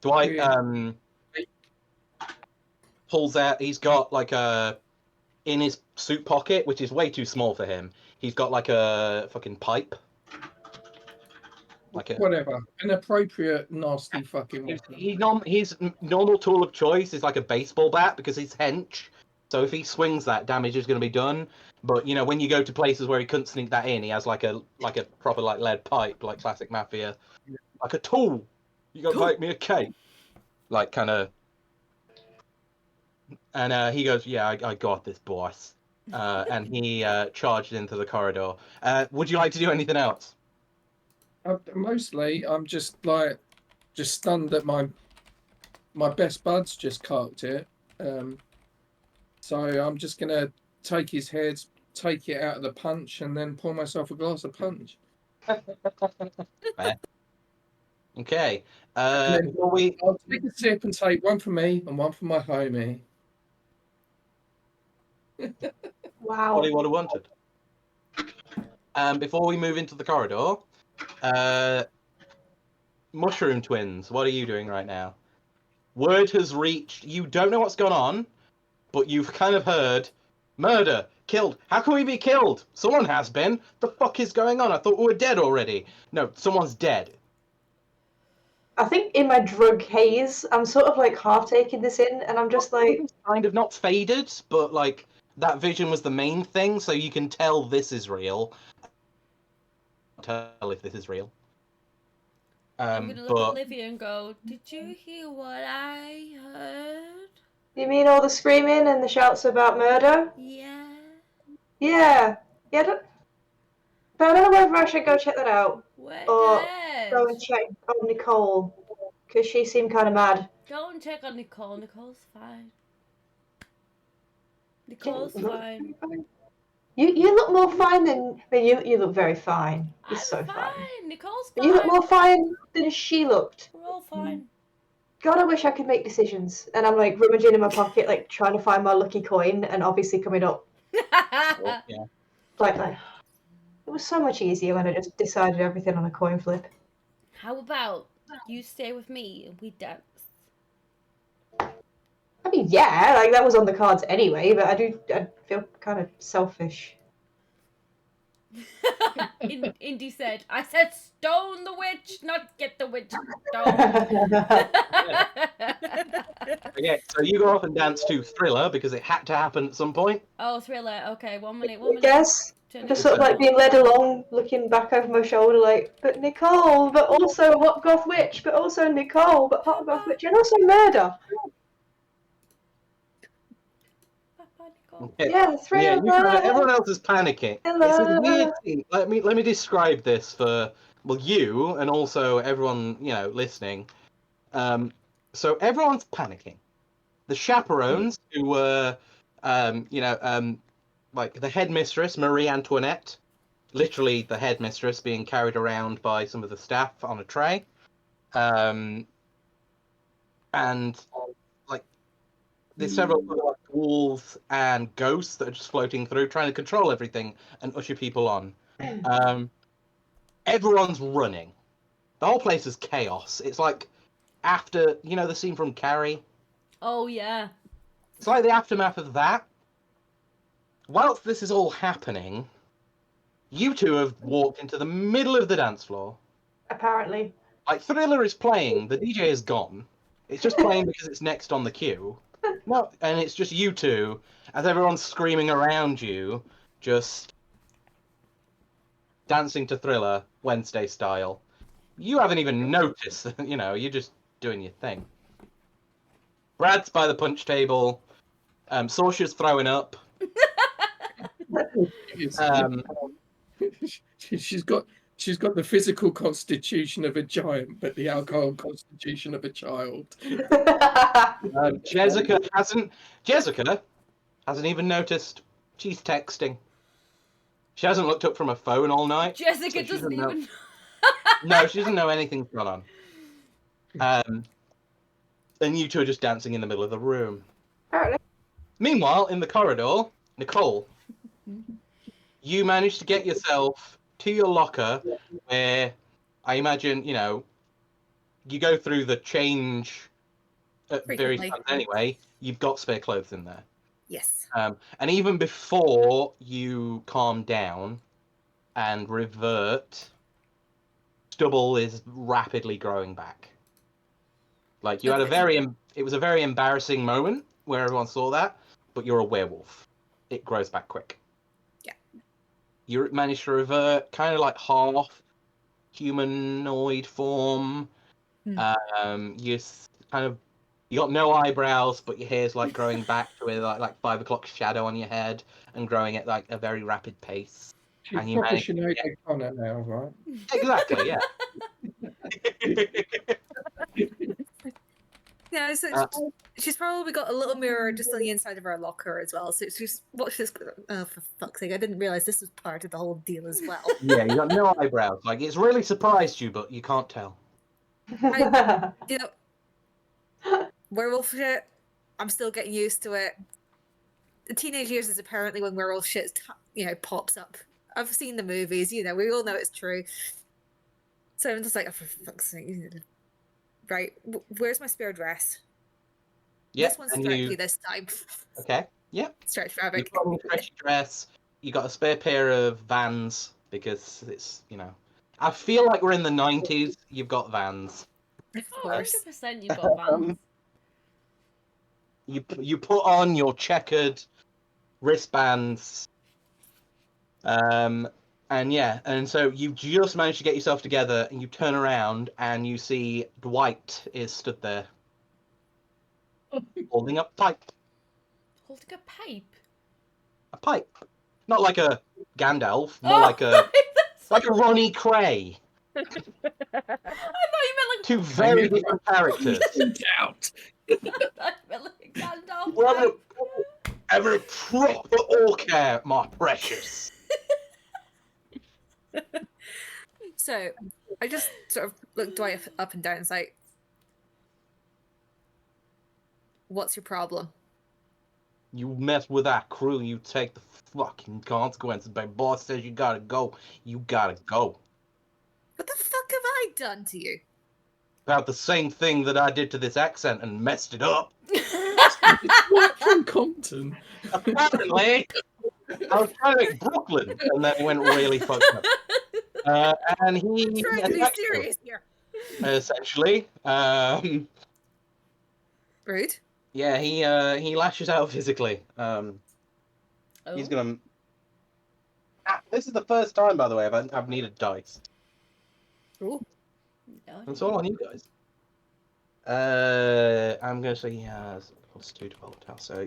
Dwight Yeah. pulls out. He's got like in his suit pocket, which is way too small for him. He's got like a fucking pipe. Like a Whatever. An appropriate, nasty fucking weapon. his normal tool of choice is like a baseball bat because he's hench. So if he swings that, damage is going to be done. But you know, when you go to places where he couldn't sneak that in, he has like a proper like lead pipe, like classic mafia, like a tool. You gonna bake me a cake, like kind of. And he goes, "Yeah, I got this, boss." And he charged into the corridor. Would you like to do anything else? Mostly, I'm just stunned that my best bud's just carked it. So I'm just gonna take his head, take it out of the punch, and then pour myself a glass of punch. Fair. Okay. And then Before we... I'll take a sip and take one for me and one for my homie. Wow. What he would have wanted. Before we move into the corridor, Mushroom Twins, what are you doing right now? Word has reached. You don't know what's gone on, but you've kind of heard murder, killed. How can we be killed? Someone has been. The fuck is going on? I thought we were dead already. No, someone's dead. I think in my drug haze, I'm sort of like half taking this in, and I'm just like, Kind of not faded, but like that vision was the main thing, so you can tell this is real. Tell if this is real. I'm gonna look at Livia and go, "Did you hear what I heard?" you mean all the screaming and the shouts about murder? Yeah. Yeah. Yeah. But I don't know whether I should go check that out We're or dead. go and check on Nicole, because she seemed kind of mad. Go and check on Nicole. Nicole's fine. Nicole's fine. You look more fine than... I mean, you look very fine. You're I'm so fine. fine. Nicole's But fine. you look more fine than she looked. We're all fine. God, I wish I could make decisions. And I'm like rummaging in my pocket, like trying to find my lucky coin, and obviously coming up Yeah. like it was so much easier when I just decided everything on a coin flip. How about you stay with me and we dance? I mean, yeah, like that was on the cards anyway, but I feel kind of selfish. Indy said, "I said stone the witch, not get the witch stoned." Okay, so you go off and dance to Thriller because it had to happen at some point. Oh, Thriller. Okay, 1 minute. I guess. Just sort of like being led along, looking back over my shoulder, like, but Nicole, but also Hot Goth Witch, but also Nicole, but Hot Goth Witch, and also murder. Okay. Yeah, Thriller. Yeah, everyone else is panicking. It's a weird thing. Let me describe this for you and also everyone listening. So everyone's panicking. The chaperones who were like the headmistress Marie Antoinette, literally the headmistress being carried around by some of the staff on a tray, and like there's several like, wolves and ghosts that are just floating through, trying to control everything and usher people on. Everyone's running. The whole place is chaos. It's like after the scene from Carrie. Oh yeah. It's like the aftermath of that. Whilst this is all happening, you two have walked into the middle of the dance floor. Apparently. Like, Thriller is playing, the DJ is gone. It's just playing because it's next on the queue. No, and it's just you two, as everyone's screaming around you, just dancing to Thriller, Wednesday style. You haven't even noticed, you're just doing your thing. Brad's by the punch table. Sorcia's throwing up. She's got the physical constitution of a giant, but the alcohol constitution of a child. Jessica hasn't even noticed. She's texting. She hasn't looked up from her phone all night. Jessica so doesn't even know. No, she doesn't know anything's gone on. And you two are just dancing in the middle of the room. Apparently. Meanwhile, in the corridor, Nicole, you managed to get yourself to your locker where I imagine, you go through the change at various Frequently. times anyway. You've got spare clothes in there. Yes. And even before you calm down and revert, stubble is rapidly growing back. Like, you had it was a very embarrassing moment where everyone saw that, but you're a werewolf. It grows back quick. Yeah. You managed to revert kind of like half humanoid form. You got no eyebrows, but your hair's like growing back to a like 5 o'clock shadow on your head and growing at like a very rapid pace. She's And you proper managed Sinead O'Connor now, right? Exactly, yeah. Yeah, so she's probably got a little mirror just on the inside of her locker as well. So she's watched this. Oh, for fuck's sake! I didn't realize this was part of the whole deal as well. Yeah, you got no eyebrows. Like, it's really surprised you, but you can't tell. Werewolf shit. I'm still getting used to it. The teenage years is apparently when werewolf shit, pops up. I've seen the movies. We all know it's true. So I'm just like, oh, for fuck's sake. Right, where's my spare dress? Yeah, this one's stretchy this time. Okay, yeah. Stretch fabric. You've got a stretchy dress. You got a spare pair of Vans because it's, I feel like we're in the 90s. You've got Vans. Of Oh, course. 100% you've got Vans. You put on your checkered wristbands. And so you just managed to get yourself together, and you turn around and you see Dwight is stood there, holding a pipe. Holding a pipe? A pipe. Not like a Gandalf, more like a Ronnie Cray. I thought you meant like Two very different characters. Out. I thought you meant like a Gandalf. Well, ever proper orc, my precious. So I just sort of looked Dwight up and down and was like, what's your problem? You mess with that crew, you take the fucking consequences. My boss says you gotta go. You gotta go. What the fuck have I done to you? About the same thing that I did to this accent and messed it up. What from Compton? Apparently, I was trying to make Brooklyn, and then it went really fucked up. And he I'm trying to be attacked you, serious here. essentially. Rude. Yeah, he lashes out physically. He's gonna. This is the first time, by the way, I've needed dice. Ooh. It's all on you guys. I'm gonna say he has +2 to volatile, so